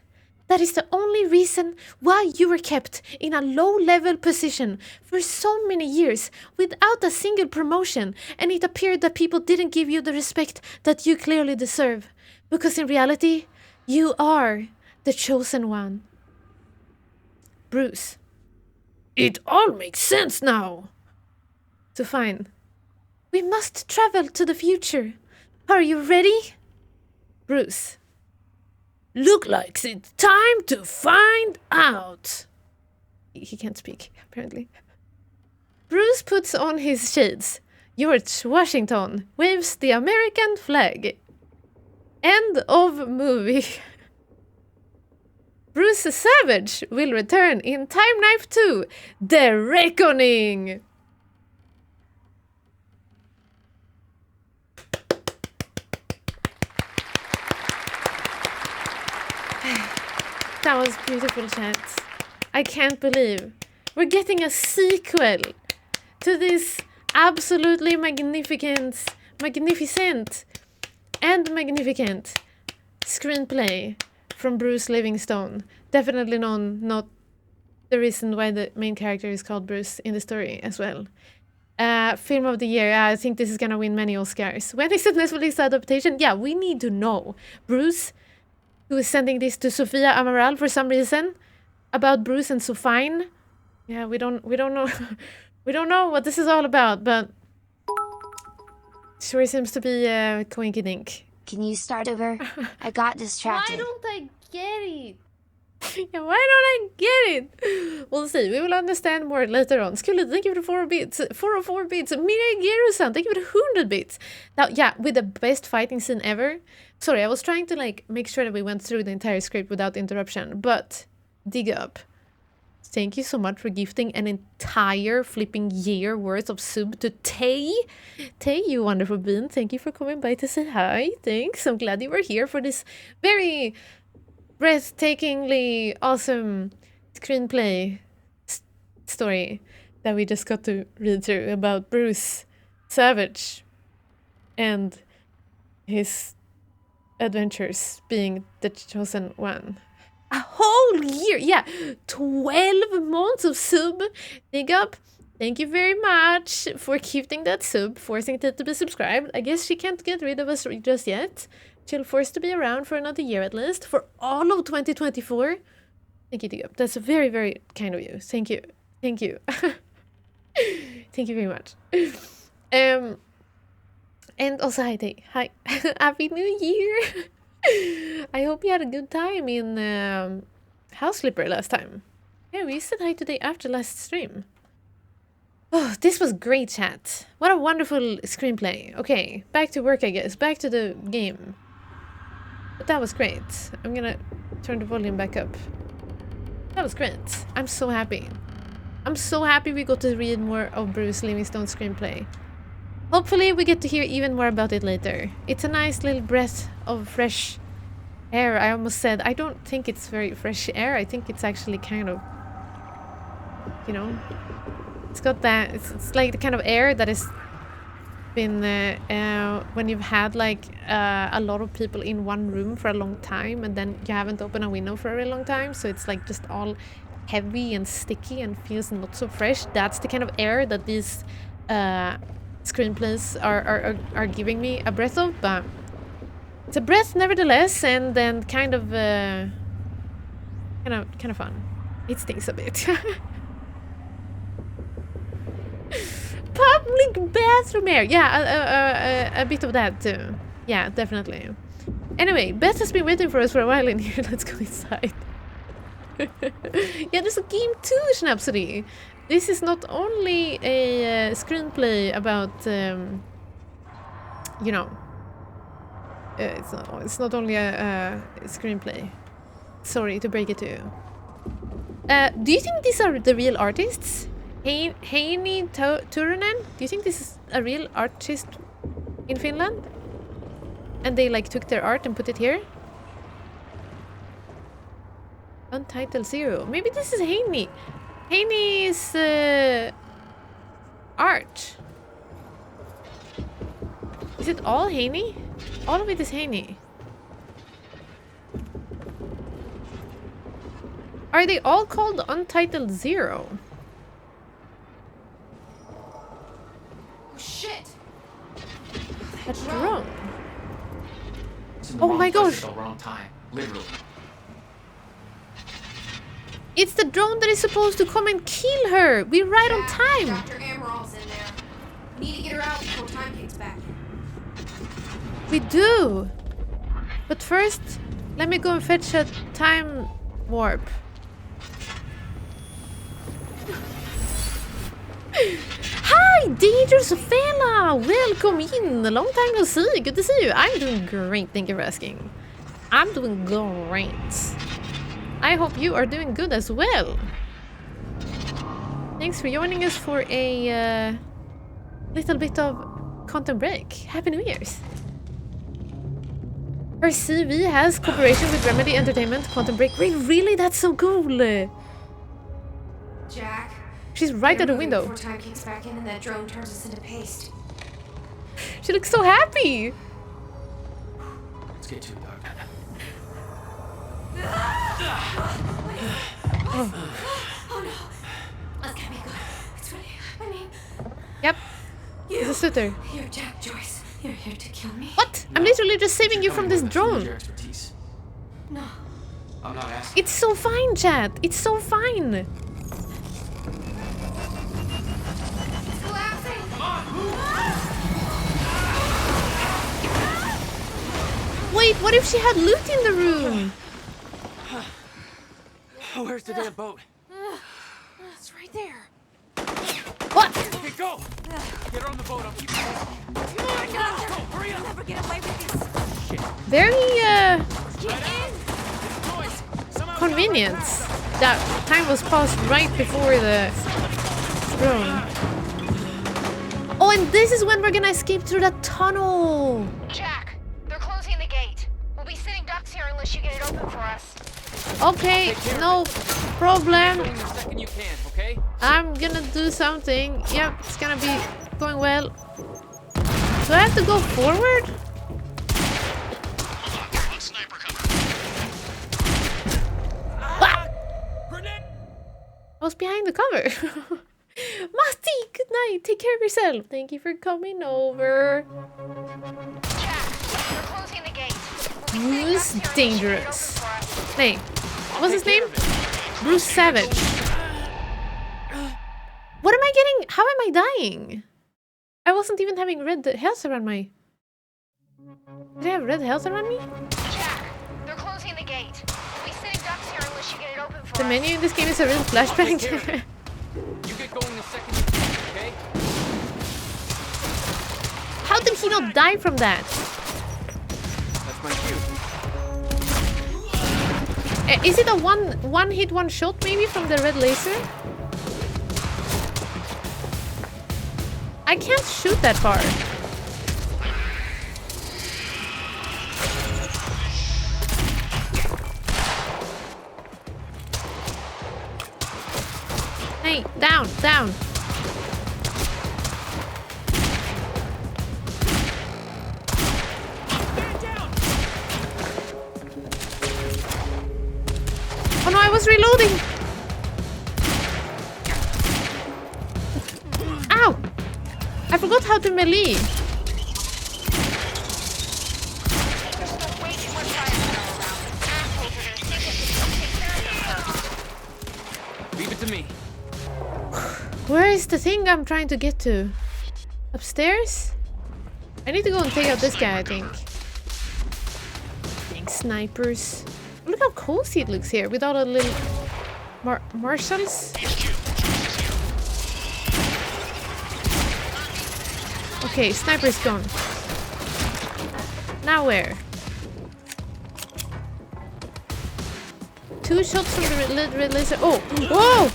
that is the only reason why you were kept in a low-level position for so many years without a single promotion, and it appeared that people didn't give you the respect that you clearly deserve. Because in reality, you are the chosen one. Bruce. It all makes sense now. Sophine. We must travel to the future. Are you ready? Bruce. Look like it's time to find out. He can't speak, apparently. Bruce puts on his shades. George Washington waves the American flag. End of movie. Bruce Savage will return in Time Knife 2, The Reckoning. That was beautiful, chat. I can't believe we're getting a sequel to this absolutely magnificent screenplay from Bruce Livingstone. Definitely not the reason why the main character is called Bruce in the story as well. Film of the year. I think this is gonna win many Oscars. When is the Netflix adaptation? Yeah, we need to know. Bruce, who is sending this to Sofia Amaral for some reason, about Bruce and Sofine. Yeah, we don't know. We don't know what this is all about, but sure seems to be coinky dink. Can you start over? I got distracted. Why don't I get it? Yeah, why don't I get it? We'll see. We will understand more later on. Skullet, thank you for the 404 bits. Miriam Gerusan, thank you for the 100 bits. Now, yeah, with the best fighting scene ever. Sorry, I was trying to like make sure that we went through the entire script without interruption, but dig up. Thank you so much for gifting an entire flipping year worth of sub to Tay. Tay, you wonderful bean. Thank you for coming by to say hi. Thanks. I'm glad you were here for this very breathtakingly awesome screenplay story that we just got to read through about Bruce Savage and his adventures being the chosen one. A whole year! Yeah, 12 months of sub. Dig up. Thank you very much for keeping that sub, forcing it to be subscribed. I guess she can't get rid of us just yet. She'll force to be around for another year at least, for all of 2024. Thank you, Dig up. That's very, very kind of you. Thank you. Thank you. Thank you very much. And also, hi, Tay. Hi. Happy New Year! I hope you had a good time in House Flipper last time. Yeah, we said hi today after last stream. Oh, this was great, chat. What a wonderful screenplay. Okay, back to work, I guess. Back to the game. But that was great. I'm gonna turn the volume back up. That was great. I'm so happy. I'm so happy we got to read more of Bruce Livingstone's screenplay. Hopefully we get to hear even more about it later. It's a nice little breath of fresh air. I almost said, I don't think it's very fresh air. I think it's actually kind of, you know, it's got that, it's like the kind of air that has been when you've had like a lot of people in one room for a long time and then you haven't opened a window for a really long time. So it's like just all heavy and sticky and feels not so fresh. That's the kind of air that these screenplays are giving me a breath of, but it's a breath nevertheless, and then kind of fun. It stinks a bit. Public bathroom air, yeah, a bit of that too. Yeah, definitely. Anyway, Beth has been waiting for us for a while in here. Let's go inside. Yeah, there's a game too, Schnapsody. This is not only a screenplay about, you know, it's not only a screenplay. Sorry to break it to you. Do you think these are the real artists? Heini Turunen? Do you think this is a real artist in Finland? And they like took their art and put it here? Untitled Zero. Maybe this is Heini. Heini's art. Is it all Heini? All of it is Heini. Are they all called Untitled Zero? Oh shit! A drone. Oh my gosh! At the wrong time, literally. It's the drone that is supposed to come and kill her. We're right on time. Dr. Emerald's in there. We need to get her out before time kicks back. We do. But first, let me go and fetch a time warp. Hi, Dangerous fella! Welcome in! Long time no see. Good to see you. I'm doing great. Thank you for asking. I'm doing great. I hope you are doing good as well. Thanks for joining us for a little bit of content break. Happy New Year's. Her CV has cooperation with Remedy Entertainment, Quantum Break. Wait, really? That's so cool. Jack. She's right at the window. Before time kicks back in and that drone turns us into paste. She looks so happy. Let's get to it, Doc. Oh no. That's gonna be good. It's really, I mean... Yep. It's a suitor. You're Jack Joyce. You're here to kill me. What? I'm literally just saving you from this drone. No. I'm not asking. It's so fine, chat. It's so fine. It's collapsing. Wait, what if she had loot in the room? Oh, where's the damn boat? It's right there. What? Okay, go! Get her on the boat, I'll keep you posted. Hurry up! I'll never get away with this. Shit. Very, Get in! convenient. That time was paused right before the drone. Oh, and this is when we're gonna escape through that tunnel. Jack, they're closing the gate. We'll be sitting ducks here unless you get it open for us. Okay, no problem. The second you can, okay? I'm gonna do something. Yep, it's gonna be going well. Do I have to go forward? Ah! I was behind the cover. Masti, good night. Take care of yourself. Thank you for coming over. Jack, they're closing the gate. Bruce Dangerous. Hey, what's his name? Bruce Savage. What am I getting? How am I dying? I wasn't even having red health around my... Did I have red health around me? Jack, they're closing the gate. We'll be sitting ducks here unless you get it open for The us. menu in this game is a real flashback. You get going the second you can, okay? How did he not die from that? That's my cue. Is it a one hit, one shot maybe from the red laser? I can't shoot that far. Hey, down, down. Oh no, I was reloading. Ow! I forgot how to melee. Leave it to me. Where is the thing I'm trying to get to? Upstairs? I need to go and take out this guy, I think. Dang snipers. Look how cozy it looks here without a little marshals. Okay, sniper's gone. Now where? 2 shots from the red laser. Oh! Whoa!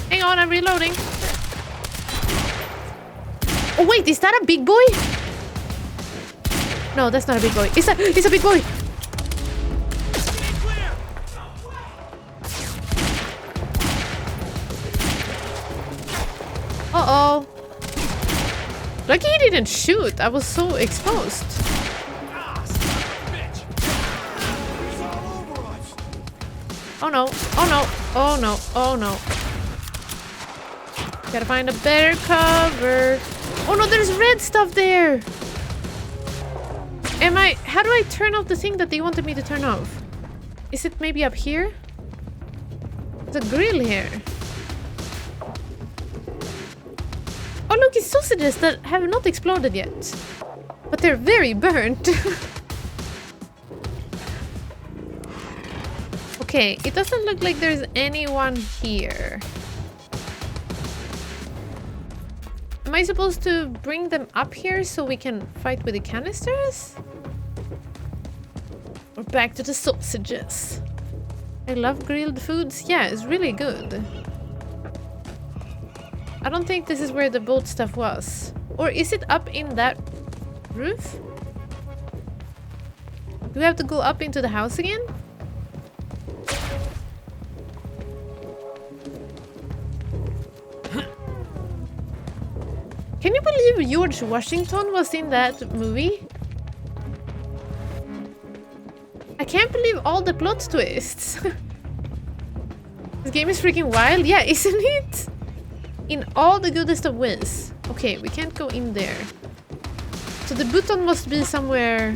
Hang on, I'm reloading. Oh wait, is that a big boy? No, that's not a big boy. It's a big boy. Uh-oh. Lucky he didn't shoot. I was so exposed. Oh no. Oh no. Oh no. Oh no. Gotta find a better cover. Oh no, there's red stuff there. How do I turn off the thing that they wanted me to turn off? Is it maybe up here? There's a grill here. Oh look, it's sausages that have not exploded yet. But they're very burnt. Okay, it doesn't look like there's anyone here. Am I supposed to bring them up here so we can fight with the canisters? Or back to the sausages? I love grilled foods. Yeah, it's really good. I don't think this is where the boat stuff was. Or is it up in that roof? Do we have to go up into the house again? Can you believe George Washington was in that movie? I can't believe all the plot twists. This game is freaking wild. Yeah, isn't it? In all the goodest of ways. Okay, we can't go in there. So the button must be somewhere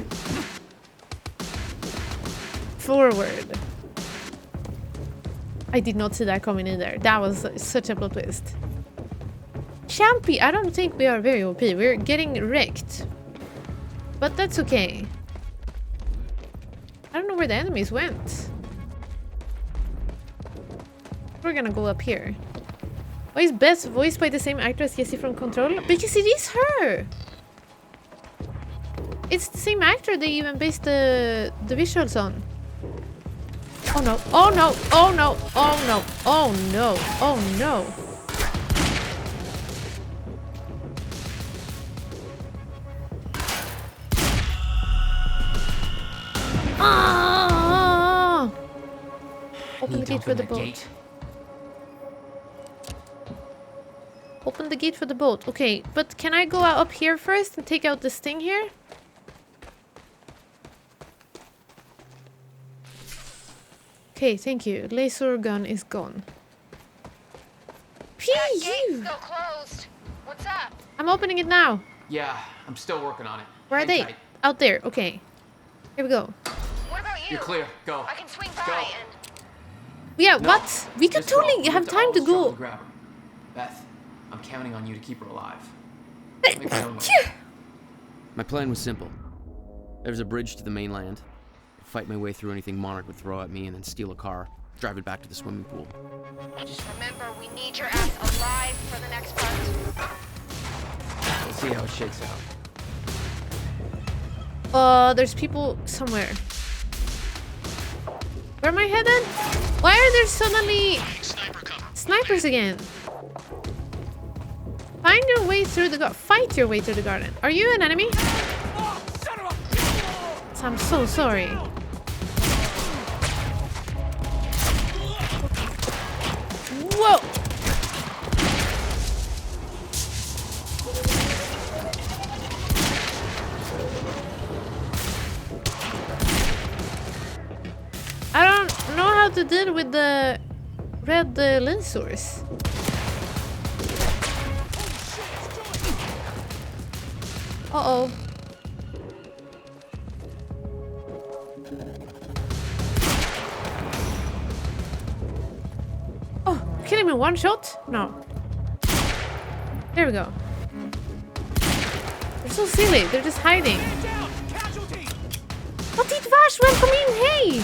forward. I did not see that coming either. That was such a plot twist. Champy, I don't think we are very OP. We're getting wrecked. But that's okay. I don't know where the enemies went. We're gonna go up here. Why is Beth voiced by the same actor as Jessie from Control? Because it is her! It's the same actor they even based the visuals on. Oh no, oh no, oh no, oh no, oh no, oh no. Ah! Open the gate for the boat. Open the gate for the boat. Okay, but can I go up here first and take out this thing here? Okay, thank you. Laser gun is gone. That gate's still closed. What's up? I'm opening it now. Yeah, I'm still working on it. Where are they? Tight. Out there. Okay. Here we go. What about you? You're clear. Go. I can swing by Go. and... Yeah, No, what? We could just go. totally You have to time all to struggle go. to grab her. Beth, I'm counting on you to keep her alive. My plan was simple. There was a bridge to the mainland. I'd fight my way through anything Monarch would throw at me and then steal a car, drive it back to the swimming pool. Just remember, we need your ass alive for the next part. We'll see how it shakes out. There's people somewhere. Where am I headed? Why are there suddenly snipers again? Find your way through the garden. Fight your way through the garden. Are you an enemy? I'm so sorry. Whoa! I don't know how to deal with the red lens source. Uh-oh. Oh, kill him in one shot? No. There we go. They're so silly. They're just hiding. What did Vash? Welcome in. Hey!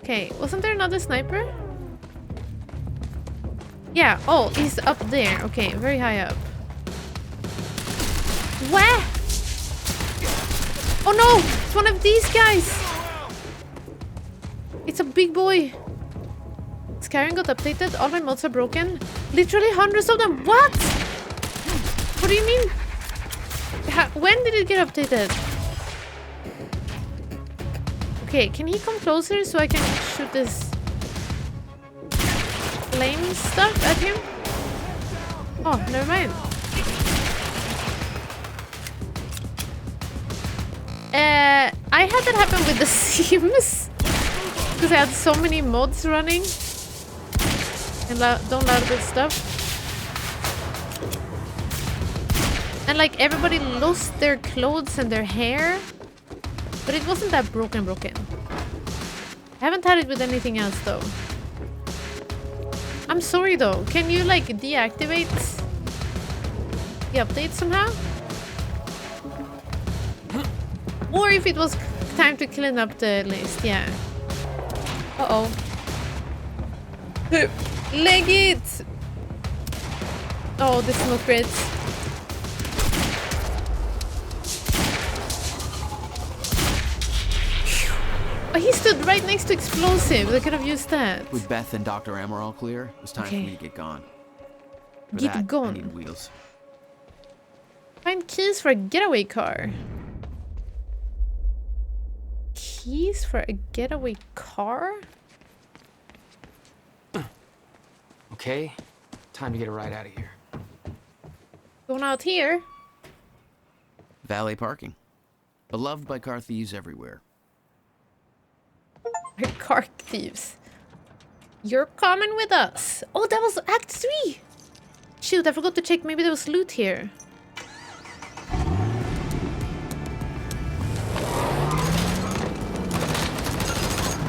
Okay, wasn't there another sniper? Yeah. Oh, he's up there. Okay, very high up. Where? Oh no! It's one of these guys! It's a big boy. Skyrim got updated. All my mods are broken. Literally hundreds of them. What? What do you mean? When did it get updated? Okay, can he come closer so I can shoot this flame stuff at him? Oh, never mind. I had that happen with The Sims because I had so many mods running and don't love good stuff. And like everybody lost their clothes and their hair, but it wasn't that broken. I haven't had it with anything else though. I'm sorry though. Can you like deactivate the update somehow? Or if it was time to clean up the list, yeah. Uh-oh. Leg it! Oh, this is not great. Oh, he stood right next to explosives. I could have used that. With Beth and Dr. Amber all clear, it was time for me to get gone. For Get that, gone. I need wheels. Find keys for a getaway car. Keys for a getaway car? Okay, time to get a ride out of here. Going out here? Valet parking. Beloved by car thieves everywhere. Car thieves. You're coming with us. Oh, that was Act 3. Shoot, I forgot to check. Maybe there was loot here.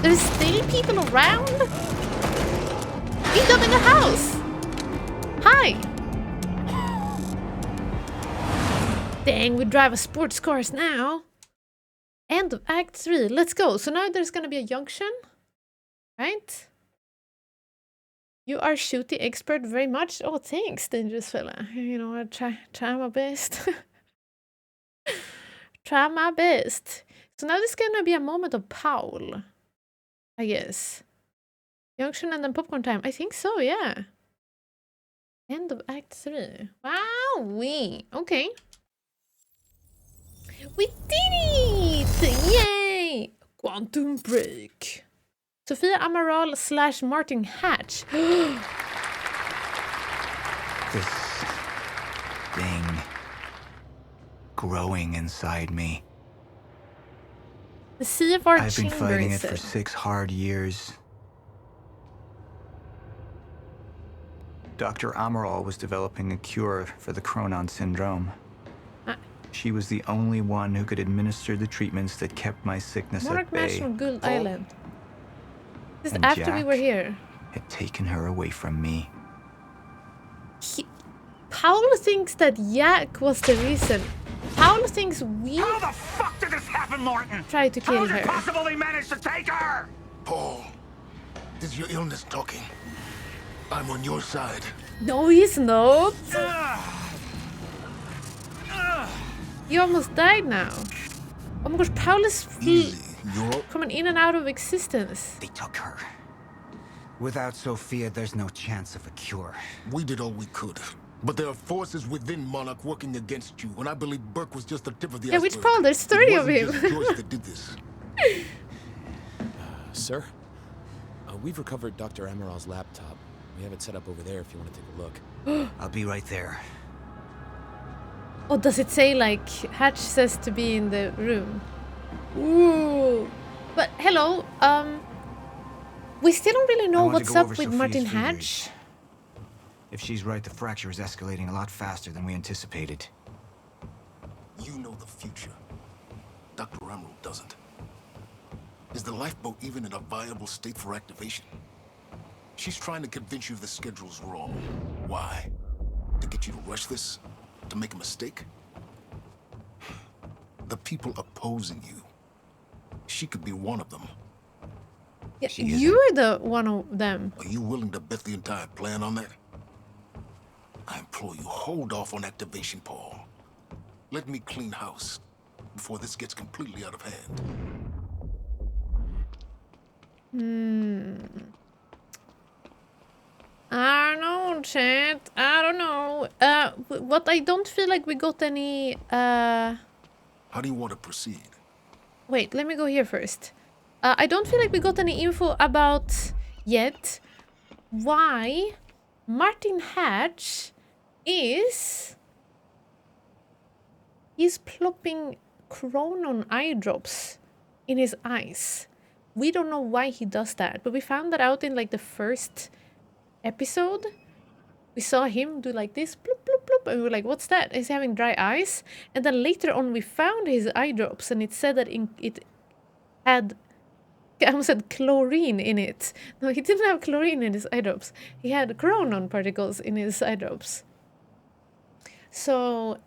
There's still people around? We got in the house. Hi. Dang, we drive a sports cars now. End of Act 3. Let's go. So now there's gonna be a junction. Right? You are shooting expert very much. Oh, thanks, dangerous fella. You know, I try my best. Try my best. So now there's gonna be a moment of Paul. I guess. Junction and then popcorn time. I think so, yeah. End of Act 3. Wow, okay. We did it! Yay! Quantum break. Sophia Amaral / Martin Hatch. This thing growing inside me. The CFR I've been fighting it for said. 6 hard years. Dr. Amaral was developing a cure for the Cronon syndrome. She was the only one who could administer the treatments that kept my sickness Monarch at bay. National Gold Island. This is And after Jack we were here. had taken her away from me. Paul thinks that Jack was the reason. Paul thinks we How the fuck did this happen, Morton? tried to kill How is her. it possible they managed to take her? Paul, this is your illness talking. I'm on your side. No, he's not. You almost died now. Oh my gosh, Paul is coming in and out of existence. They took her. Without Sophia, there's no chance of a cure. We did all we could. But there are forces within Monarch working against you, and I believe Burke was just the tip of the Yeah, iceberg. which Paul? There's 30 of It him. wasn't just Joyce that did this. Sir? We've recovered Dr. Amaral's laptop. We have it set up over there if you want to take a look. I'll be right there. Oh, does it say like Hatch says to be in the room? Ooh. But hello, we still don't really know what's up with Martin Hatch. If she's right, the fracture is escalating a lot faster than we anticipated. You know the future. Dr. Amaral doesn't. Is the lifeboat even in a viable state for activation? She's trying to convince you the schedule's wrong. Why? To get you to rush this? To make a mistake? The people opposing you. She could be one of them. Yeah, you're the one of them. Are you willing to bet the entire plan on that? I implore you, hold off on activation, Paul. Let me clean house before this gets completely out of hand. I don't know, chat. I don't know. What I don't feel like we got any. How do you want to proceed? Wait, let me go here first. I don't feel like we got any info about yet why Martin Hatch is plopping Cronon eye drops in his eyes. We don't know why he does that, but we found that out in like the first episode. We saw him do like this, bloop, bloop, bloop, and we were like, what's that? Is he having dry eyes? And then later on we found his eye drops, and it said that it had, I almost said chlorine in it. No, he didn't have chlorine in his eye drops. He had Cronon particles in his eye drops. So,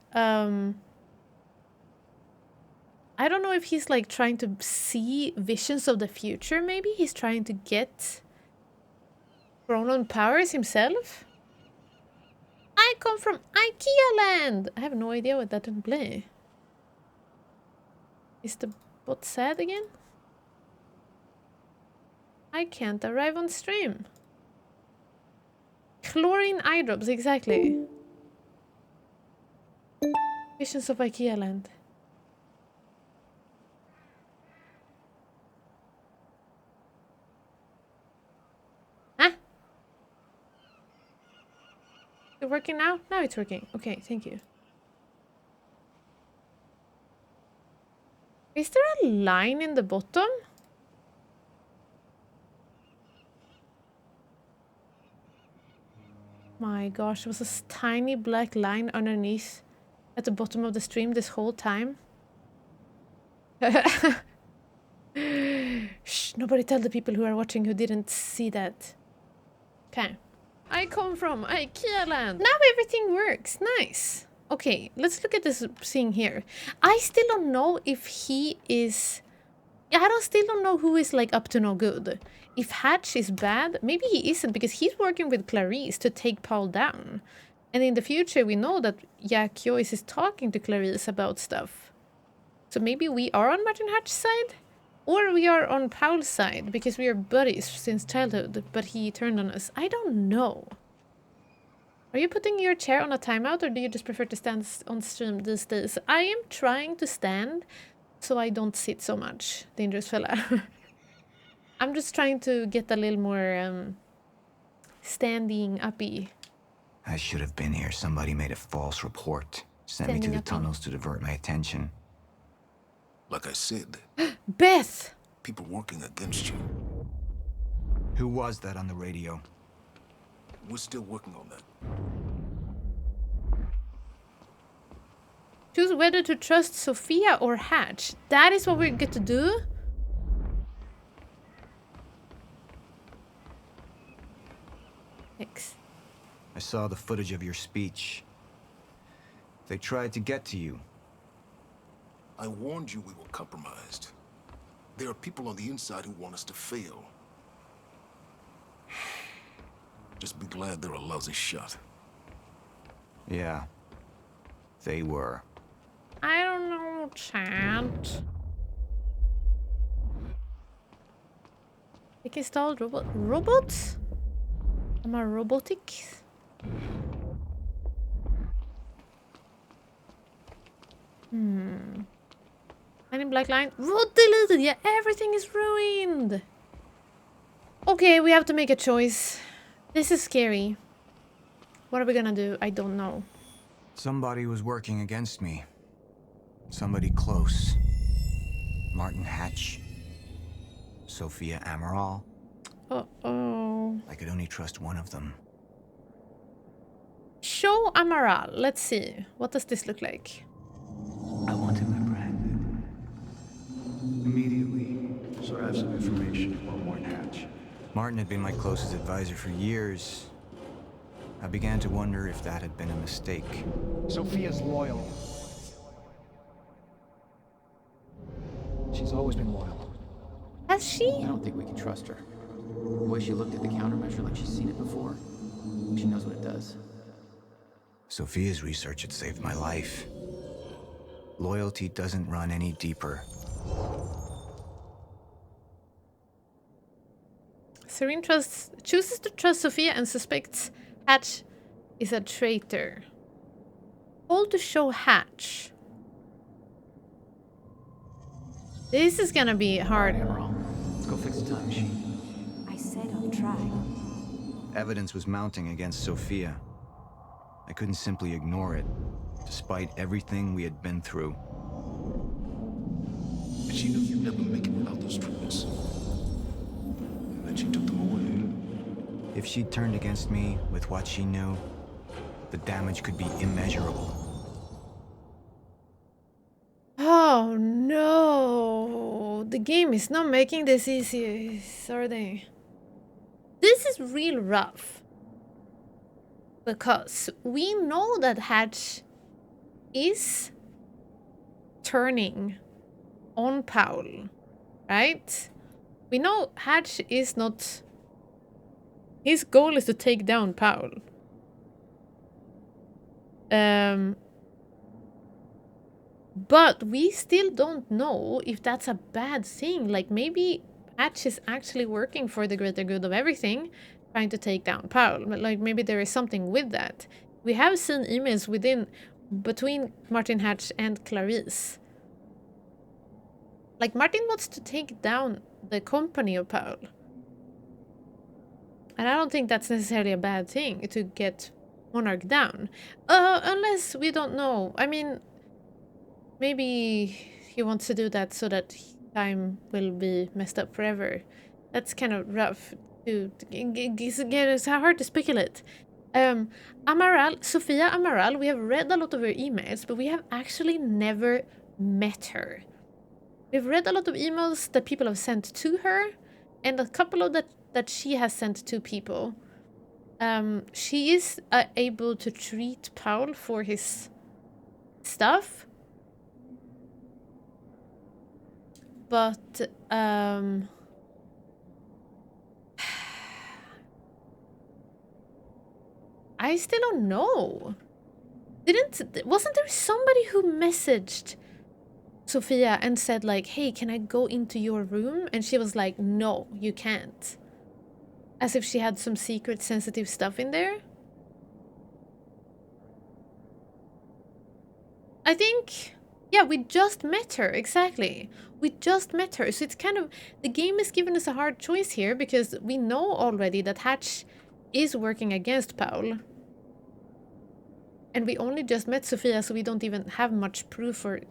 I don't know if he's like trying to see visions of the future, maybe? He's trying to get Chronon powers himself? I come from IKEA land! I have no idea what that can play. Is the bot sad again? I can't arrive on stream. Chlorine eye drops, exactly. Visions of IKEA land. Huh? Is it working now? Now it's working. Okay, thank you. Is there a line in the bottom? My gosh, there was a tiny black line underneath at the bottom of the stream this whole time. Shh, nobody tell the people who are watching who didn't see that. Okay. I come from IKEA land. Now everything works. Nice. Okay, let's look at this thing here. I still don't know if he is... still don't know who is like up to no good. If Hatch is bad, maybe he isn't because he's working with Clarice to take Paul down. And in the future we know that Jack Joyce is talking to Clarice about stuff. So maybe we are on Martin Hatch's side? Or we are on Paul's side because we are buddies since childhood, but he turned on us. I don't know. Are you putting your chair on a timeout or do you just prefer to stand on stream these days? I am trying to stand so I don't sit so much, dangerous fella. I'm just trying to get a little more standing uppy. I should have been here. Somebody made a false report. Sent me to the tunnels to divert my attention. Like I said. Beth! People working against you. Who was that on the radio? We're still working on that. Choose whether to trust Sophia or Hatch. That is what we get to do? Thanks. I saw the footage of your speech. They tried to get to you. I warned you we were compromised. There are people on the inside who want us to fail. Just be glad they're a lousy shot. Yeah. They were. I don't know, chat. Like installed robots? Am I robotic? Any black line? Root deleted! Yeah, everything is ruined! Okay, we have to make a choice. This is scary. What are we gonna do? I don't know. Somebody was working against me. Somebody close. Martin Hatch. Sophia Amaral. Uh-oh. I could only trust one of them. Show Amaral. Let's see. What does this look like? I want him apprehended. Immediately. So I have some information about Martin Hatch. Martin had been my closest advisor for years. I began to wonder if that had been a mistake. Sophia's loyal. She's always been loyal. Has she? I don't think we can trust her. The way she looked at the countermeasure like she's seen it before. She knows what it does. Sophia's research had saved my life. Loyalty doesn't run any deeper. Serene chooses to trust Sophia and suspects Hatch is a traitor. Hold to show Hatch. This is gonna be hard. Let's go fix the time machine. I said I'll try. Evidence was mounting against Sophia. I couldn't simply ignore it, despite everything we had been through. And she knew you'd never make it without those treatments. And then she took them away. If she'd turned against me with what she knew, the damage could be immeasurable. Oh no! The game is not making this easy, are they? This is real rough. Because we know that Hatch is turning on Paul, right? We know Hatch is not... His goal is to take down Paul. But we still don't know if that's a bad thing. Like, maybe Hatch is actually working for the greater good of everything, trying to take down Paul. Like, maybe there is something with that. We have seen emails between Martin Hatch and Clarice. Like, Martin wants to take down the company of Paul. And I don't think that's necessarily a bad thing to get Monarch down. Unless we don't know. I mean, maybe he wants to do that so that time will be messed up forever. That's kind of rough to get. It's hard to speculate. Amaral, Sofia Amaral, we have read a lot of her emails, but we have actually never met her. We've read a lot of emails that people have sent to her, and a couple of that she has sent to people. She is able to treat Paul for his stuff. But, I still don't know. Wasn't there somebody who messaged Sofia and said like, hey, can I go into your room? And she was like, no, you can't. As if she had some secret sensitive stuff in there. I think, yeah, we just met her, exactly. We just met her, so it's kind of, the game is giving us a hard choice here because we know already that Hatch is working against Paul. And we only just met Sofia, so we don't even have much proof or,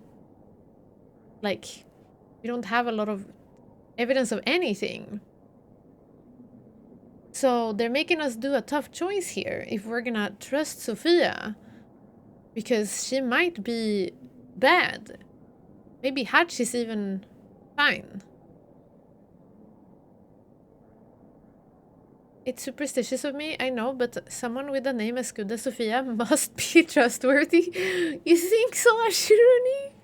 like, we don't have a lot of evidence of anything. So they're making us do a tough choice here if we're gonna trust Sofia. Because she might be bad. Maybe Hatch is even fine. It's superstitious of me, I know, but someone with a name as good as Sofia must be trustworthy. You think so, Ashuruni?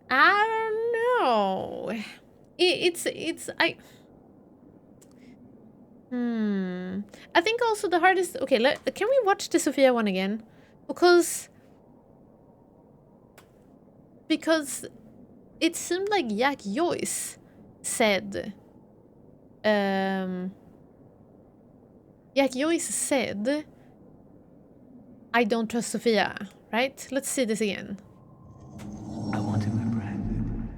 I don't know. I think also the hardest... Okay, can we watch the Sofia one again? Because it seemed like Jack Joyce said... Jack Joyce said, I don't trust Sofia, right? Let's see this again. I wanted my brand.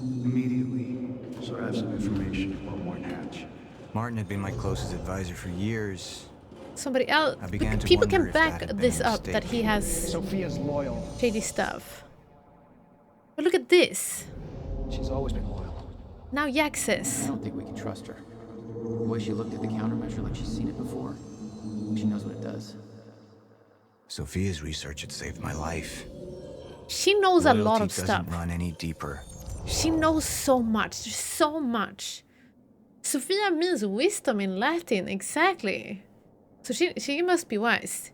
Immediately, so I have some information about Martin Hatch. Martin had been my closest advisor for years. Somebody else. People can back this up that he has Sophia's loyal. Shady stuff. But look at this. She's always been loyal. Now Jack says. I don't think we can trust her. The way she looked at the countermeasure like she's seen it before. She knows what it does. Sophia's research had saved my life. She knows a lot of stuff. Doesn't run any deeper. She knows so much. There's so much. Sophia means wisdom in Latin, exactly. So she must be wise.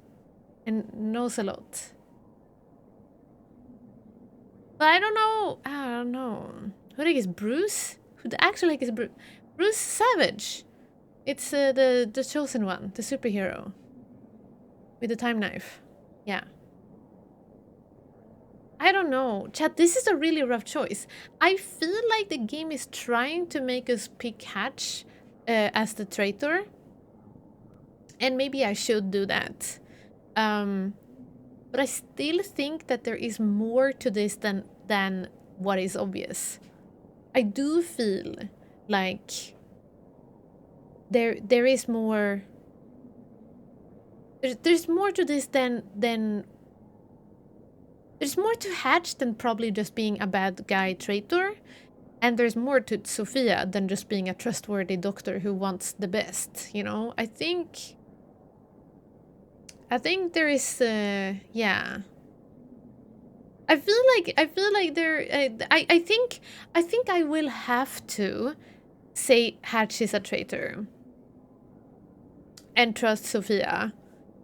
And knows a lot. But I don't know. Who the heck is Bruce? Who the actual heck is Bruce? Bruce Savage. It's the chosen one, the superhero. With the time knife. Yeah. I don't know. Chat, this is a really rough choice. I feel like the game is trying to make us pick Hatch as the traitor. And maybe I should do that. But I still think that there is more to this than what is obvious. I do feel like there is more. There's more to this than there's more to Hatch than probably just being a bad guy traitor, and there's more to Sofia than just being a trustworthy doctor who wants the best. You know, I think there is yeah. I feel like there. I think I will have to say Hatch is a traitor and trust Sofia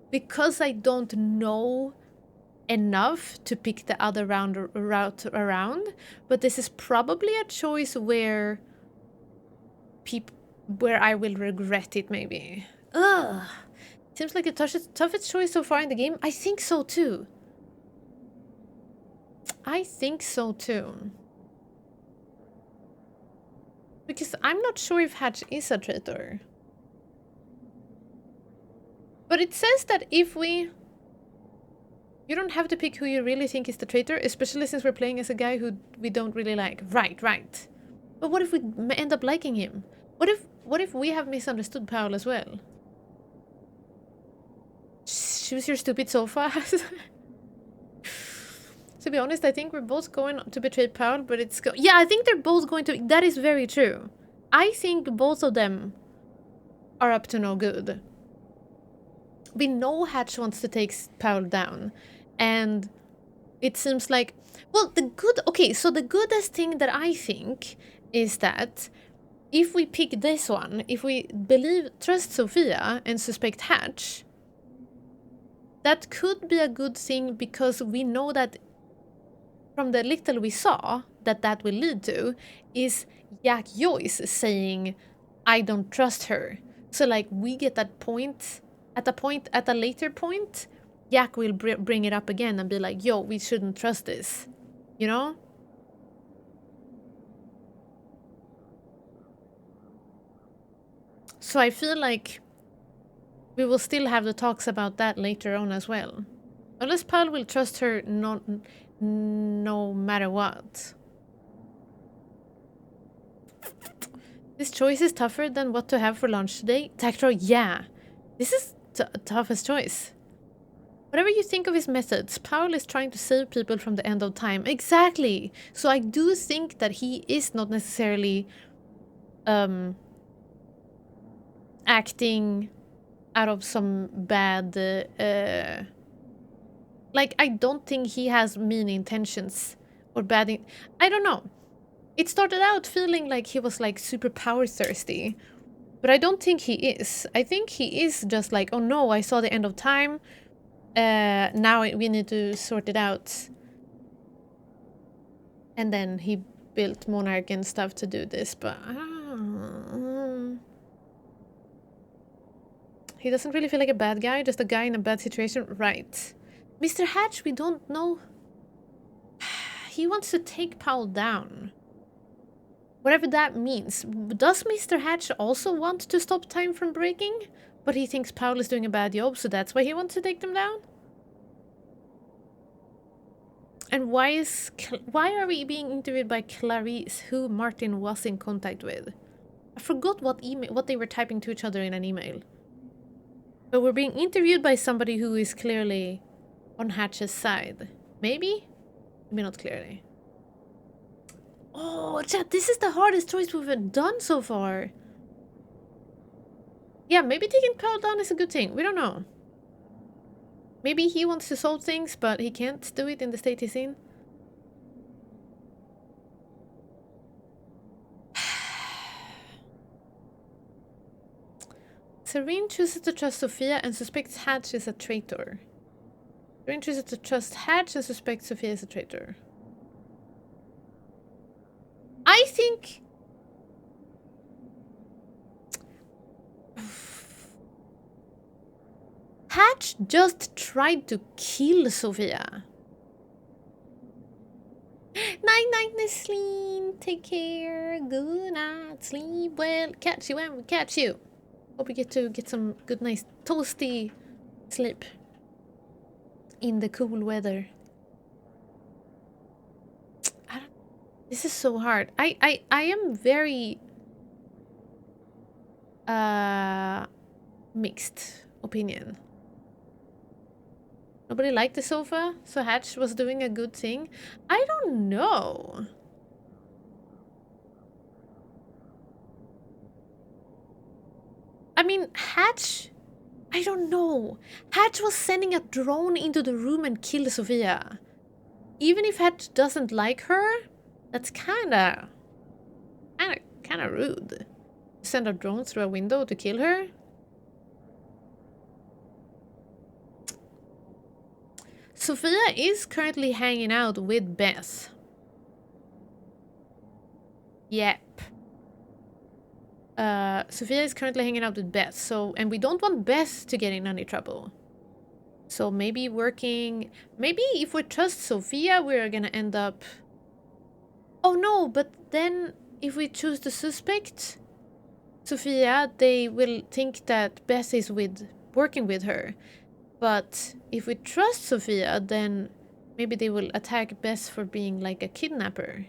because I don't know enough to pick the other route around, but this is probably a choice where I will regret it maybe. Ugh. Seems like the toughest choice so far in the game. I think so too. I think so too. Because I'm not sure if Hatch is a traitor. But it says that if we... You don't have to pick who you really think is the traitor, especially since we're playing as a guy who we don't really like. Right. But what if we end up liking him? What if we have misunderstood Paul as well? Choose your stupid sofa. To be honest, I think we're both going to betray Paul, but it's... Yeah, I think they're both going to... That is very true. I think both of them are up to no good. We know Hatch wants to take Paul down. And it seems like... Well, the good... Okay, so the goodest thing that I think is that if we pick this one, if we trust Sophia and suspect Hatch, that could be a good thing because we know that from the little we saw that will lead to is Jack Joyce saying, I don't trust her. So like we get that point, at a later point, Jack will bring it up again and be like, yo, we shouldn't trust this. You know? So I feel like we will still have the talks about that later on as well. Unless Paul will trust her no matter what. This choice is tougher than what to have for lunch today. Tactro, yeah. This is toughest choice. Whatever you think of his methods, Paul is trying to save people from the end of time. Exactly. So I do think that he is not necessarily acting out of some bad like I don't think he has mean intentions or bad I don't know. It started out feeling like he was like super power thirsty, but I don't think he is. I think he is just like, oh no, I saw the end of time. Now we need to sort it out. And then he built Monarch and stuff to do this, but he doesn't really feel like a bad guy, just a guy in a bad situation. Right. Mr. Hatch, we don't know. He wants to take Paul down. Whatever that means. Does Mr. Hatch also want to stop time from breaking? But he thinks Paul is doing a bad job, so that's why he wants to take them down? And why are we being interviewed by Clarice, who Martin was in contact with? I forgot what they were typing to each other in an email. But we're being interviewed by somebody who is clearly on Hatch's side. Maybe? Maybe not clearly. Oh, chat, this is the hardest choice we've done so far. Yeah, maybe taking Paul down is a good thing. We don't know. Maybe he wants to solve things, but he can't do it in the state he's in. Serene chooses to trust Sophia and suspects Hatch is a traitor. Serene chooses to trust Hatch and suspects Sophia is a traitor. I think... Hatch just tried to kill Sophia. Night-night, Nesleen. Take care. Good night. Sleep well. Catch you when we catch you. Hope you get to get some good, nice, toasty sleep in the cool weather. This is so hard. I am very mixed opinion. Nobody liked the sofa, so Hatch was doing a good thing. I don't know. I mean, Hatch... I don't know. Hatch was sending a drone into the room and killed Sophia. Even if Hatch doesn't like her, that's kinda rude. Send a drone through a window to kill her? Sophia is currently hanging out with Beth. Yep. Sophia is currently hanging out with Beth, so, and we don't want Beth to get in any trouble. So maybe maybe if we trust Sophia, we're gonna end up... Oh no, but then if we choose the suspect, Sophia, they will think that Beth is working with her. But if we trust Sophia, then maybe they will attack Beth for being like a kidnapper.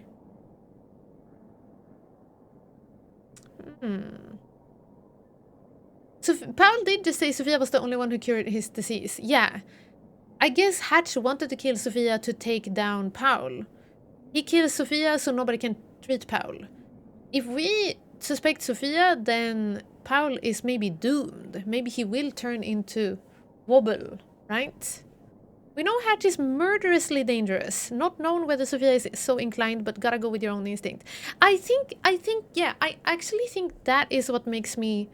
So Paul did just say Sophia was the only one who cured his disease. Yeah. I guess Hatch wanted to kill Sophia to take down Paul. He kills Sophia so nobody can treat Paul. If we suspect Sophia, then Paul is maybe doomed. Maybe he will turn into Wobble, right? We know Hatch is murderously dangerous. Not known whether Sophia is so inclined, but gotta go with your own instinct. I think, yeah, I actually think that is what makes me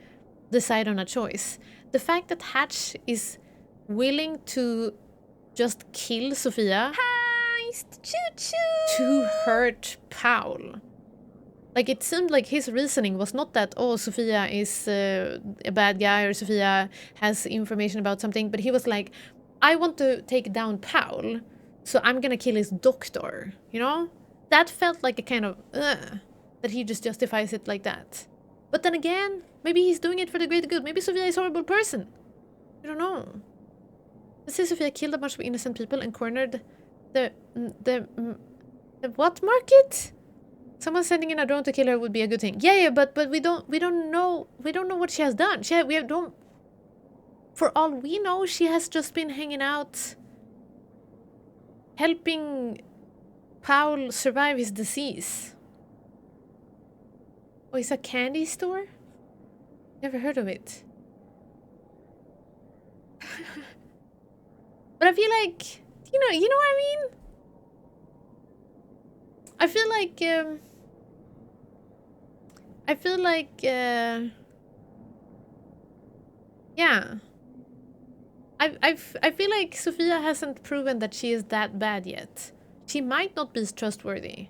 decide on a choice. The fact that Hatch is willing to just kill Sophia to hurt Paul. Like, it seemed like his reasoning was not that, oh, Sophia is a bad guy or Sophia has information about something, but he was like, I want to take down Paul, so I'm gonna kill his doctor, you know? That felt like a kind of, that he just justifies it like that. But then again, maybe he's doing it for the greater good. Maybe Sophia is a horrible person. I don't know. Let's say Sophia killed a bunch of innocent people and cornered the what market? Someone sending in a drone to kill her would be a good thing. Yeah, but we don't know what she has done. For all we know, she has just been hanging out, helping Paul survive his disease. Oh, it's a candy store? Never heard of it. But I feel like, you know what I mean? I feel like, yeah. I feel like Sophia hasn't proven that she is that bad yet. She might not be trustworthy.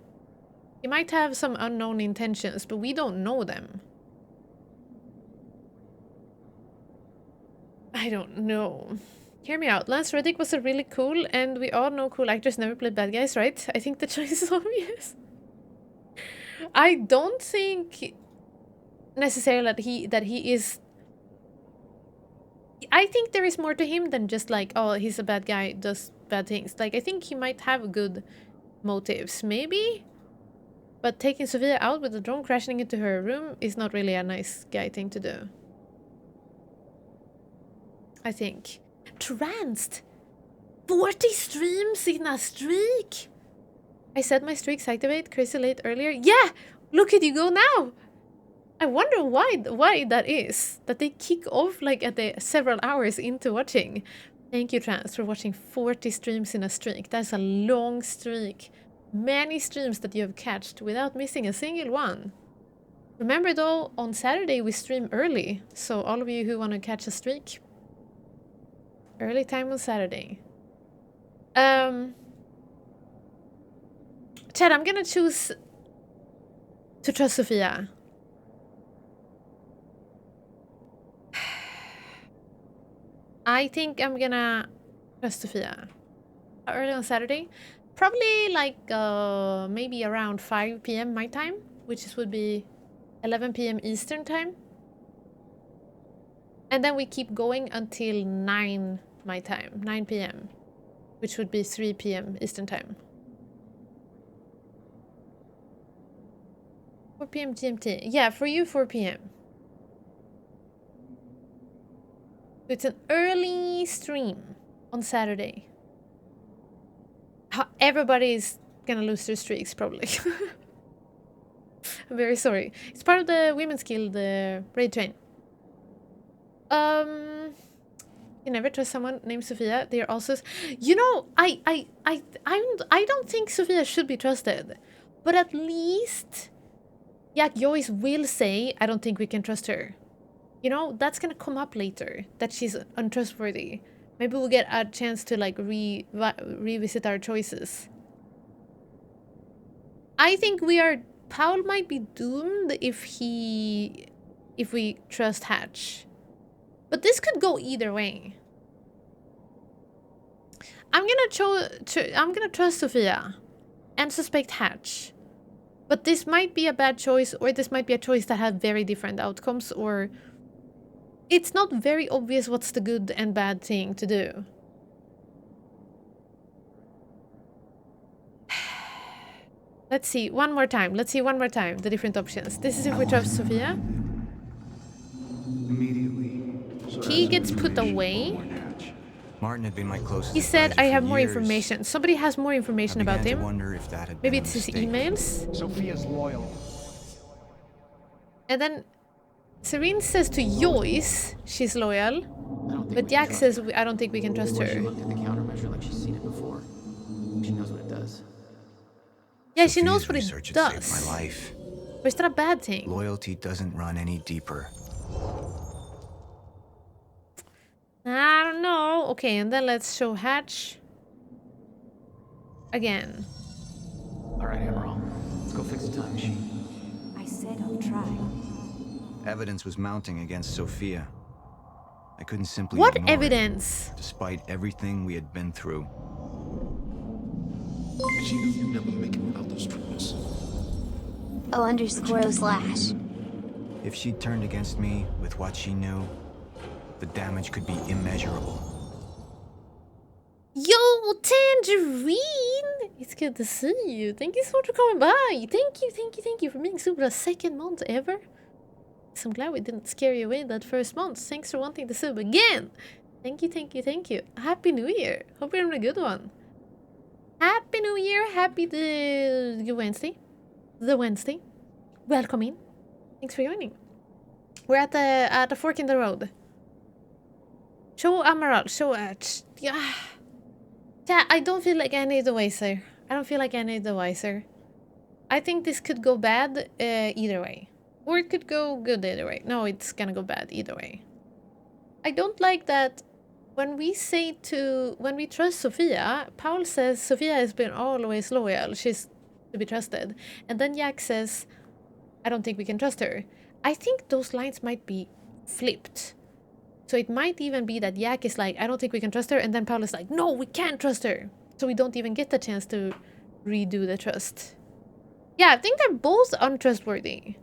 She might have some unknown intentions, but we don't know them. I don't know. Hear me out. Lance Reddick was a really cool, and we all know cool actors never play bad guys, right? I think the choice is obvious. I don't think necessarily that he is... I think there is more to him than just like, oh, he's a bad guy, does bad things. Like, I think he might have good motives, maybe? But taking Sophia out with the drone crashing into her room is not really a nice guy thing to do. I think. Tranced! 40 streams in a streak! I said my streaks activate crazy late earlier. Yeah! Look at you go now! I wonder why that is. That they kick off like at the several hours into watching. Thank you, Trans, for watching 40 streams in a streak. That's a long streak. Many streams that you have catched without missing a single one. Remember though, on Saturday we stream early. So all of you who want to catch a streak, early time on Saturday. Chad, I'm gonna choose to trust Sophia. I think I'm gonna trust Sophia. Early on Saturday? Probably like maybe around 5 p.m. my time, which would be 11 p.m. Eastern time. And then we keep going until 9 my time, 9 p.m., which would be 3 p.m. Eastern time. 4 p.m. GMT. Yeah, for you, 4 p.m. It's an early stream on Saturday. Everybody's gonna lose their streaks, probably. I'm very sorry. It's part of the Women's Guild raid train. You never trust someone named Sophia. They're also... You know, I don't think Sophia should be trusted. But at least... Jack Joyce will say, I don't think we can trust her. You know, that's gonna come up later. That she's untrustworthy. Maybe we'll get a chance to like revisit our choices. I think Paul might be doomed if we trust Hatch. But this could go either way. I'm gonna trust Sophia and suspect Hatch. But this might be a bad choice, or this might be a choice that has very different outcomes, or it's not very obvious what's the good and bad thing to do. Let's see one more time. Let's see one more time the different options. This is if we trust Sophia. He gets put away. Martin had been my closest. He said, advisor "I for have more years. information." Somebody has more information about him. Wonder if that had Maybe been a it's his mistake. emails. Sophia's loyal. And then Serene says to Joyce she's loyal, but Jack says, "I don't think we can trust her." She looked at the countermeasure like she's seen it before. She knows what it does. Yeah, she knows what it Research had does. saved my life. But it's not a bad thing. Loyalty doesn't run any deeper. I don't know. Okay, and then let's show Hatch again. All right, Emerald. Let's go fix the time machine. I said I'll try. Evidence was mounting against Sophia. I couldn't simply What ignore evidence? it, despite everything we had been through. She knew you'd never make it without those treatments. O_/. If she turned against me with what she knew, the damage could be immeasurable. Yo, Tangerine! It's good to see you. Thank you so much for coming by. Thank you for being super the second month ever. So I'm glad we didn't scare you away that first month. Thanks for wanting to sub again. Thank you. Happy New Year. Hope you're having a good one. Happy New Year. Happy the Wednesday. Welcome in. Thanks for joining. We're at the fork in the road. Show Amaral. Show yeah. I don't feel like any of the wiser. I think this could go bad either way. Or it could go good either way. No, it's gonna go bad either way. I don't like that when we trust Sophia, Paul says Sophia has been always loyal. She's to be trusted. And then Jack says, I don't think we can trust her. I think those lines might be flipped. So it might even be that Jack is like, I don't think we can trust her. And then Paul is like, no, we can't trust her. So we don't even get the chance to redo the trust. Yeah, I think they're both untrustworthy.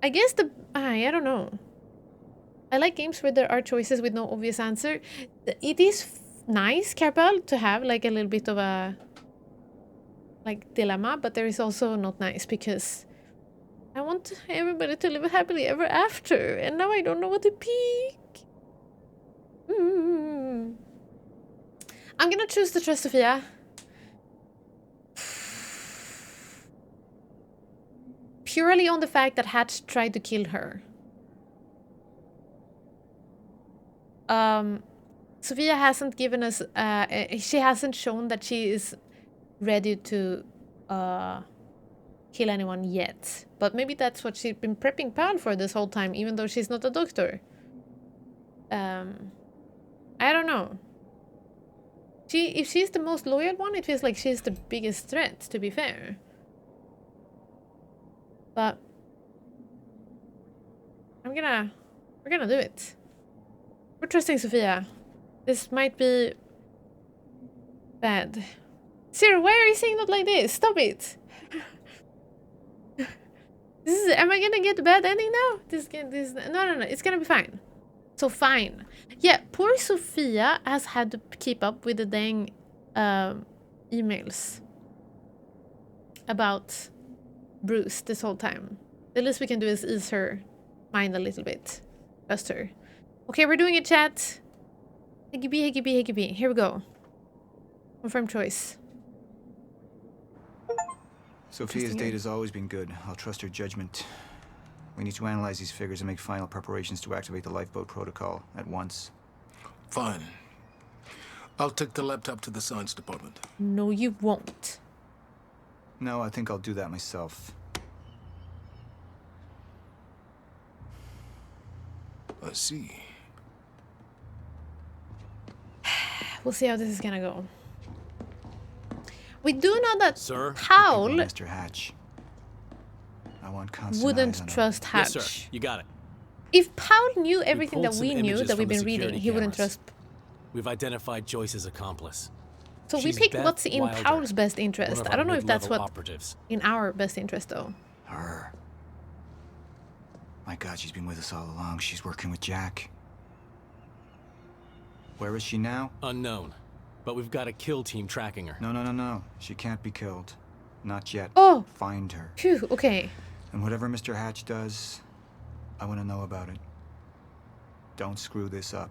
I guess I don't know. I like games where there are choices with no obvious answer. It is nice, Carpal, to have like a little bit of a like dilemma, but there is also not nice because I want everybody to live happily ever after, and now I don't know what to pick. I'm gonna choose to trust Sophia. Purely on the fact that Hatch tried to kill her. Sophia hasn't given us, she hasn't shown that she is ready to kill anyone yet. But maybe that's what she's been prepping Paul for this whole time, even though she's not a doctor. I don't know. If she's the most loyal one, it feels like she's the biggest threat, to be fair. But we're gonna do it. We're trusting Sophia. This might be bad. Sarah, why are you saying not like this? Stop it. Am I gonna get a bad ending now? No. It's gonna be fine. So fine. Yeah, poor Sophia has had to keep up with the dang emails about Bruce this whole time. The least we can do is ease her mind a little bit. Trust her. Okay, we're doing it, chat. Hickey-bee. Here we go. Confirm choice. Sophia's date has always been good. I'll trust her judgment. We need to analyze these figures and make final preparations to activate the lifeboat protocol at once. Fine. I'll take the laptop to the science department. No, you won't. No, I think I'll do that myself. I see. We'll see how this is gonna go. We do know that Sir? Paul Mr. Hatch. I want constant eyes wouldn't on him. trust Hatch. Yes, sir. You got it. If Paul knew everything pulled that some we knew images that we've from the been reading, security he wouldn't cameras. trust. We've identified Joyce's accomplice. So we She's picked Beth what's in Wilder, Paul's best one interest. of I our don't know if that's mid-level what operatives. in our best interest though. Her. My God, she's been with us all along. She's working with Jack. Where is she now? Unknown. But we've got a kill team tracking her. No. She can't be killed. Not yet. Oh! Find her. Phew, okay. And whatever Mr. Hatch does, I want to know about it. Don't screw this up.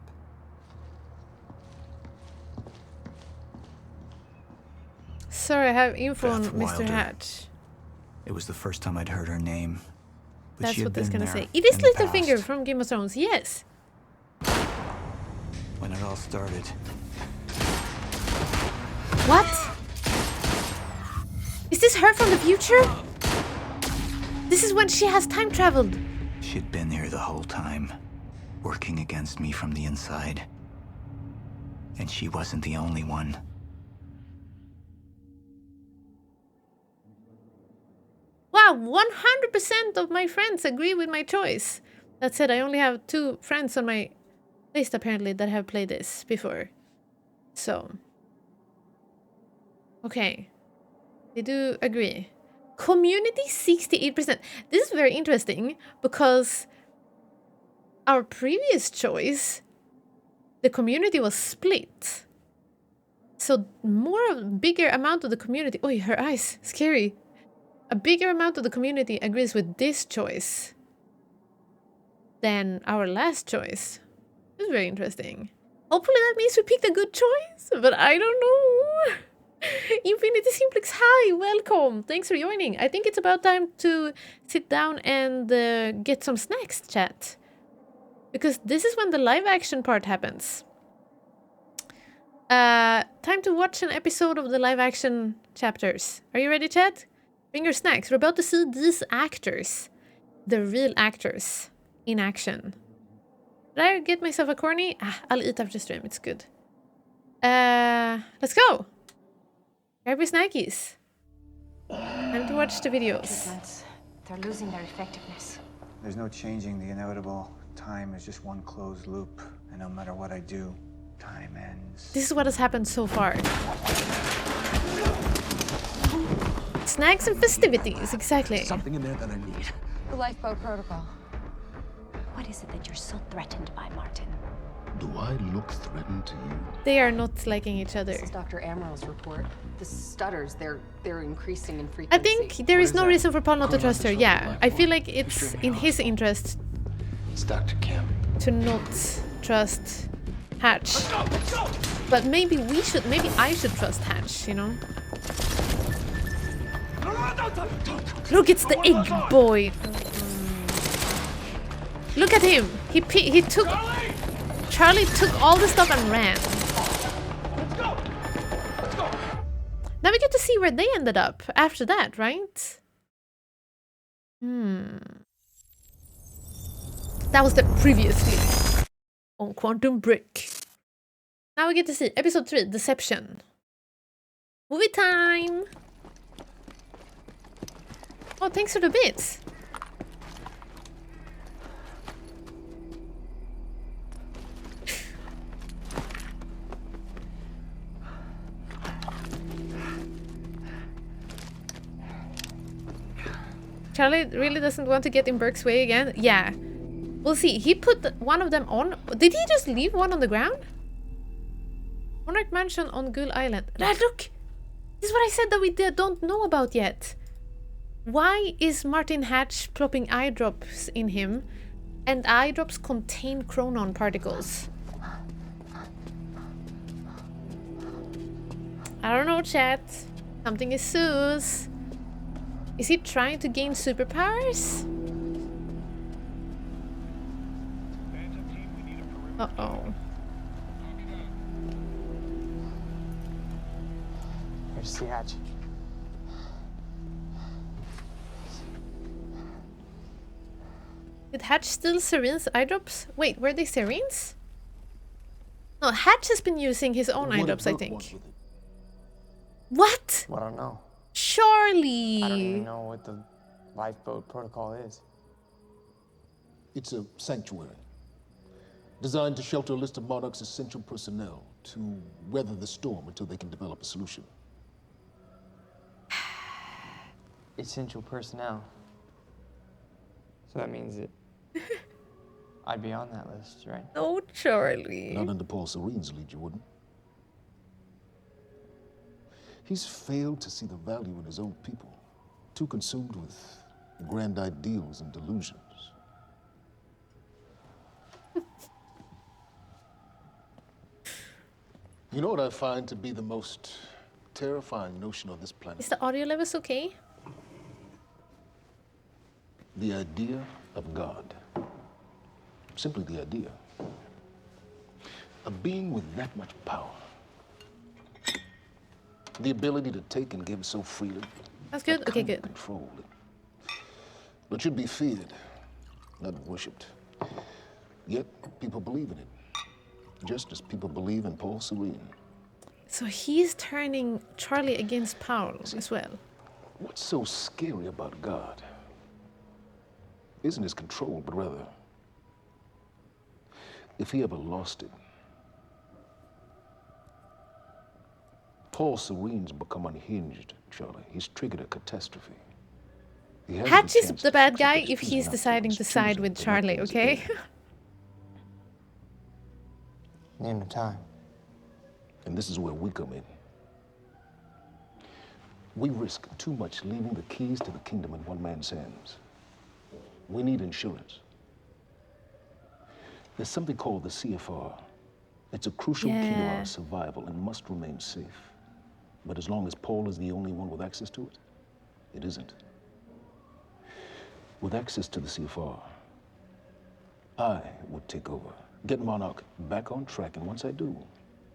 Sorry, I have info on Beth Mr. Wilder. Hatch. It was the first time I'd heard her name. But That's she had what that's been gonna there say. It is in the Littlefinger past, from Game of Thrones, yes. when it all started. What? Is this her from the future? This is when she has time traveled. She'd been here the whole time, working against me from the inside. And she wasn't the only one. Wow, 100% of my friends agree with my choice. That said, I only have 2 friends on my list apparently that have played this before. So. Okay. They do agree. Community 68%. This is very interesting because our previous choice, the community was split. So bigger amount of the community. Oh, her eyes, scary. A bigger amount of the community agrees with this choice than our last choice. It's very interesting. Hopefully that means we picked a good choice, but I don't know. Infinity Simplex, hi, welcome. Thanks for joining. I think it's about time to sit down and get some snacks, chat. Because this is when the live action part happens. Time to watch an episode of the live action chapters. Are you ready, chat? Bring your snacks. We're about to see these actors. The real actors in action. Did I get myself a corny? I'll eat after stream. It's good. Let's go. Grab your snackies. Time to watch the videos. They're losing their effectiveness. There's no changing the inevitable. Time is just one closed loop. And no matter what I do, time ends. This is what has happened so far. Snacks and festivities, exactly. Something in there that I need. The lifeboat protocol. What is it that you're so threatened by, Martin? Do I look threatened to you? They are not liking each other. This is Dr. Amaril's report. The stutters, they're increasing in I frequency. think there is no reason for Paul not to trust her. Yeah, I feel like it's in his interest It's Dr. Kim. to not trust Hatch. But maybe I should trust Hatch, you know? Look, it's the egg boy. Look at him. He took... Charlie took all the stuff and ran. Now we get to see where they ended up after that, right? That was the previously on Quantum Break. Now we get to see episode 3, Deception. Movie time! Oh, thanks for the bits. Charlie really doesn't want to get in Burke's way again? Yeah. We'll see. He put one of them on. Did he just leave one on the ground? Monarch Mansion on Gull Island. Look! This is what I said that we don't know about yet. Why is Martin Hatch plopping eye drops in him? And eye drops contain chronon particles. I don't know, chat. Something is sus. Is he trying to gain superpowers? Uh-oh. Here's the hatch. Did Hatch steal Serene's eye drops? Wait, were they Serene's? No, No, Hatch has been using his own eye drops, I think. What? I don't know. Charlie! I don't even know what the lifeboat protocol is. It's a sanctuary. Designed to shelter a list of Monarch's essential personnel to weather the storm until they can develop a solution. Essential personnel. So that means that I'd be on that list, right? Oh, Charlie. Not under Paul Serene's lead, you wouldn't. He's failed to see the value in his own people. Too consumed with grand ideals and delusions. You know what I find to be the most terrifying notion on this planet? Is the audio levels okay? The idea of God. Simply the idea. A being with that much power. The ability to take and give so freely. That's good? Okay, good. Control it. But should be feared, not worshipped. Yet, people believe in it. Just as people believe in Paul Serene. So he's turning Charlie against Paul as well. What's so scary about God? Isn't his control, but rather, if he ever lost it. Paul Serene's become unhinged, Charlie. He's triggered a catastrophe. Hatch is the bad guy if he's deciding to side with Charlie, okay? Name the time. And this is where we come in. We risk too much leaving the keys to the kingdom in one man's hands. We need insurance. There's something called the CFR. It's a crucial key to our survival and must remain safe. But as long as Paul is the only one with access to it, it isn't. With access to the CFR, I would take over. Get Monarch back on track, and once I do...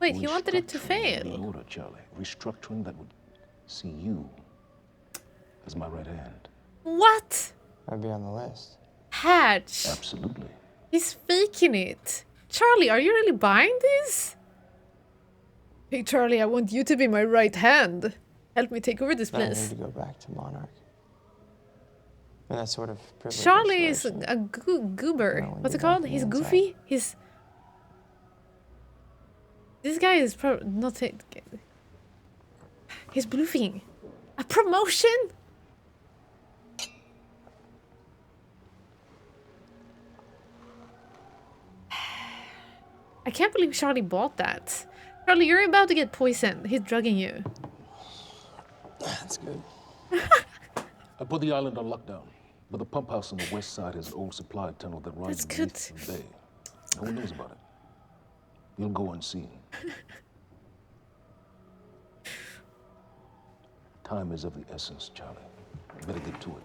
Wait, he wanted it to fail. The order, Charlie. Restructuring that would see you as my right hand. What? I'd be on the list. Hatch. Absolutely. He's faking it. Charlie, are you really buying this? Hey, Charlie, I want you to be my right hand. Help me take over this place. I need to go back to Monarch. And that sort of privilege. Charlie is a goober. What's it called? He's goofy? He's... This guy is probably not... He's bluffing. A promotion? I can't believe Charlie bought that. Charlie, you're about to get poisoned. He's drugging you. That's good. I put the island on lockdown, but the pump house on the west side has an old supply tunnel that runs beneath the bay. No one knows about it. You'll go unseen. Time is of the essence, Charlie. You better get to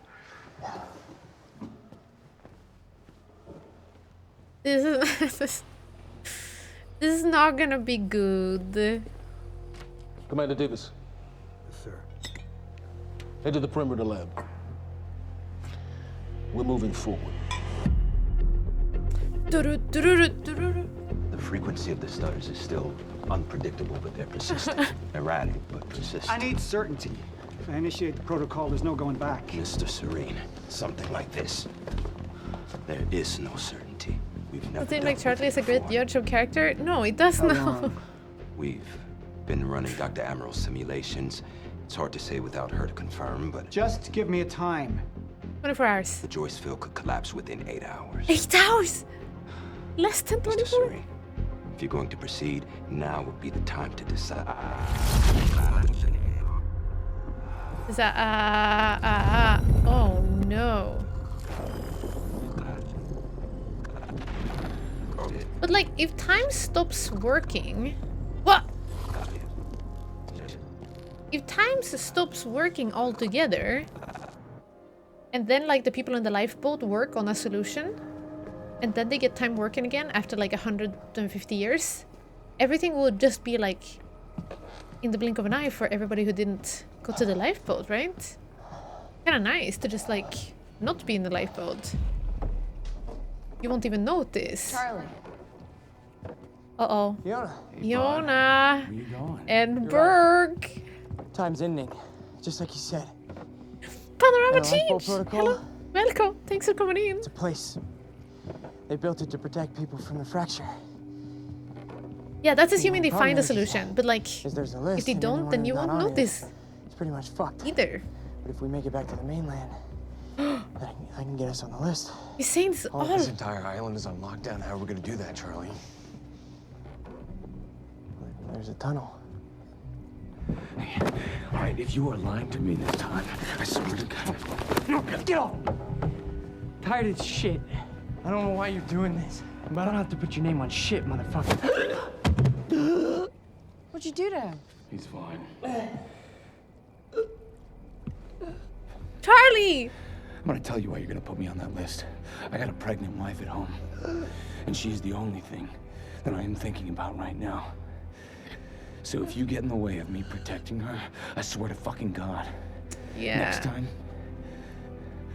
it. This is not gonna be good. Commander Davis. Yes, sir. Head to the perimeter lab. We're moving forward. The frequency of the stutters is still unpredictable, but they're persistent. Erratic, but persistent. I need certainty. If I initiate the protocol, there's no going back. Mr. Serene, something like this. There is no certainty. We've never Does it make Charlie is a great judge of character? No, it does not. We've been running Dr. Amaril's simulations. It's hard to say without her to confirm, but... Just give me a time. 24 hours. The Joyce field could collapse within 8 hours. 8 hours? Less than 24? Mr. Serene, if you're going to proceed, now would be the time to decide. Is that, oh no. But like, if time stops working... What? If time stops working altogether, and then like the people in the lifeboat work on a solution, and then they get time working again after like 150 years, everything would just be like in the blink of an eye for everybody who didn't go to the lifeboat, right? Kinda nice to just like not be in the lifeboat. You won't even notice. Charlie. Uh-oh. Fiona. Fiona. Where you going? And You're Berg. Time's ending, just like you said. Panorama And the lifeboat change. protocol? Hello. Welcome. Thanks for coming in. It's a place. They built it to protect people from the fracture. Yeah, that's assuming they Problem find a is, solution. But like, there's a list, if they and don't, anyone then who's you not won't on it, notice It's pretty much fucked. either. But if we make it back to the mainland, I can get us on the list. He's saying this all. This entire island is on lockdown. How are we gonna do that, Charlie? There's a tunnel. All right, if you are lying to me this time, I swear to God. No, get off! Tired of this shit. I don't know why you're doing this, but I don't have to put your name on shit, motherfucker. What'd you do to him? He's fine. Charlie! I'm gonna tell you why you're gonna put me on that list. I got a pregnant wife at home, and she's the only thing that I am thinking about right now. So if you get in the way of me protecting her, I swear to fucking God. Yeah. Next time,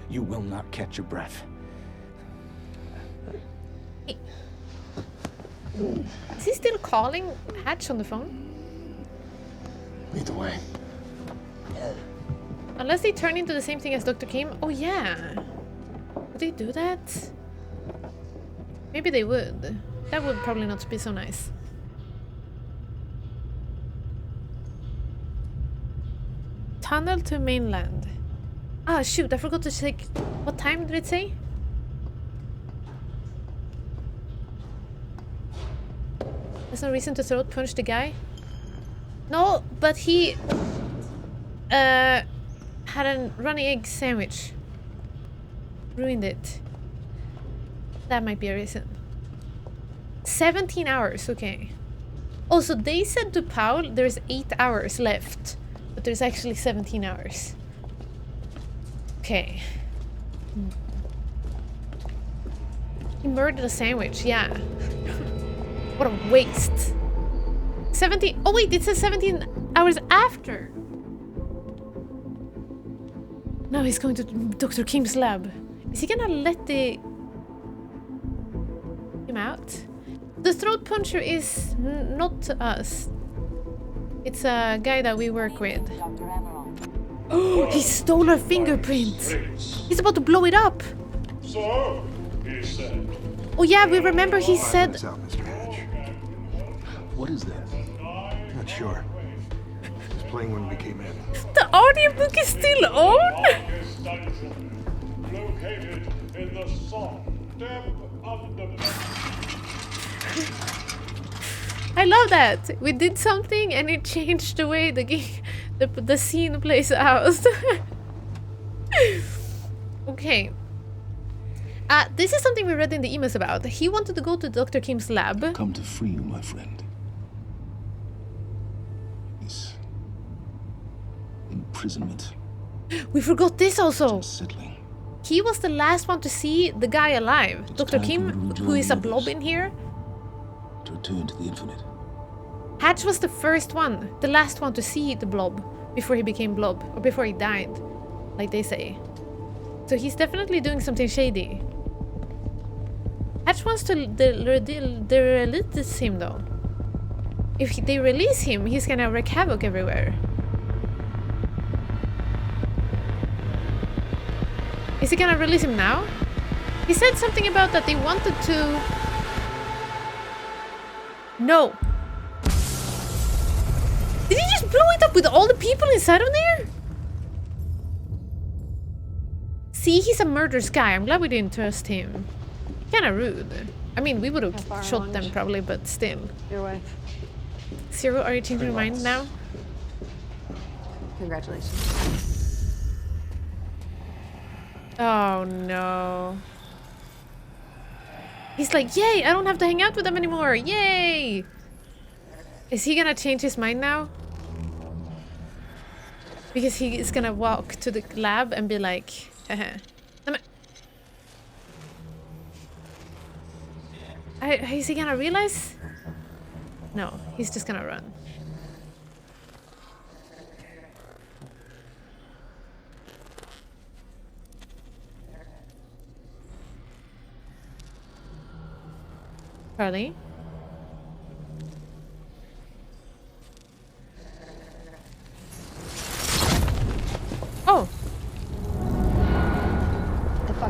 you will not catch your breath. Is he still calling Hatch on the phone? Lead the way. Unless they turn into the same thing as Dr. Kim. Oh yeah. Would they do that? Maybe they would. That would probably not be so nice. Tunnel to mainland. Ah shoot, I forgot to check. What time did it say? There's no reason to throat punch the guy. No, but he had a runny egg sandwich. Ruined it. That might be a reason. 17 hours, okay. Also, they said to Paul there's 8 hours left, but there's actually 17 hours. Okay. He murdered a sandwich, yeah. What a waste. 17. Oh wait, it says 17 hours after. Now he's going to Dr. Kim's lab. Is he gonna let him out? The throat puncher is not us. It's a guy that we work with. Oh, he stole our fingerprint. He's about to blow it up. So, he said. Oh yeah, we remember he said. What is that? Not sure. Just playing when we came in. The audiobook is still on? Located in the soft, damp I love that. We did something and it changed the way the scene plays out. Okay. This is something we read in the emails about. He wanted to go to Dr. Kim's lab. Come to free you, my friend. This imprisonment. We forgot this also. Settling. He was the last one to see the guy alive. Dr. Kim, who is a blob in here. To return to the infinite. Hatch was the first one, the last one to see the blob before he became blob, or before he died, like they say. So he's definitely doing something shady. Hatch wants to release him though. If they release him, he's gonna wreak havoc everywhere. Is he gonna release him now? He said something about that they wanted to... No. Did he just blow it up with all the people inside of there? See, he's a murderous guy. I'm glad we didn't trust him. Kinda rude. I mean, we would have shot them probably, but still. Your wife. Zero, are you changing your mind now? Congratulations. Oh no. He's like, yay, I don't have to hang out with them anymore. Yay! Is he gonna change his mind now? Because he is gonna walk to the lab and be like, haha. Is he gonna realize? No, he's just gonna run. Charlie?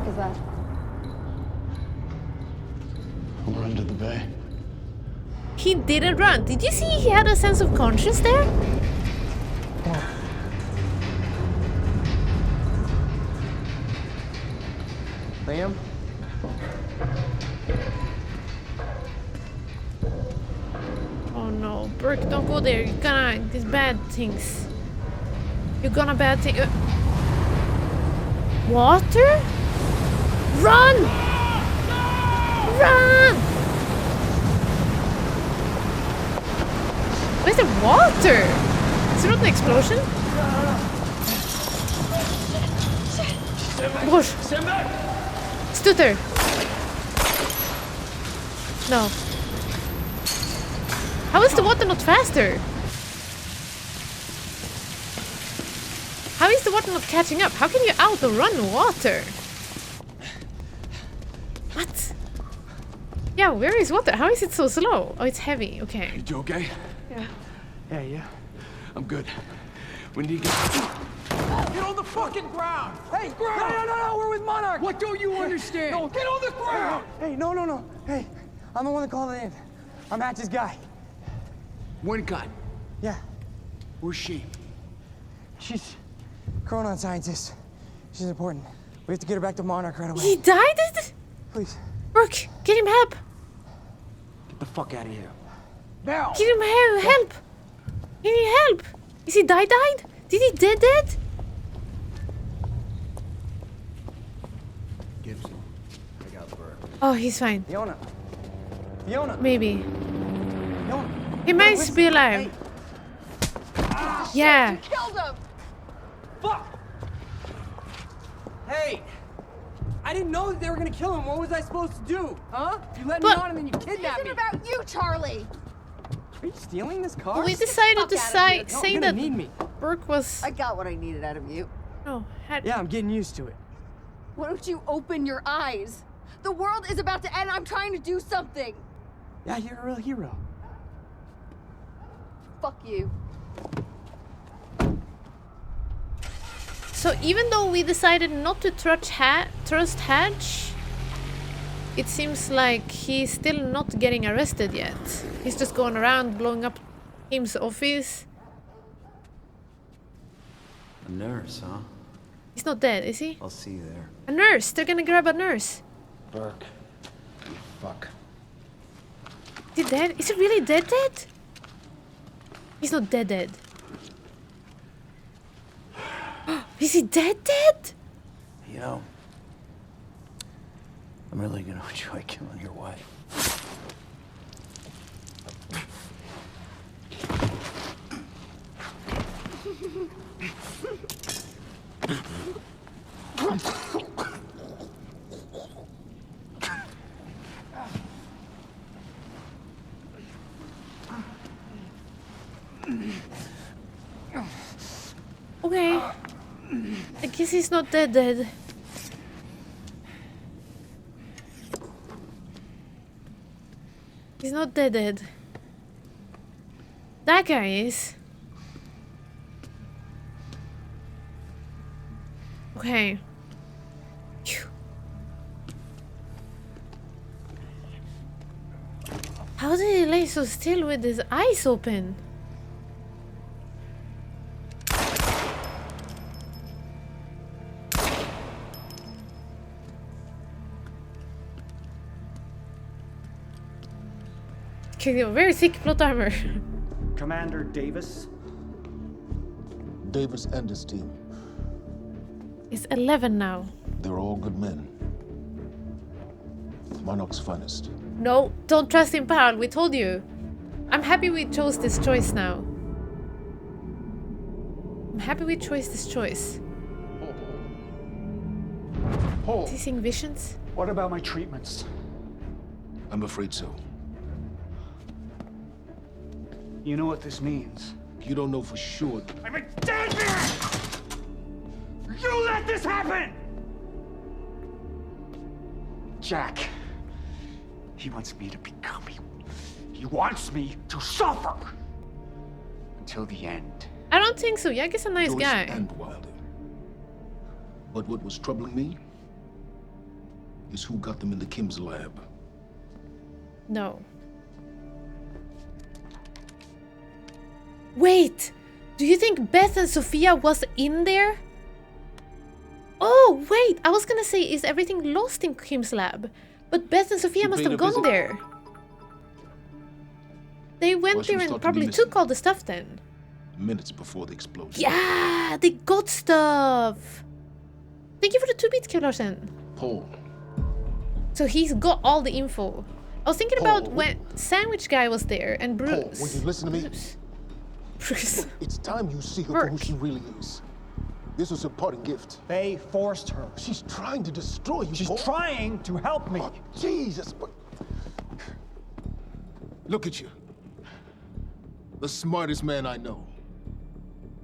fuck is that? Run to the bay. He didn't run. Did you see he had a sense of conscience there? Liam? Oh no, Burke, don't go there. You're gonna... These bad things. You're gonna bad thing... Water? Run! Run! Where's the water? Is there not an explosion? Push! Stand back! Stutter! No. How is the water not faster? How is the water not catching up? How can you outrun water? What? Yeah, where is water? How is it so slow? Oh, it's heavy. Okay. You okay? Yeah. Yeah. I'm good. When do you get... Get on the fucking ground! Hey, no, we're with Monarch! What don't you understand? No, get on the ground! Hey, no. Hey, I'm the one that called it in. I'm Hatch's guy. Wincott. Yeah. Where's she? She's Chronon scientist. She's important. We have to get her back to Monarch right away. He died? Please. Brooke, get him help! Get the fuck out of here. Now! Get him help! He need help! Is he died? Did he dead? Gibson, I got Burke. Oh, he's fine. Fiona. Maybe. Fiona. He might be alive. Yeah. Killed him! Fuck! Hey! I didn't know that they were gonna kill him. What was I supposed to do? Huh? You let me on and then you kidnapped me. It isn't about you, Charlie. Are you stealing this car? We decided to say that need me. Burke was... I got what I needed out of you. No, Yeah, I'm getting used to it. Why don't you open your eyes? The world is about to end. I'm trying to do something. Yeah, you're a real hero. Fuck you. So even though we decided not to trust Hatch, it seems like he's still not getting arrested yet. He's just going around blowing up Kim's office. A nurse, huh? He's not dead, is he? I'll see you there. A nurse! They're gonna grab a nurse. Burke. You fuck. Is he dead? Is he really dead? He's not dead. Is he dead? You know, I'm really gonna enjoy killing your wife. Okay. I guess he's not dead. He's not dead. That guy is. Okay. Phew. How did he lay so still with his eyes open? Okay, very thick plot armor. Commander Davis? Davis and his team. It's 11 now. They're all good men. Monarch's finest. No, don't trust him, pal. We told you. I'm happy we chose this choice now. I'm happy we chose this choice. Hold. Is he seeing visions? What about my treatments? I'm afraid so. You know what this means? You don't know for sure. I'm in danger! You let this happen! Jack. He wants me to become you. He wants me to suffer. Until the end. I don't think so. Jack is a nice Joyce guy. and Wilder. But what was troubling me is who got them into Kim's lab. No. Wait! Do you think Beth and Sophia was in there? Oh, wait! I was gonna say, is everything lost in Kim's lab? But Beth and Sophia must have gone there. They went there and probably took all the stuff then. Minutes before the explosion. Yeah! They got stuff! Thank you for the 2 beats, Larsen. Paul. So he's got all the info. I was thinking about when Sandwich Guy was there and Bruce. Paul, will you listen to me? Bruce. Look, it's time you see her for who she really is. This was her parting gift. They forced her. She's trying to destroy you, She's Paul. trying to help me. Oh, Jesus, but... Look at you. The smartest man I know.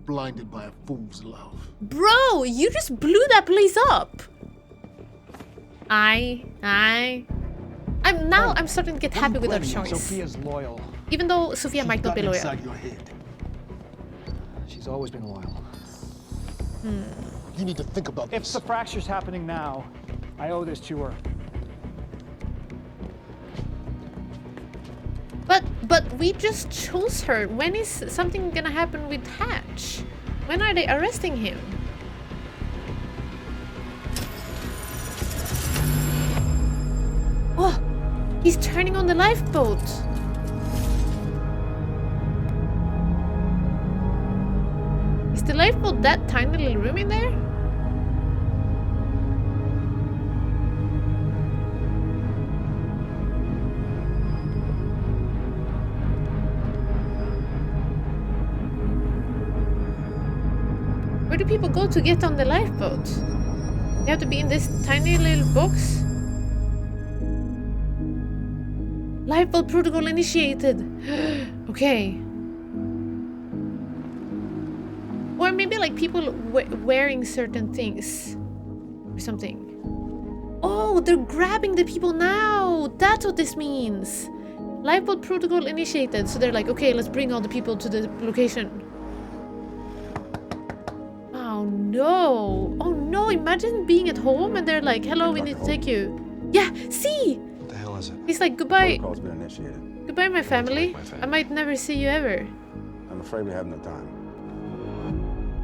Blinded by a fool's love. Bro, you just blew that place up. I'm starting to get happy with our choice. Sophia's loyal. Even though Sophia might not be loyal. Inside your head. She's always been loyal. You need to think about this. If the fracture's happening now, I owe this to her. But we just chose her. When is something gonna happen with Hatch? When are they arresting him? Oh, he's turning on the lifeboat. Is the lifeboat that tiny little room in there? Where do people go to get on the lifeboat? They have to be in this tiny little box? Lifeboat protocol initiated. Okay. Or maybe like people wearing certain things. Or something. Oh, they're grabbing the people now! That's what this means! Lifeboat protocol initiated. So they're like, okay, let's bring all the people to the location. Oh no! Oh no! Imagine being at home and they're like, "Hello, we need to take you." Yeah, see. What the hell is it? He's like, "Goodbye." Protocol's been initiated. Goodbye, my family. I might never see you ever. I'm afraid we have no time.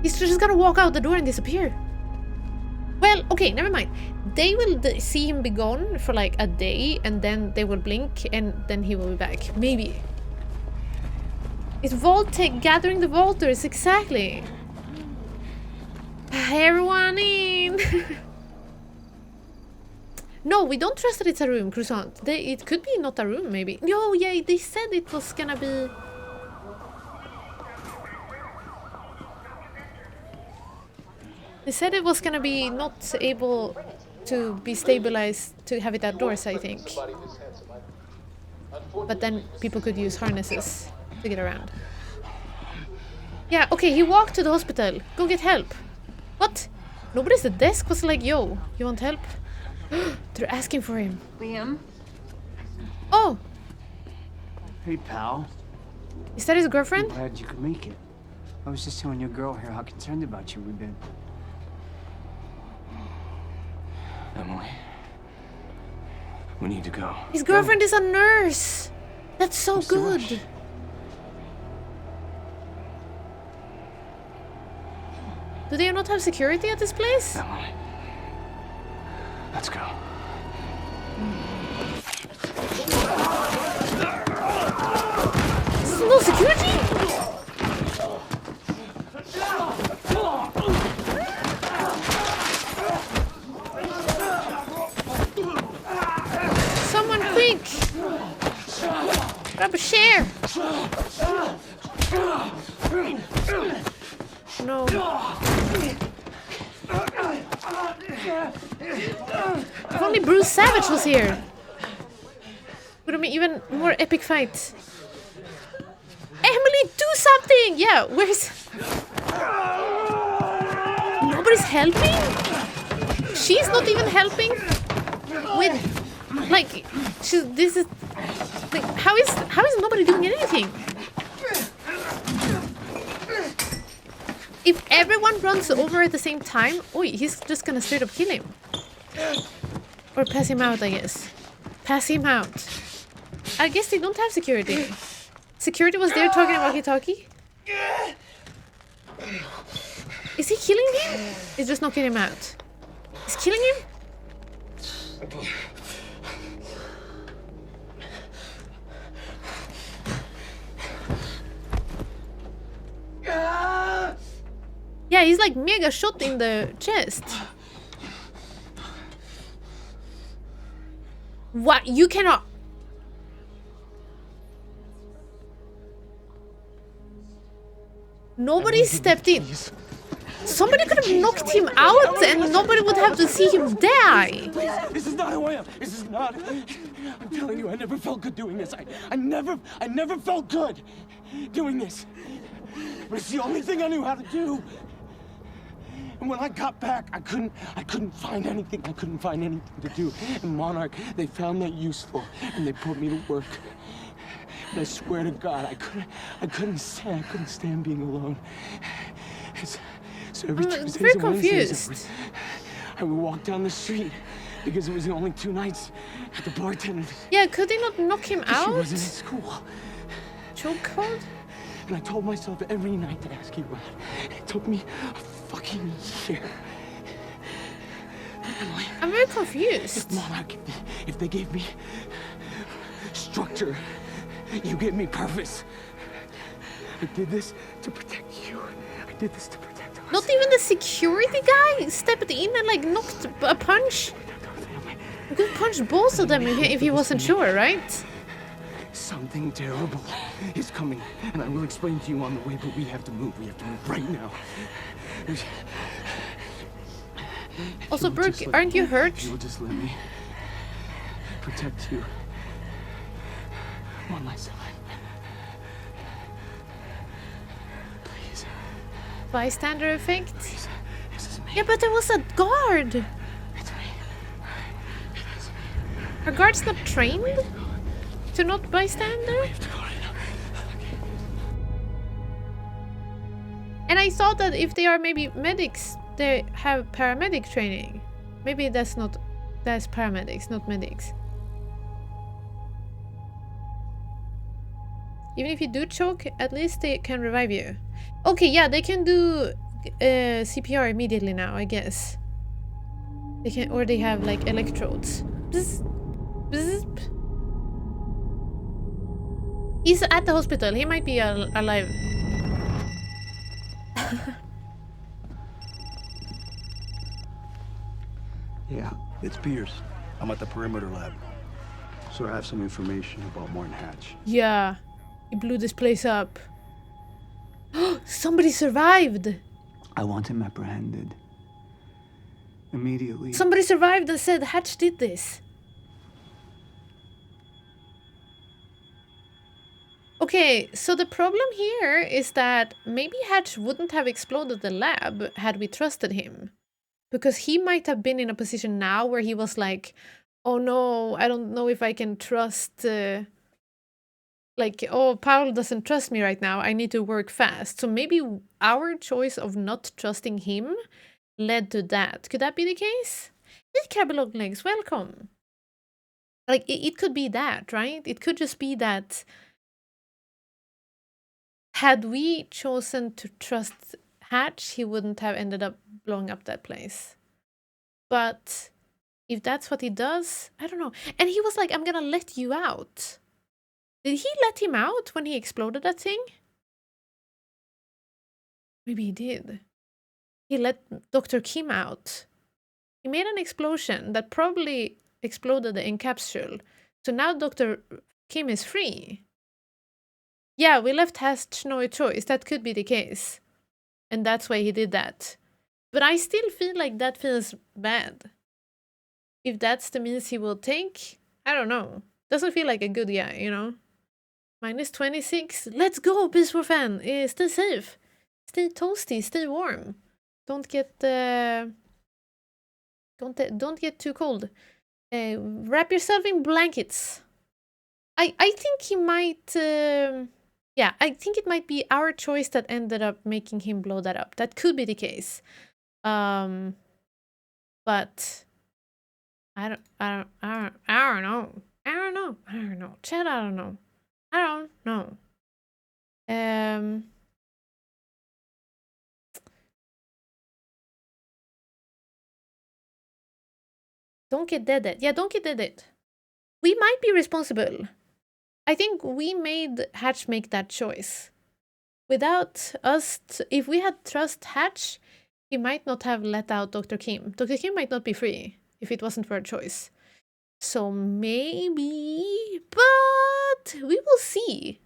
He's just gonna walk out the door and disappear. Well, okay, never mind. They will see him be gone for like a day, and then they will blink, and then he will be back. Maybe. It's Vault-Tec gathering the Vaulters, exactly. Everyone in! No, we don't trust that it's a room, Croissant. It could be not a room, maybe. No, yeah, they said it was gonna be... They said it was gonna be not able to be stabilized to have it outdoors, I think. But then people could use harnesses to get around. Yeah, okay, he walked to the hospital. Go get help. What? Nobody's at the desk was like, yo, you want help? They're asking for him. Liam? Oh! Hey, pal. Is that his girlfriend? I'm glad you could make it. I was just telling your girl here how concerned about you we've been. Emily, we need to go. His girlfriend is a nurse! That's so good! Do they not have security at this place? Emily, let's go. This is no security? Someone quick! Grab a chair! No. If only Bruce Savage was here. Would have been even more epic fight. Emily, do something! Yeah, where's... Nobody's helping? She's not even helping? With... Like, this is... Like, how is nobody doing anything? If everyone runs over at the same time, oh, he's just gonna straight up kill him. or pass him out, I guess. Pass him out. I guess they don't have security. Security was there talking walkie-talkie? Is he killing him? He's just knocking him out. He's killing him? Yeah, he's like mega shot in the chest. What? You cannot... Nobody stepped in. Somebody could have knocked him out and nobody would have to see him die. This is not who I am. This is not. I'm telling you, I never felt good doing this. I never felt good doing this. But it's the only thing I knew how to do. And when I got back, I couldn't find anything. I couldn't find anything to do. And Monarch, they found that useful, and they put me to work. And I swear to God, I couldn't stand being alone. So every Tuesdays very and Wednesdays, confused. I would walk down the street because it was the only 2 nights at the bartender. Yeah, could they not knock him out? She wasn't in school. Chokehold? And I told myself every night to ask you out. It took me a fucking year. Emily, I'm very confused. If Monarch, if they gave me structure, you gave me purpose. I did this to protect you. I did this to protect us. Not even the security guy stepped in and like knocked a punch. You could punch both of them if he wasn't sure, right? Something terrible is coming, and I will explain to you on the way, but we have to move. We have to move right now. Also, Brooke, aren't you hurt? If you'll just let me protect you one last time. Please. Bystander effect? Please. This is me. Yeah, but there was a guard. It's me. It is me. Are guards not trained to not bystander? We have to go right now. Okay. And I thought that if they are maybe medics, they have paramedic training. Maybe that's paramedics, not medics. Even if you do choke, at least they can revive you. Okay, yeah, they can do CPR immediately now, I guess. They can, or they have like electrodes. Bzz, bzz. He's at the hospital. He might be alive. Yeah, it's Pierce. I'm at the perimeter lab. So I have some information about Martin Hatch. Yeah, he blew this place up. Somebody survived. I want him apprehended. Immediately. Somebody survived and said Hatch did this. Okay, so the problem here is that maybe Hatch wouldn't have exploded the lab had we trusted him. Because he might have been in a position now where he was like, oh no, I don't know if I can trust... like, oh, Paul doesn't trust me right now, I need to work fast. So maybe our choice of not trusting him led to that. Could that be the case? Hey, Crabble Legs, welcome. Like, it could be that, right? It could just be that had we chosen to trust Hatch, he wouldn't have ended up blowing up that place. But if that's what he does, I don't know. And he was like, I'm gonna let you out. Did he let him out when he exploded that thing? Maybe he did. He let Dr. Kim out. He made an explosion that probably exploded the encapsule. So now Dr. Kim is free. Yeah, we left Hatch no choice. That could be the case. And that's why he did that. But I still feel like that feels bad. If that's the means he will take, I don't know. Doesn't feel like a good guy, you know? Minus 26. Let's go, Peace War fan. Stay safe. Stay toasty. Stay warm. Don't get don't get too cold. Wrap yourself in blankets. I think he might. Yeah, I think it might be our choice that ended up making him blow that up. That could be the case. But I don't know. I don't know. Chat, I don't know. I don't know. Donkey did it. Yeah, Donkey did it. We might be responsible. I think we made Hatch make that choice. Without us, if we had trust Hatch, he might not have let out Dr. Kim. Dr. Kim might not be free if it wasn't for a choice. So maybe, but we will see.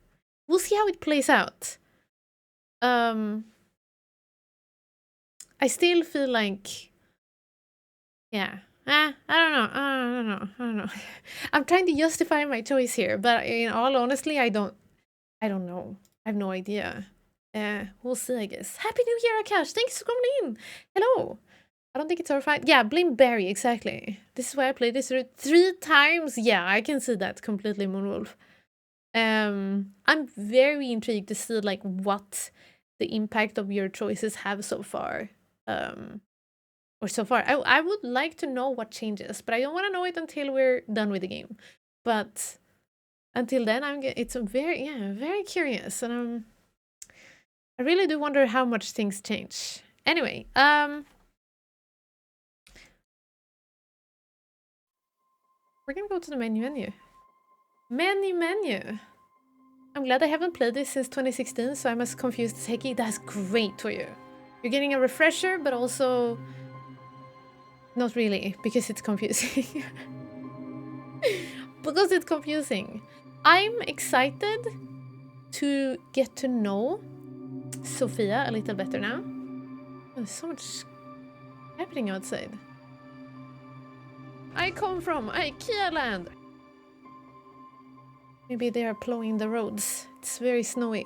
We'll see how it plays out. I still feel like, yeah. I don't know. I'm trying to justify my choice here, but in all honesty, I don't know. I have no idea. We'll see, I guess. Happy New Year, Akash! Thanks for coming in! Hello! I don't think it's horrifying. Yeah, Blame Barry, exactly. This is why I played this 3 times. Yeah, I can see that completely, Moonwolf. I'm very intrigued to see, like, what the impact of your choices have so far. Or so far. I would like to know what changes, but I don't want to know it until we're done with the game. But until then, it's very curious, and I really do wonder how much things change. Anyway, we're gonna go to the menu. Menu. I'm glad I haven't played this since 2016, so I'm as confused as Hecky. That's great for you. You're getting a refresher, but also not really, because it's confusing. Because it's confusing. I'm excited to get to know Sophia a little better now. There's so much happening outside. I come from IKEA land. Maybe they are plowing the roads. It's very snowy.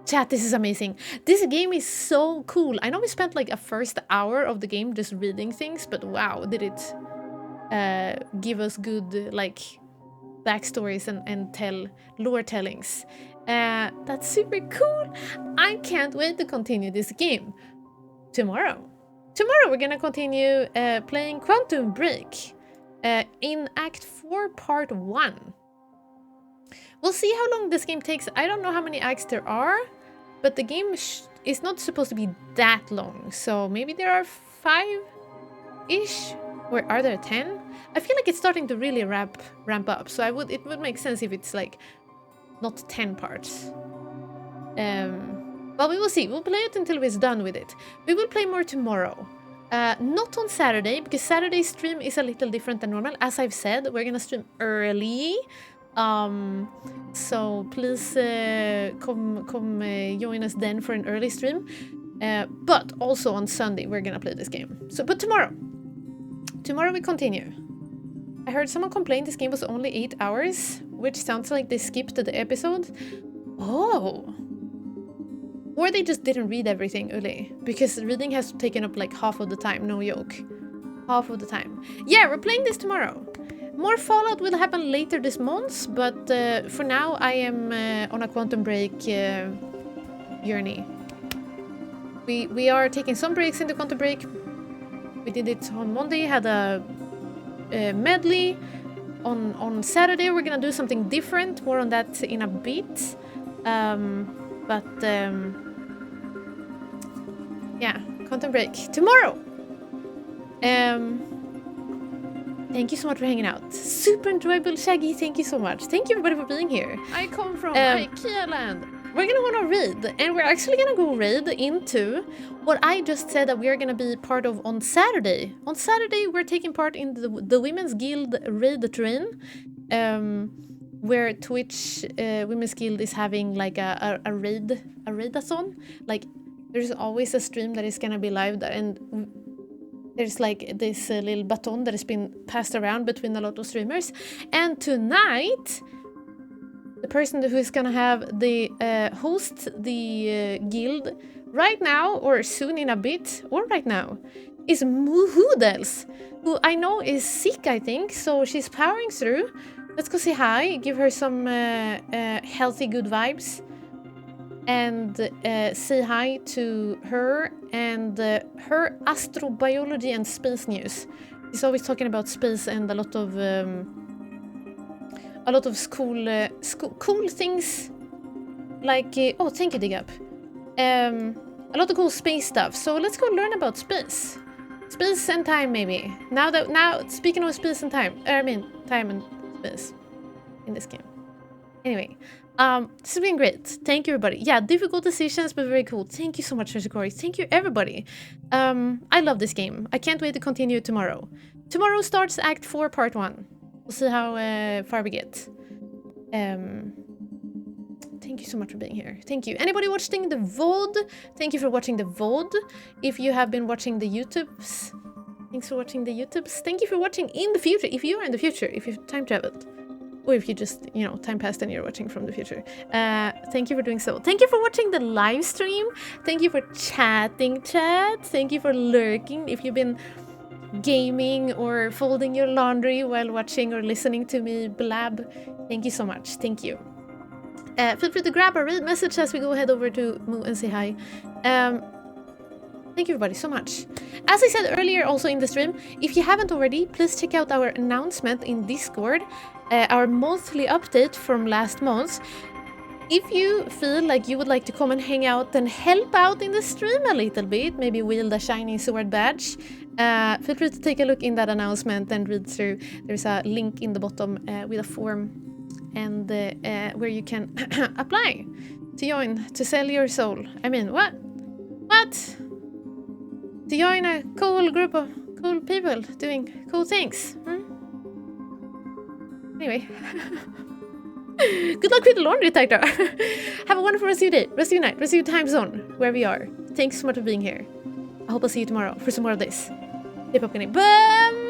Chat, this is amazing. This game is so cool. I know we spent like a first hour of the game just reading things, but wow, did it give us good like backstories and tell lore tellings. That's super cool. I can't wait to continue this game tomorrow. Tomorrow we're gonna continue playing Quantum Break in Act 4 Part 1. We'll see how long this game takes. I don't know how many acts there are, but the game is not supposed to be that long. So maybe there are 5-ish, or are there 10? I feel like it's starting to really ramp up. So it would make sense if it's like not 10 parts. Well, we will see. We'll play it until we're done with it. We will play more tomorrow. Not on Saturday, because Saturday's stream is a little different than normal. As I've said, we're gonna stream early. So please come join us then for an early stream. But also on Sunday we're gonna play this game. But tomorrow we continue. I heard someone complain this game was only 8 hours, which sounds like they skipped the episode. Oh. Or they just didn't read everything, Uli. Because reading has taken up like half of the time, no joke. Half of the time. Yeah, we're playing this tomorrow. More Fallout will happen later this month, but for now I am on a Quantum Break journey. We are taking some breaks into Quantum Break. We did it on Monday, had a medley. On Saturday we're gonna do something different, more on that in a bit. Yeah, Quantum Break tomorrow. Thank you so much for hanging out. Super enjoyable, Shaggy. Thank you so much. Thank you everybody for being here. I come from IKEA land. We're gonna wanna read, and we're actually gonna go read into what I just said that we are gonna be part of on Saturday. On Saturday, we're taking part in the Women's Guild raid train, where Twitch Women's Guild is having like a raidathon. Like, there's always a stream that is gonna be live there, and there's like this little baton that has been passed around between a lot of streamers. And tonight, the person who is gonna have the host the guild right now, or soon in a bit, or right now, is Hoodles, who I know is sick, I think, so she's powering through. Let's go say hi, give her some healthy, good vibes. and say hi to her and her astrobiology and space news. She's always talking about space and a lot of cool things. Like oh, thank you, Dig Up. A lot of cool space stuff. So let's go learn about space. Space and time, maybe. Now speaking of space and time, I mean time and space in this game. Anyway, this has been great. Thank you, everybody. Yeah, difficult decisions, but very cool. Thank you so much, Shikori. Thank you, everybody. I love this game. I can't wait to continue it tomorrow. Tomorrow starts Act 4, Part 1. We'll see how far we get. Thank you so much for being here. Thank you. Anybody watching the VOD? Thank you for watching the VOD. If you have been watching the YouTubes, thanks for watching the YouTubes. Thank you for watching in the future. If you are in the future, if you've time traveled, or if you just, you know, time passed and you're watching from the future. Thank you for doing so. Thank you for watching the live stream. Thank you for chatting, chat. Thank you for lurking. If you've been gaming or folding your laundry while watching or listening to me blab, thank you so much. Thank you. Feel free to grab or read message as we go head over to Moo and say hi. Thank you, everybody, so much. As I said earlier also in the stream, if you haven't already, please check out our announcement in Discord, our monthly update from last month. If you feel like you would like to come and hang out and help out in the stream a little bit, maybe wield a shiny sword badge, feel free to take a look in that announcement and read through. There's a link in the bottom with a form and where you can apply to join, to sell your soul. I mean, what? To join a cool group of cool people doing cool things. Anyway. Good luck with the laundry, Taito. Have a wonderful rest of your day, rest of your night, rest of your time zone, wherever you are. Thanks so much for being here. I hope I'll see you tomorrow for some more of this. Hip Hop Bye!